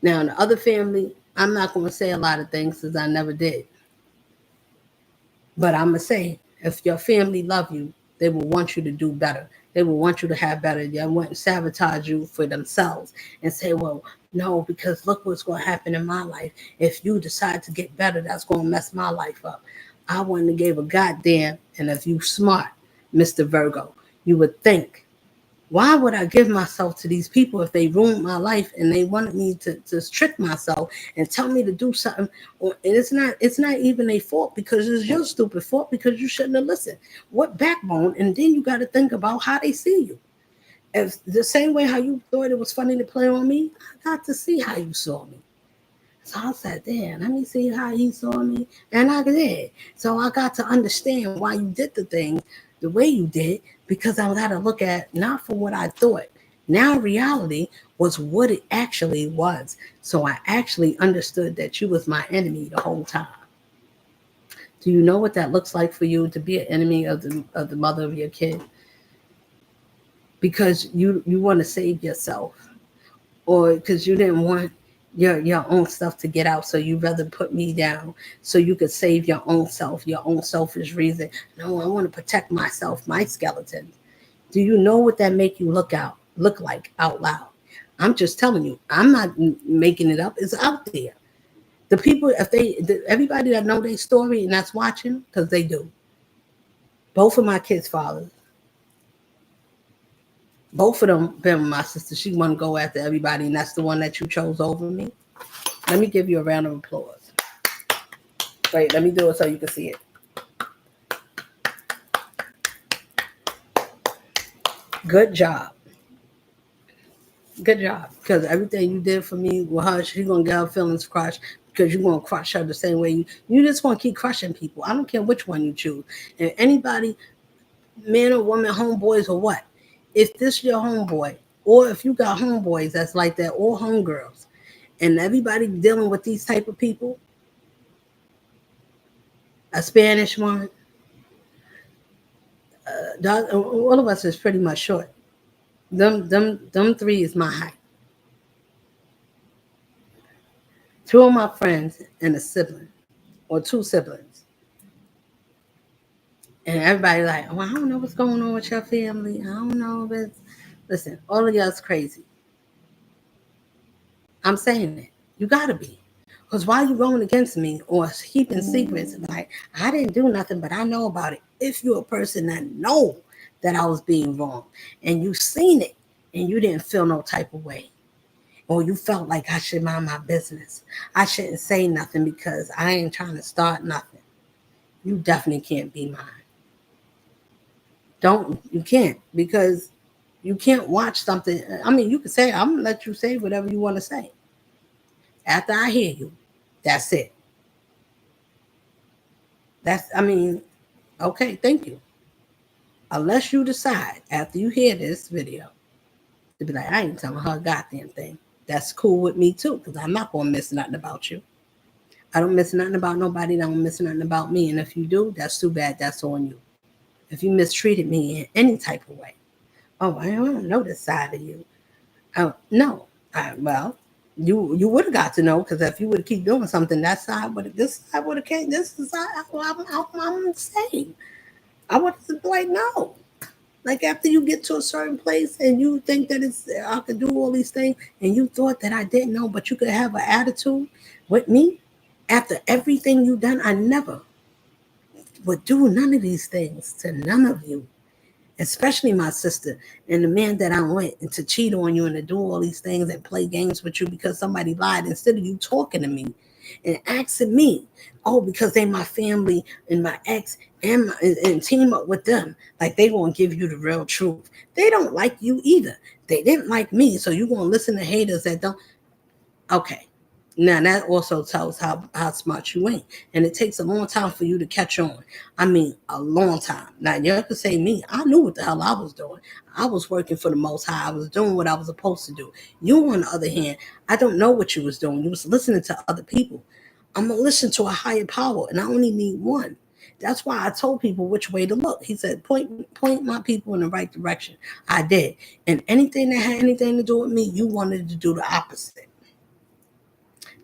Now, in the other family, I'm not going to say a lot of things because I never did. But I'm going to say, if your family love you, they will want you to do better. They will want you to have better. They want to sabotage you for themselves and say, well, no, because look what's going to happen in my life. If you decide to get better, that's going to mess my life up. I wouldn't have gave a goddamn. And if you smart, Mr. Virgo, you would think, why would I give myself to these people if they ruined my life and they wanted me to trick myself and tell me to do something? And it's not even a fault because it's your stupid fault because you shouldn't have listened. What backbone? And then you got to think about how they see you. If the same way how you thought it was funny to play on me, I got to see how you saw me. So I said, damn, let me see how he saw me. And I did. So I got to understand why you did the things the way you did, because I got to look at not for what I thought. Now reality was what it actually was. So I actually understood that you was my enemy the whole time. Do you know what that looks like for you to be an enemy of the mother of your kid? Because you want to save yourself, or because you didn't want your own stuff to get out, so you rather put me down so you could save your own self, your own selfish reason. No, I want to protect myself, my skeleton. Do you know what that make you look like out loud? I'm just telling you. I'm not making it up. It's out there. The people, everybody that know their story and that's watching, because they do. Both of my kids' fathers, both of them been with my sister. She want to go after everybody, and that's the one that you chose over me. Let me give you a round of applause. Wait, let me do it so you can see it. Good job. Good job. Because everything you did for me with her, she's going to get her feelings crushed because you're going to crush her the same way you just want to keep crushing people. I don't care which one you choose. And anybody, man or woman, homeboys or what, if this your homeboy, or if you got homeboys that's like that, or homegirls, and everybody dealing with these type of people, a Spanish one, all of us is pretty much short. Them three is my height. Two of my friends and a sibling, or two siblings. And everybody like, well, I don't know what's going on with your family. I don't know. But listen, all of y'all's crazy. I'm saying it. You gotta be. Because why you going against me or keeping secrets? Like, I didn't do nothing, but I know about it. If you're a person that know that I was being wrong and you seen it and you didn't feel no type of way, or you felt like I should mind my business, I shouldn't say nothing because I ain't trying to start nothing, you definitely can't be mine. You can't, because you can't watch something. I mean, you can say, I'm gonna let you say whatever you want to say. After I hear you, that's it. I mean, okay, thank you. Unless you decide after you hear this video to be like, I ain't telling her a goddamn thing. That's cool with me too, because I'm not gonna miss nothing about you. I don't miss nothing about nobody. I don't miss nothing about me. And if you do, that's too bad. That's on you. If you mistreated me in any type of way, oh, I don't know this side of you. Oh no. Well, you would have got to know, because if you would keep doing something, that side would have this side would have came. This is I'm saying. I would have like no. Like after you get to a certain place and you think that I could do all these things, and you thought that I didn't know, but you could have an attitude with me after everything you done. I never would do none of these things to none of you, especially my sister and the man that I went and to cheat on you and to do all these things and play games with you because somebody lied, instead of you talking to me and asking me, oh, because they my family and my ex and team up with them, like they won't give you the real truth. They don't like you either. They didn't like me, so you gonna listen to haters that don't. Okay. Now that also tells how smart you ain't. And it takes a long time for you to catch on. I mean, a long time. Now you can say me, I knew what the hell I was doing. I was working for the Most High. I was doing what I was supposed to do. You, on the other hand, I don't know what you was doing. You was listening to other people. I'm gonna listen to a higher power, and I only need one. That's why I told people which way to look. He said, point my people in the right direction. I did. And anything that had anything to do with me, you wanted to do the opposite.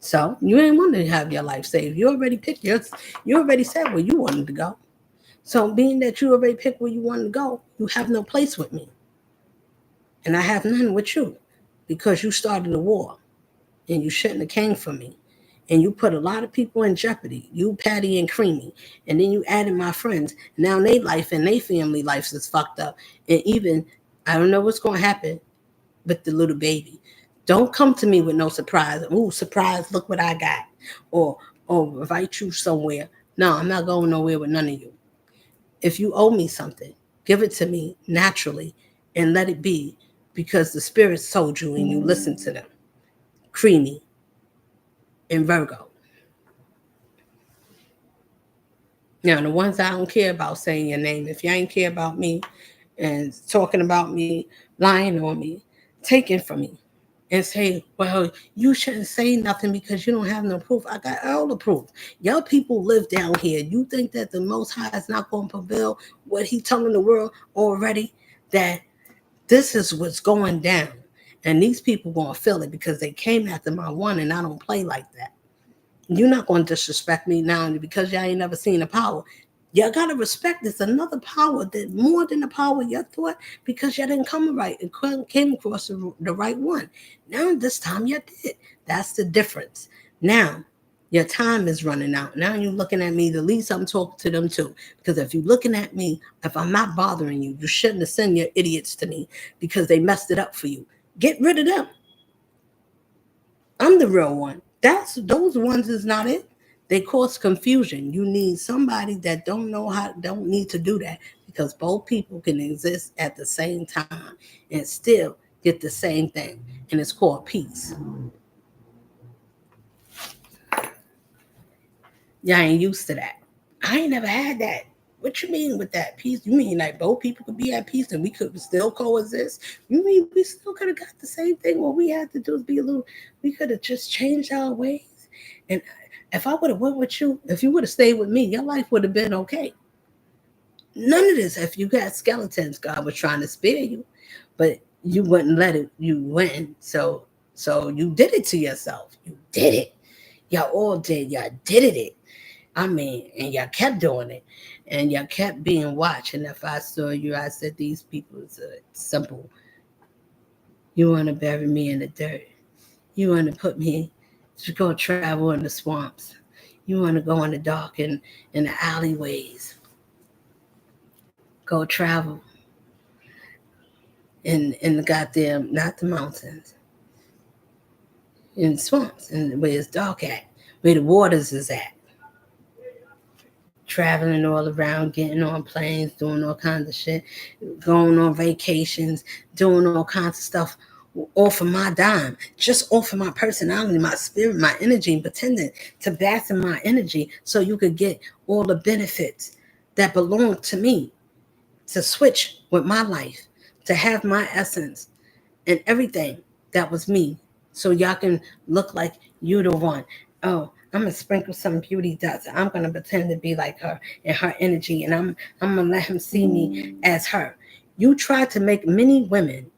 So you ain't want to have your life saved. You already picked yours. You already said where you wanted to go. So being that you already picked where you wanted to go, you have no place with me. And I have none with you, because you started a war and you shouldn't have came for me. And you put a lot of people in jeopardy. You, Patty, and Creamy. And then you added my friends. Now their life and their family life is fucked up. And even, I don't know what's going to happen with the little baby. Don't come to me with no surprise. Ooh, surprise, look what I got. Or invite you somewhere. No, I'm not going nowhere with none of you. If you owe me something, give it to me naturally and let it be, because the spirits told you and you listen to them. Creamy and Virgo. Now, the ones I don't care about saying your name, if you ain't care about me, and talking about me, lying on me, taking from me, and say, well, you shouldn't say nothing because you don't have no proof. I got all the proof. Y'all people live down here. You think that the Most High is not going to prevail what he telling the world already? That this is what's going down. And these people going to feel it because they came after my one, and I don't play like that. You're not going to disrespect me now because y'all ain't never seen the power. Y'all got to respect this. Another power that more than the power you thought because y'all didn't come right and came across the right one. Now, this time you did. That's the difference. Now, your time is running out. Now you're looking at me. The least I'm talking to them too. Because if you're looking at me, if I'm not bothering you, you shouldn't have sent your idiots to me because they messed it up for you. Get rid of them. I'm the real one. That's those ones is not it. They cause confusion. You need somebody that don't need to do that because both people can exist at the same time and still get the same thing. And it's called peace. Y'all ain't used to that. I ain't never had that. What you mean with that peace? You mean like both people could be at peace and we could still coexist? You mean we still could have got the same thing? What we had to do is be a little. We could have just changed our ways. And if I would have went with you, if you would have stayed with me, your life would have been okay. None of this. If you got skeletons, God was trying to spare you, but you wouldn't let it. You went. So you did it to yourself. You did it. Y'all all did. Y'all did it. I mean, and y'all kept doing it, and y'all kept being watched. And if I saw you, I said, these people is simple. You want to bury me in the dirt. You want to put me to go travel in the swamps. You want to go in the dark and in the alleyways. Go travel in the goddamn, not the mountains, in the swamps, and where it's dark at, where the waters is at. Traveling all around, getting on planes, doing all kinds of shit, going on vacations, doing all kinds of stuff off of my dime, just off of my personality, my spirit, my energy, and pretending to bask in my energy so you could get all the benefits that belong to me, to switch with my life, to have my essence and everything that was me. So y'all can look like you the one. Oh, I'm gonna sprinkle some beauty dots. I'm gonna pretend to be like her and her energy, and I'm gonna let him see me as her. You try to make many women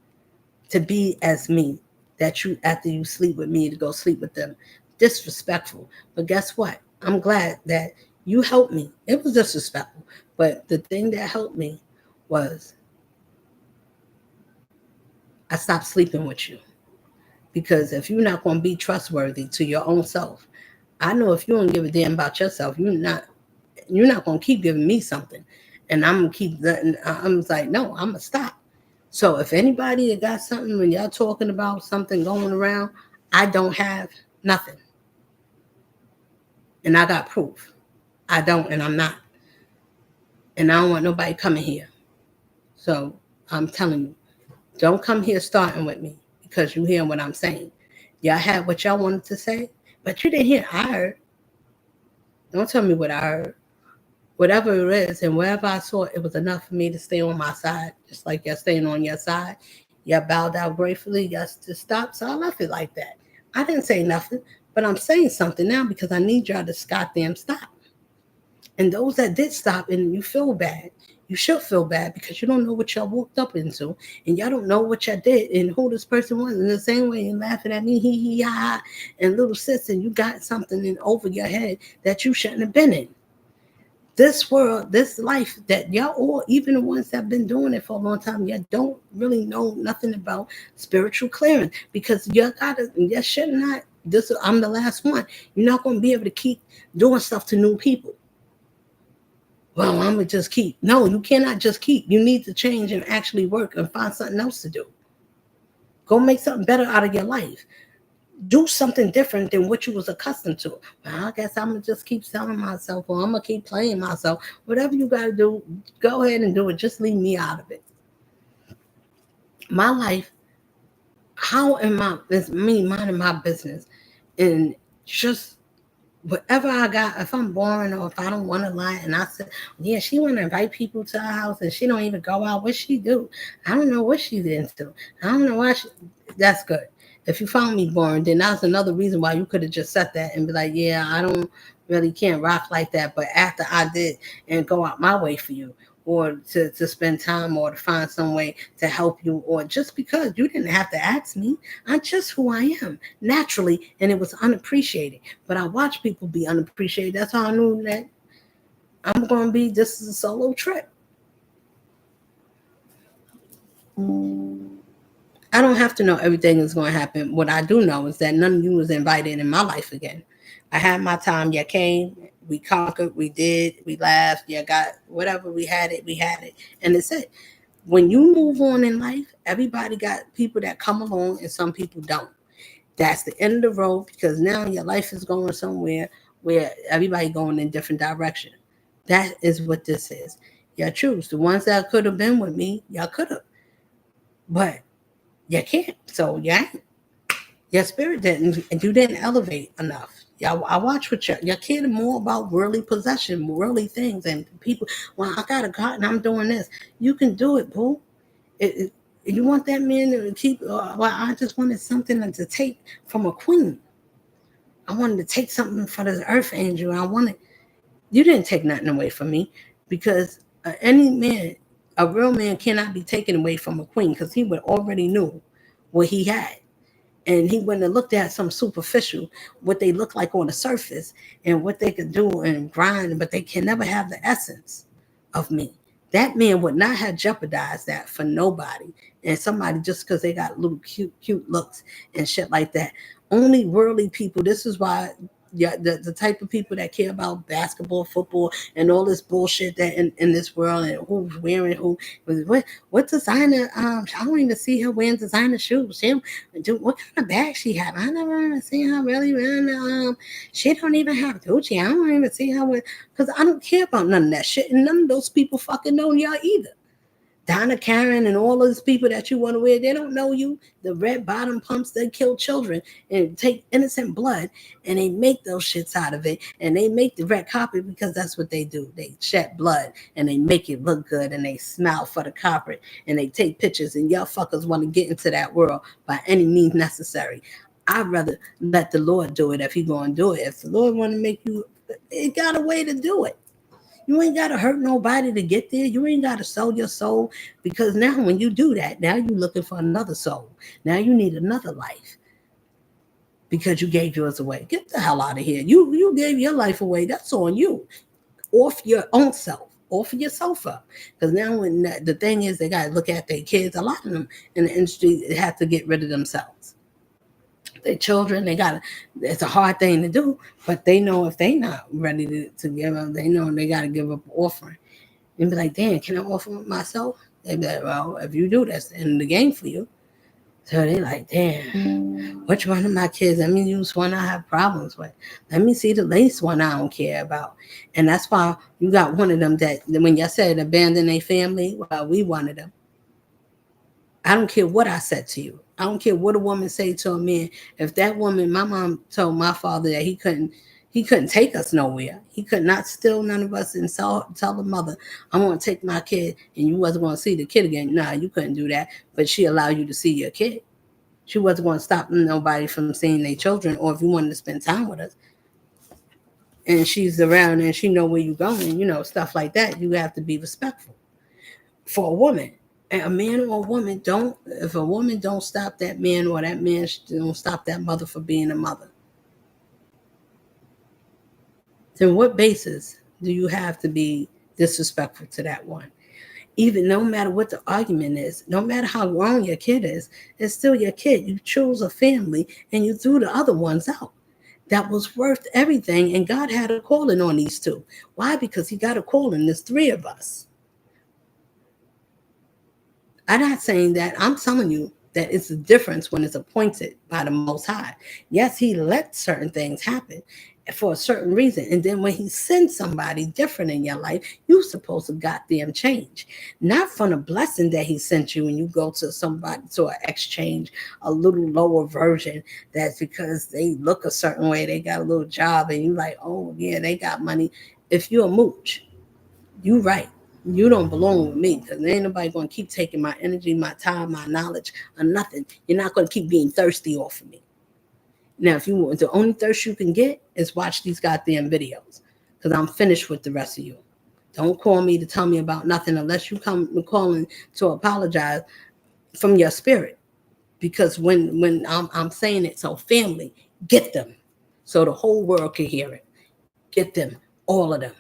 to be as me, that you after you sleep with me to go sleep with them. Disrespectful. But guess what? I'm glad that you helped me. It was disrespectful. But the thing that helped me was I stopped sleeping with you. Because if you're not going to be trustworthy to your own self, I know if you don't give a damn about yourself, you're not going to keep giving me something, and I'm gonna keep letting. I'm like, no, I'm gonna stop. So if anybody that got something when y'all talking about something going around, I don't have nothing, and I got proof. I don't, and I'm not, and I don't want nobody coming here. So I'm telling you, don't come here starting with me because you hear what I'm saying. Y'all had what y'all wanted to say, but you didn't hear. I heard. Don't tell me what I heard. Whatever it is, and wherever I saw it, it was enough for me to stay on my side, just like you're staying on your side. You bowed out gratefully. You just stopped. So I left it like that. I didn't say nothing, but I'm saying something now because I need y'all to goddamn stop. And those that did stop and you feel bad, you should feel bad because you don't know what y'all walked up into and y'all don't know what y'all did and who this person was. In the same way, you're laughing at me, hee hee ha ha, and little sister, you got something in over your head that you shouldn't have been in. This world, this life that y'all all, even the ones that have been doing it for a long time, y'all don't really know nothing about spiritual clearing because you should not. This I'm the last one. You're not going to be able to keep doing stuff to new people. Well, I'm gonna just keep. No, you cannot just keep. You need to change and actually work and find something else to do. Go make something better out of your life. Do something different than what you was accustomed to. Well, I guess I'm gonna just keep selling myself, or I'm gonna keep playing myself. Whatever you gotta do, go ahead and do it. Just leave me out of it. My life, how am I? It's me minding my business, and just whatever I got, if I'm boring or if I don't want to lie, and I said, yeah, she want to invite people to her house and she don't even go out. What she do? I don't know what she's into. I don't know why she. That's good. If you found me boring, then that's another reason why you could have just said that and be like, yeah, I don't really can't rock like that. But after I did and go out my way for you, or to spend time or to find some way to help you, or just because you didn't have to ask me. I'm just who I am naturally, and it was unappreciated. But I watch people be unappreciated. That's how I knew that I'm going to be, this is a solo trip. I don't have to know everything is going to happen. What I do know is that none of you was invited in my life again. I had my time. You came. We conquered. We did. We laughed. You got whatever. We had it. We had it. And it's it. When you move on in life, everybody got people that come along and some people don't. That's the end of the road, because now your life is going somewhere where everybody going in different direction. That is what this is. Y'all choose. The ones that could have been with me, y'all could have. But you can't. So yeah, your spirit didn't, and you didn't elevate enough. Y'all, I watch what y'all cared more about worldly possession, worldly things, and people. Well, I got a God and I'm doing this. You can do it, boo. It, you want that man to keep? Well, I just wanted something to take from a queen. I wanted to take something from this earth angel. I wanted. You didn't take nothing away from me, because any man, a real man, cannot be taken away from a queen, because he would already knew what he had. And he wouldn't have looked at some superficial, what they look like on the surface and what they could do and grind, but they can never have the essence of me. That man would not have jeopardized that for nobody. And somebody just because they got little cute looks and shit like that. Only worldly people. This is why, yeah, the type of people that care about basketball, football, and all this bullshit that in this world, and who's wearing who, what designer. I don't even see her wearing designer shoes. What kind of bag she have? I never even seen her really wearing. She don't even have Gucci. I don't even see her with, because I don't care about none of that shit, and none of those people fucking know y'all either. Donna Karen and all those people that you want to wear, they don't know you. The red bottom pumps, they kill children and take innocent blood, and they make those shits out of it. And they make the red carpet because that's what they do. They shed blood and they make it look good, and they smile for the carpet, and they take pictures, and y'all fuckers want to get into that world by any means necessary. I'd rather let the Lord do it if he going to do it. If the Lord want to make you, it got a way to do it. You ain't got to hurt nobody to get there. You ain't got to sell your soul, because now when you do that, now you're looking for another soul. Now you need another life because you gave yours away. Get the hell out of here. You gave your life away. That's on you. Off your own self. Off of yourself up. Because now when the thing is, they got to look at their kids. A lot of them in the industry have to get rid of themselves. Their children, they got to, it's a hard thing to do, but they know if they not ready to give up, they know they got to give up an offering. And be like, damn, can I offer myself? They be like, well, if you do, that's the end of the game for you. So they like, damn, which one of my kids? Let me use one I have problems with. Let me see the least one I don't care about. And that's why you got one of them that when y'all said abandon a family, well, we wanted them. I don't care what I said to you. I don't care what a woman say to a man. If that woman, my mom told my father that he couldn't take us nowhere. He could not steal none of us and tell the mother, I'm going to take my kid and you wasn't going to see the kid again. Nah, you couldn't do that. But she allowed you to see your kid. She wasn't going to stop nobody from seeing their children, or if you wanted to spend time with us. And she's around and she know where you're going, stuff like that. You have to be respectful for a woman. And a man or a woman don't, if a woman don't stop that man, or that man don't stop that mother for being a mother, then what basis do you have to be disrespectful to that one? Even no matter what the argument is, no matter how wrong your kid is, it's still your kid. You chose a family and you threw the other ones out. That was worth everything. And God had a calling on these two. Why? Because he got a calling. There's three of us. I'm not saying that. I'm telling you that it's a difference when it's appointed by the Most High. Yes, he let certain things happen. for a certain reason. And then when he sends somebody different in your life, you're supposed to goddamn change. Not from the blessing that he sent you and you go to somebody to an exchange, a little lower version that's because they look a certain way, they got a little job, and you like, oh yeah, they got money. If you're a mooch, you right. You don't belong with me because ain't nobody gonna keep taking my energy, my time, my knowledge, or nothing. You're not gonna keep being thirsty off of me. Now, if you want, the only thirst you can get is watch these goddamn videos, because I'm finished with the rest of you. Don't call me to tell me about nothing unless you come calling to apologize from your spirit. Because when I'm saying it, so family, get them, so the whole world can hear it. Get them, all of them,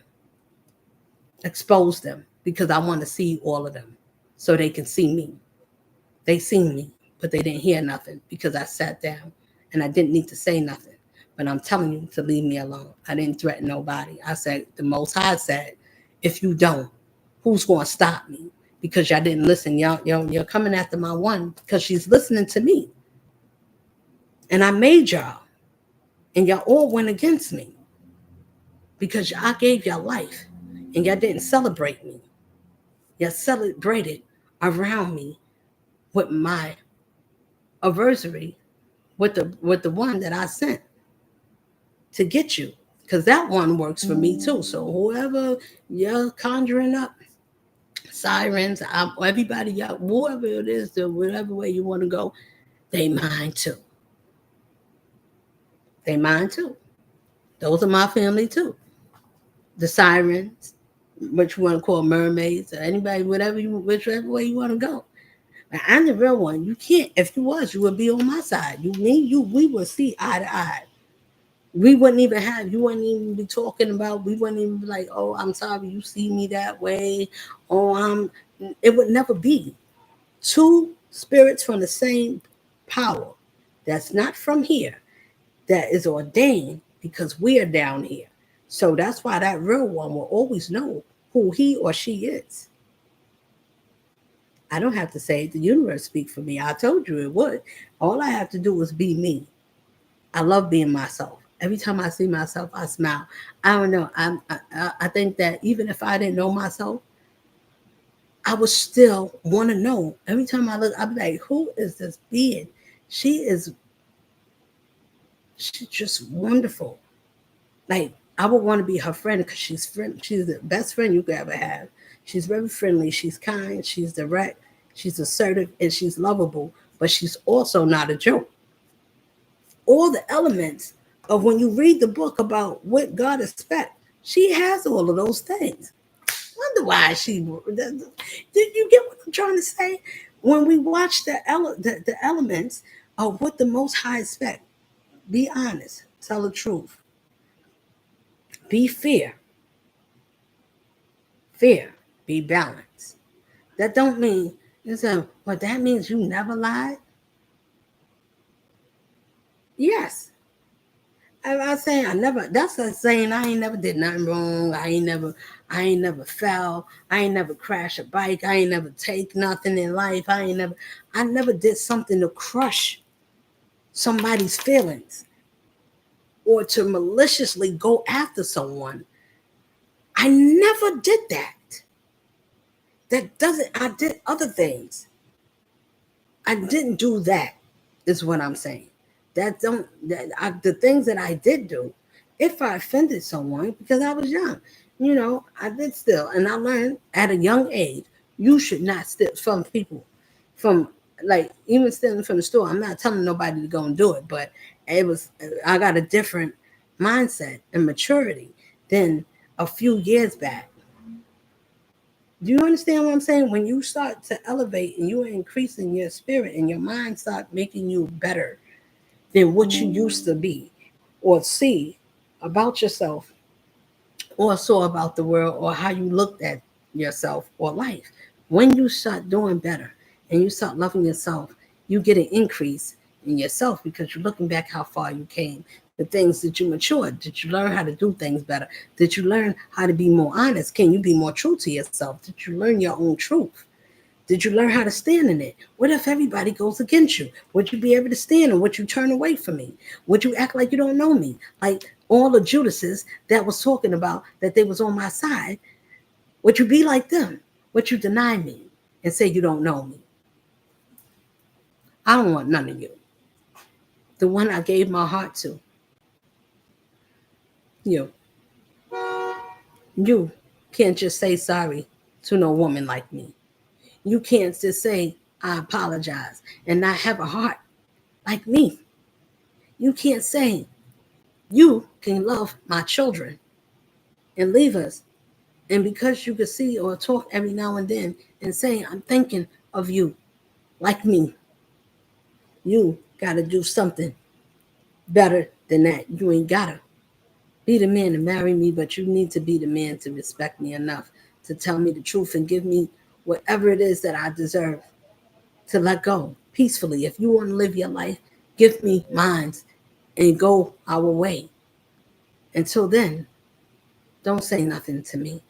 expose them, because I want to see all of them, so they can see me. They seen me, but they didn't hear nothing because I sat down and I didn't need to say nothing. But I'm telling you to leave me alone. I didn't threaten nobody. I said, the Most High said, if you don't, who's going to stop me? Because y'all didn't listen. You're coming after my one because she's listening to me. And I made y'all. And y'all all went against me because I gave y'all life. And y'all didn't celebrate me. Y'all celebrated around me with my anniversary, with the one that I sent to get you, because that one works for me too. So whoever you're conjuring up, sirens, everybody, y'all, whoever it is, whatever way you want to go, they mine too. They mine too. Those are my family too. The sirens, which you want to call mermaids, or anybody, whichever way you want to go. I'm the real one. You can't. If you was, you would be on my side. We would see eye to eye. We wouldn't even have. You wouldn't even be talking about. We wouldn't even be like, oh, I'm sorry, you see me that way. Oh, It would never be two spirits from the same power. That's not from here. That is ordained because we are down here. So that's why that real one will always know who he or she is. I don't have to say it. The universe speak for me. I told you it would. All I have to do is be me. I love being myself. Every time I see myself, I smile. I don't know. I think that even if I didn't know myself, I would still want to know. Every time I look, I'd be like, who is this being? She's just wonderful. Like, I would want to be her friend because she's the best friend you could ever have. She's very friendly. She's kind. She's direct. She's assertive, and she's lovable. But she's also not a joke. All the elements of when you read the book about what God expects, she has all of those things. Wonder why she did. You get what I'm trying to say? When we watch the elements of what the Most High expect, be honest, tell the truth, be fair, be balanced. That don't mean well, that means you never lied. Yes, I'm saying I never. That's like saying I ain't never did nothing wrong. I ain't never fell. I ain't never crashed a bike. I ain't never take nothing in life. I never did something to crush somebody's feelings or to maliciously go after someone. I never did that. That doesn't. I did other things. I didn't do that. Is what I'm saying. The things that I did do, if I offended someone because I was young, I did steal, and I learned at a young age you should not steal from people, from like even stealing from the store. I'm not telling nobody to go and do it, but I got a different mindset and maturity than a few years back. Do you understand what I'm saying? When you start to elevate and you are increasing your spirit and your mind start making you better than what you used to be or see about yourself or saw about the world or how you looked at yourself or life. When you start doing better and you start loving yourself, you get an increase in yourself because you're looking back how far you came, the things that you matured. Did you learn how to do things better? Did you learn how to be more honest? Can you be more true to yourself? Did you learn your own truth? Did you learn how to stand in it? What if everybody goes against you? Would you be able to stand, or would you turn away from me? Would you act like you don't know me? Like, all the Judases that was talking about that they was on my side, would you be like them? Would you deny me and say you don't know me? I don't want none of you. The one I gave my heart to, you. You can't just say sorry to no woman like me. You can't just say I apologize and not have a heart like me. You can't say you can love my children and leave us. And because you can see or talk every now and then and say, I'm thinking of you like me, you got to do something better than that. You ain't got to be the man to marry me, but you need to be the man to respect me enough to tell me the truth and give me whatever it is that I deserve to let go peacefully. If you want to live your life, give me mine and go our way. Until then, don't say nothing to me.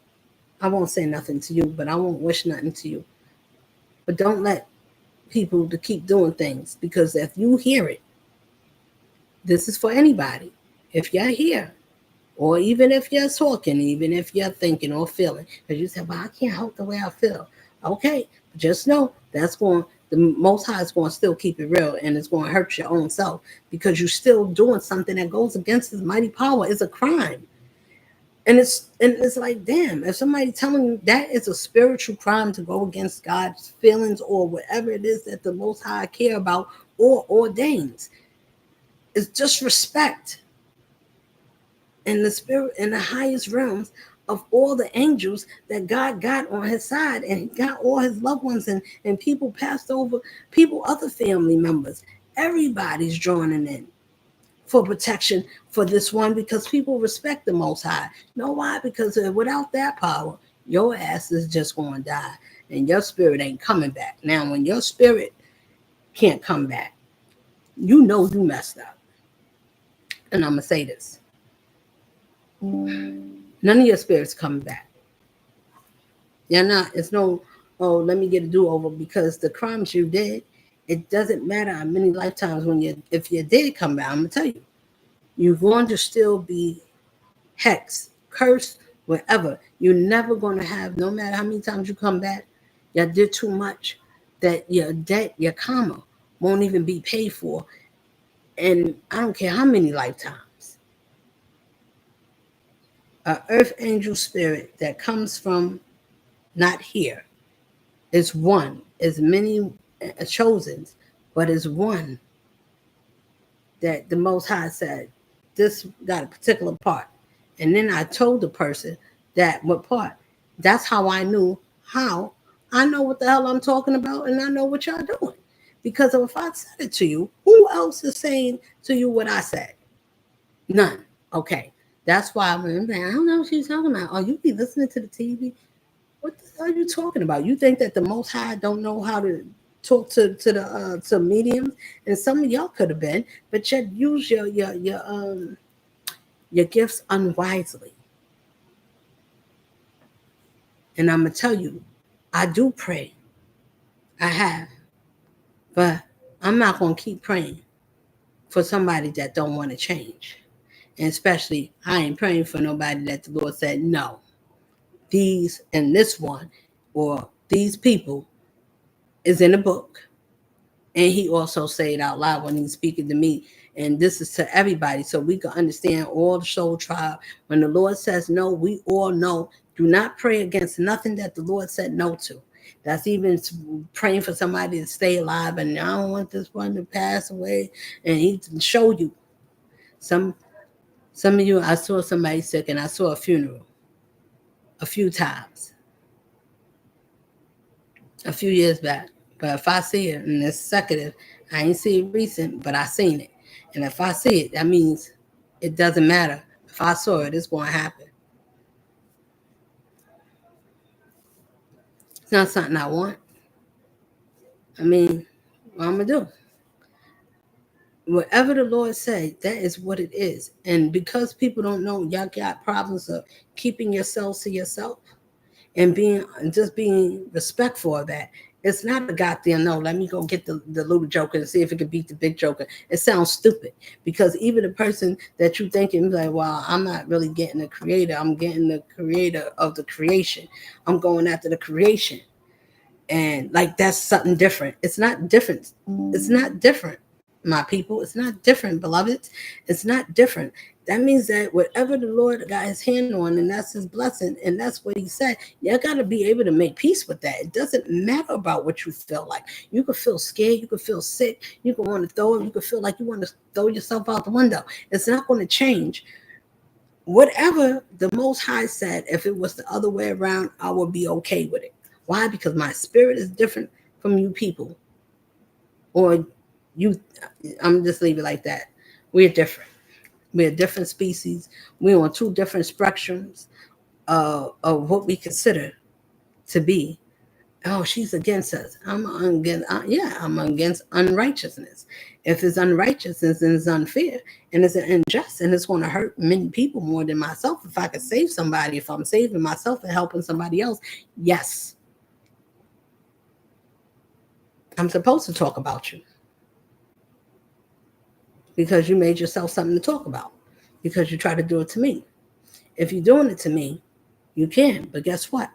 I won't say nothing to you, but I won't wish nothing to you. But don't let people to keep doing things, because if you hear it, this is for anybody. If you're here, or even if you're talking, even if you're thinking or feeling, because you say, well, I can't help the way I feel. Okay, just know the Most High is going to still keep it real, and it's going to hurt your own self because you're still doing something that goes against His mighty power. It's a crime. And it's like, damn, if somebody telling you that is a spiritual crime to go against God's feelings or whatever it is that the Most High care about or ordains, it's just respect. And the spirit in the highest realms of all the angels that God got on His side, and He got all His loved ones and people passed over, people, other family members. Everybody's joining in for protection for this one, because people respect the Most High. You know why? Because without that power, your ass is just going to die and your spirit ain't coming back. Now, when your spirit can't come back, you know you messed up. And I'm going to say this. None of your spirits coming back. You're not. It's no, oh, let me get a do-over, because the crimes you did, it doesn't matter how many lifetimes if you did come back, I'm going to tell you, you're going to still be hexed, cursed, whatever. You're never going to have, no matter how many times you come back, you did too much, that your debt, your karma won't even be paid for. And I don't care how many lifetimes. An earth angel spirit that comes from not here is one, as many chosen, but is one that the Most High said, this got a particular part. And then I told the person that what part. That's how I knew how. I know what the hell I'm talking about, and I know what y'all doing. Because if I said it to you, who else is saying to you what I said? None. Okay. That's why I'm like, I don't know what she's talking about. Oh, you be listening to the TV? What the hell are you talking about? You think that the Most High don't know how to talk to mediums? And some of y'all could have been, but yet use your gifts unwisely. And I'm gonna tell you, I do pray. I have, but I'm not gonna keep praying for somebody that don't want to change. And especially, I ain't praying for nobody that the Lord said no. These and this one, or these people, is in the book. And He also said it out loud when He's speaking to me. And this is to everybody, so we can understand all the soul tribe. When the Lord says no, we all know. Do not pray against nothing that the Lord said no to. That's even praying for somebody to stay alive. And I don't want this one to pass away. And He showed you. Some of you, I saw somebody sick, and I saw a funeral a few times, a few years back. But if I see it and it's consecutive, I ain't see it recent, but I seen it. And if I see it, that means it doesn't matter. If I saw it, it's going to happen. It's not something I want. I mean, what I'm going to do? Whatever the Lord said, that is what it is. And because people don't know, y'all got problems of keeping yourselves to yourself and being respectful of that. It's not a goddamn no. Let me go get the little joker and see if it can beat the big joker. It sounds stupid because even the person that you thinking like, well, I'm not really getting the creator. I'm getting the creator of the creation. I'm going after the creation, and like that's something different. It's not different. It's not different, my people. It's not different, beloveds. It's not different. That means that whatever the Lord got his hand on, and that's his blessing, and that's what he said, you got to be able to make peace with that. It doesn't matter about what you feel like. You could feel scared, you could feel sick, you could want to throw it, you could feel like you want to throw yourself out the window. It's not going to change. Whatever the Most High said, if it was the other way around, I would be okay with it. Why? Because my spirit is different from you people. Or you, I'm just leave it like that. We're different. We're a different species. We're on two different spectrums of what we consider to be. Oh, she's against us. I'm against unrighteousness. If it's unrighteousness and it's unfair and it's unjust and it's going to hurt many people more than myself, if I could save somebody, if I'm saving myself and helping somebody else, yes, I'm supposed to talk about you because you made yourself something to talk about because you try to do it to me. If you're doing it to me, you can. But guess what?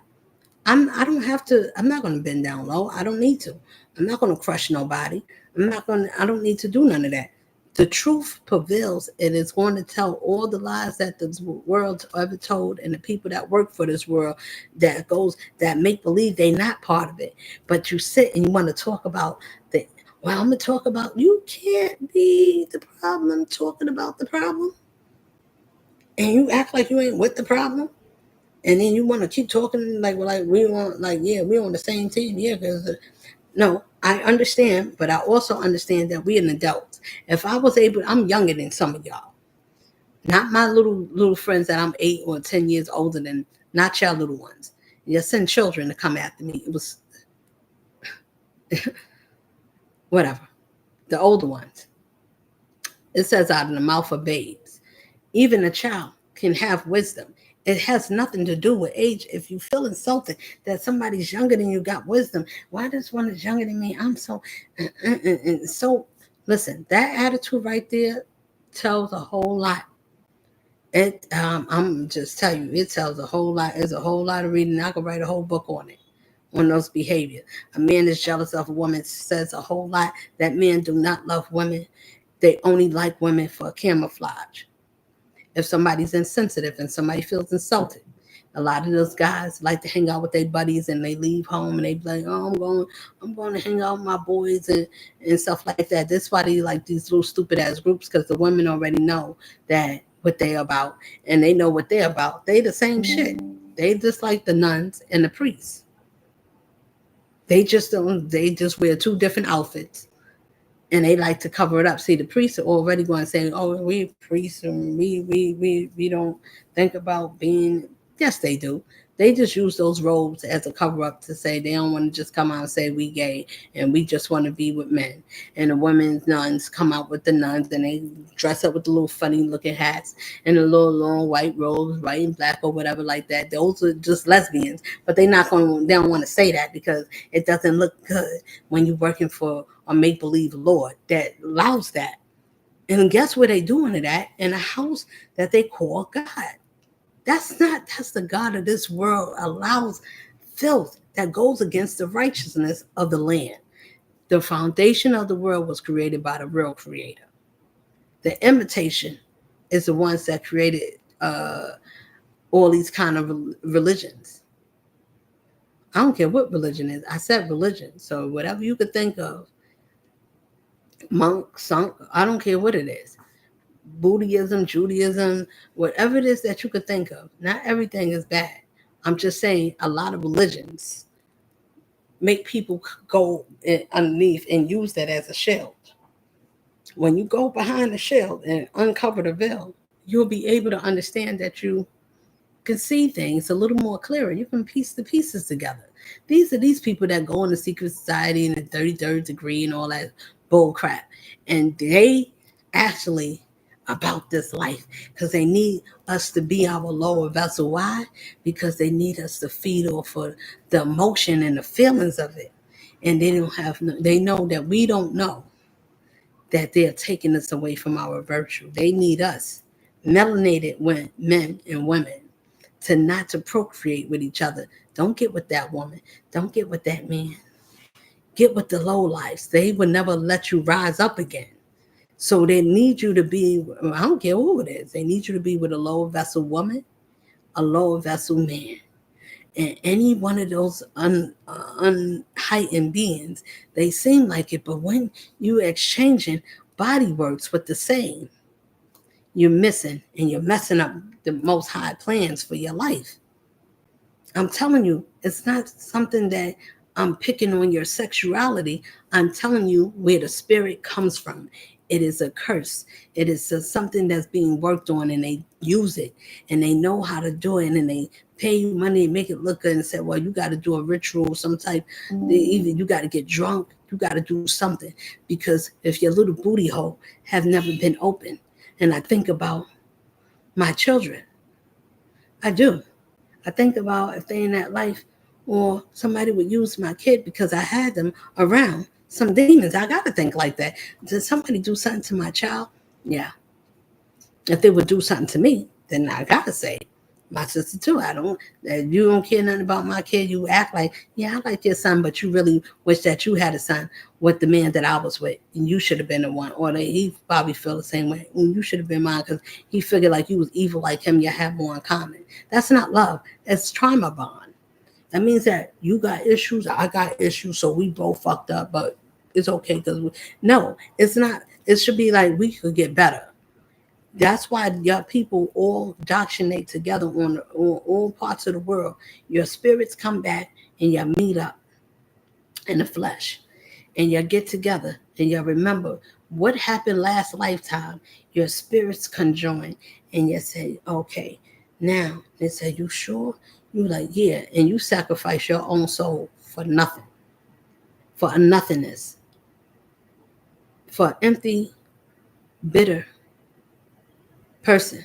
I don't have to. I'm not going to bend down low. I don't need to. I'm not going to crush nobody. I don't need to do none of that. The truth prevails, and it's going to tell all the lies that the world ever told, and the people that work for this world that make believe they're not part of it. But you sit and you want to talk about the. Well, I'm gonna talk about. You can't be the problem talking about the problem, and you act like you ain't with the problem. And then you want to keep talking like we want, like, yeah, we're on the same team, yeah, because no, I understand, but I also understand that we're an adult. If I was able, I'm younger than some of y'all, not my little friends that I'm 8 or 10 years older than, not your little ones. You send children to come after me. It was whatever. The older ones. It says out of the mouth of babes. Even a child can have wisdom. It has nothing to do with age. If you feel insulted that somebody's younger than you got wisdom, why does one is younger than me? I'm so so. Listen, that attitude right there tells a whole lot. I'm just tell you, it tells a whole lot. There's a whole lot of reading. I could write a whole book on it, on those behaviors. A man is jealous of a woman says a whole lot. That men do not love women. They only like women for camouflage. If somebody's insensitive and somebody feels insulted, a lot of those guys like to hang out with their buddies and they leave home and they be like, oh, I'm going to hang out with my boys and stuff like that. That's why they like these little stupid ass groups, because the women already know that what they're about, and they know what they're about. They the same shit. They just like the nuns and the priests. They just wear two different outfits and they like to cover it up. See, the priests are already going to say, "Oh, we priests, and we don't think about being." Yes, they do. They just use those robes as a cover up to say they don't want to just come out and say we gay and we just want to be with men. And the women's nuns come out with the nuns and they dress up with the little funny looking hats and the little long white robes, white and black or whatever like that. Those are just lesbians, but they don't want to say that because it doesn't look good when you're working for a make-believe Lord that allows that. And guess where they doing it at? In a house that they call God. That's the God of this world allows filth that goes against the righteousness of the land. The foundation of the world was created by the real creator. The imitation is the ones that created all these kind of religions. I don't care what religion is. I said religion. So whatever you could think of, monk, sunk, I don't care what it is. Buddhism, Judaism, whatever it is that you could think of. Not everything is bad. I'm just saying a lot of religions make people go underneath and use that as a shield. When you go behind the shield and uncover the veil, you'll be able to understand that you can see things a little more clearer. You can piece the pieces together. These are these people that go in the secret society and the 33rd degree and all that bull crap. And they actually about this life because they need us to be our lower vessel. Why? Because they need us to feed off of the emotion and the feelings of it. And they know that we don't know that they're taking us away from our virtue. They need us, melanated men and women, to procreate with each other. Don't get with that woman. Don't get with that man. Get with the low lives. They will never let you rise up again. So they need you to be, I don't care who it is, they need you to be with a lower vessel woman, a lower vessel man. And any one of those unheightened beings, they seem like it, but when you exchanging body works with the same, you're missing and you're messing up the most high plans for your life. I'm telling you, it's not something that I'm picking on your sexuality. I'm telling you where the spirit comes from. It is a curse. It is something that's being worked on, and they use it and they know how to do it, and they pay you money and make it look good and say, well, you got to do a ritual, some type. Either you got to get drunk, you got to do something, because if your little booty hole have never been open, and I think about my children, I do. I think about if they in that life, or somebody would use my kid because I had them around some demons. I got to think like that. Did somebody do something to my child? Yeah. If they would do something to me, then I got to say, my sister too. You don't care nothing about my kid. You act like, yeah, I like your son, but you really wish that you had a son with the man that I was with, and you should have been the one. Or he probably feel the same way. You should have been mine because he figured like you was evil like him. You have more in common. That's not love. That's trauma bond. That means that you got issues, I got issues, so we both fucked up, but it's okay because no, it's not. It should be like we could get better. That's why your people all doctrinate together on all parts of the world. Your spirits come back and you meet up in the flesh, and you get together and you remember what happened last lifetime. Your spirits conjoin and you say, okay, now they say, you sure? You like, yeah, and you sacrifice your own soul for nothing, for a nothingness, for an empty, bitter person,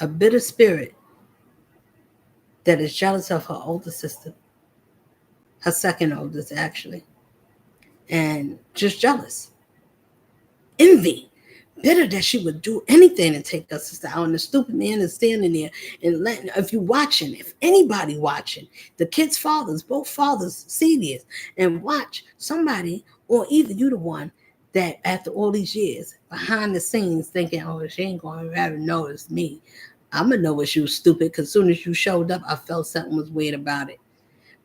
a bitter spirit that is jealous of her older sister, her second oldest actually, and just jealous, envy, bitter that she would do anything to take her sister out. And the stupid man is standing there and letting, if you watching, if anybody watching, the kids' fathers, both fathers see this and watch somebody, or either you the one that after all these years behind the scenes thinking, oh, she ain't going to ever notice me. I'm going to know she was stupid because as soon as you showed up, I felt something was weird about it.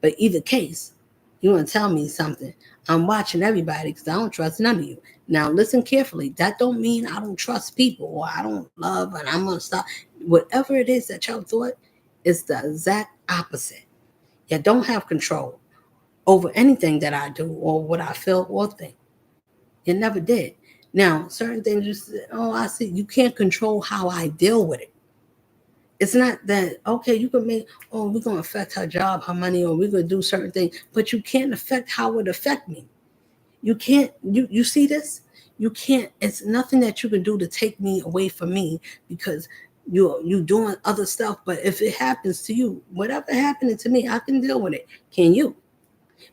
But either case, you want to tell me something. I'm watching everybody because I don't trust none of you. Now, listen carefully. That don't mean I don't trust people or I don't love and I'm going to stop. Whatever it is that y'all thought is the exact opposite. You don't have control over anything that I do or what I feel or think. You never did. Now, certain things you say, oh, I see. You can't control how I deal with it. It's not that, okay, you can make, oh, we're going to affect her job, her money, or we're going to do certain things, but you can't affect how it affect me. You can't, you see this? You can't, it's nothing that you can do to take me away from me because you're doing other stuff. But if it happens to you, whatever happened to me, I can deal with it. Can you?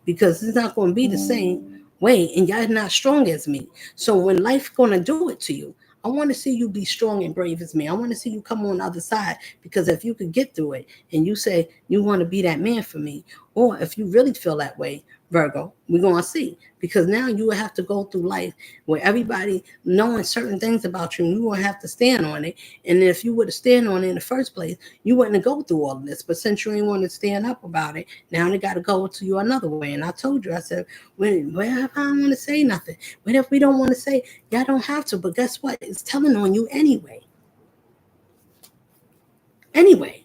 Because it's not going to be the same way and y'all not strong as me. So when life going to do it to you, I want to see you be strong and brave as me. I want to see you come on the other side, because if you could get through it and you say you want to be that man for me, or if you really feel that way, Virgo, we're going to see. Because now you will have to go through life where everybody knowing certain things about you, and you will have to stand on it. And if you would have stand on it in the first place, you wouldn't go through all of this. But since you ain't want to stand up about it, now they got to go to you another way. And I told you, I said, well, if I don't want to say nothing, but if we don't want to say, y'all don't have to. But guess what? It's telling on you anyway. Anyway.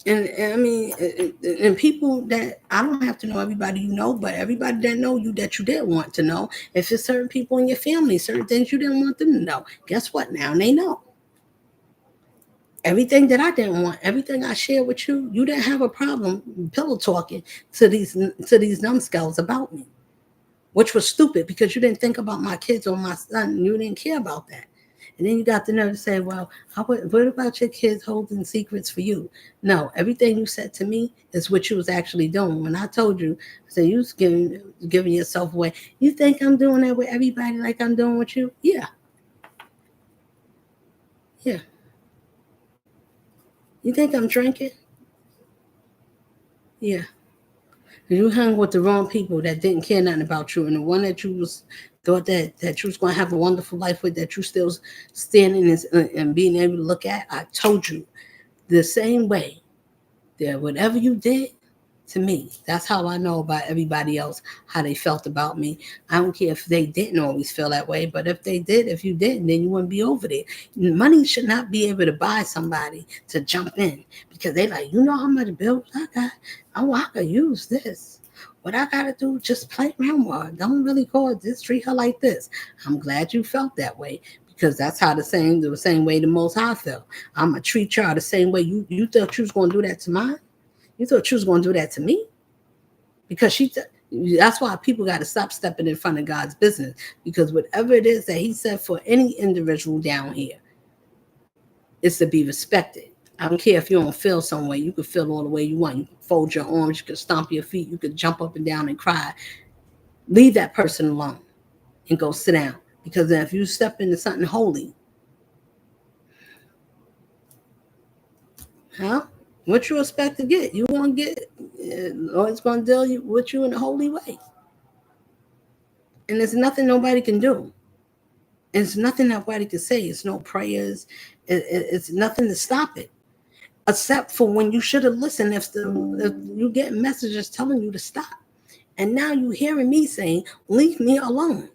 And I mean, and people that I don't have to know everybody you know, but everybody that know you that you didn't want to know. If it's certain people in your family, certain things you didn't want them to know, guess what? Now they know. Everything that I didn't want, everything I shared with you, you didn't have a problem pillow talking to these numbskulls about me, which was stupid because you didn't think about my kids or my son. You didn't care about that. And then you got the nerve to say, well, what about your kids holding secrets for you? No, everything you said to me is what you was actually doing. When I told you, I said, you was giving yourself away. You think I'm doing that with everybody like I'm doing with you? Yeah. Yeah. You think I'm drinking? Yeah. You hung with the wrong people that didn't care nothing about you, and the one that you was thought that you was going to have a wonderful life with, that you still standing and being able to look at. I told you the same way that whatever you did to me, that's how I know about everybody else, how they felt about me. I don't care if they didn't always feel that way, but if they did, if you didn't, then you wouldn't be over there. Money should not be able to buy somebody to jump in because they like, you know how much bills I got? Oh, I could use this. What I gotta do, just play around with her. Don't really call it this, treat her like this. I'm glad you felt that way because that's how the same way the Most High felt. I'm gonna treat y'all the same way you thought you was gonna do that to mine. You thought you was going to do that to me? Because that's why people got to stop stepping in front of God's business. Because whatever it is that he said for any individual down here, it's to be respected. I don't care if you don't feel some way. You can feel all the way you want. You can fold your arms. You can stomp your feet. You can jump up and down and cry. Leave that person alone and go sit down. Because then if you step into something holy, huh? What you expect to get? You want to get, Lord's going to deal with you in a holy way. And there's nothing nobody can do. It's nothing nobody can say. It's no prayers. It's nothing to stop it. Except for when you should have listened if you get messages telling you to stop. And now you hearing me saying, leave me alone.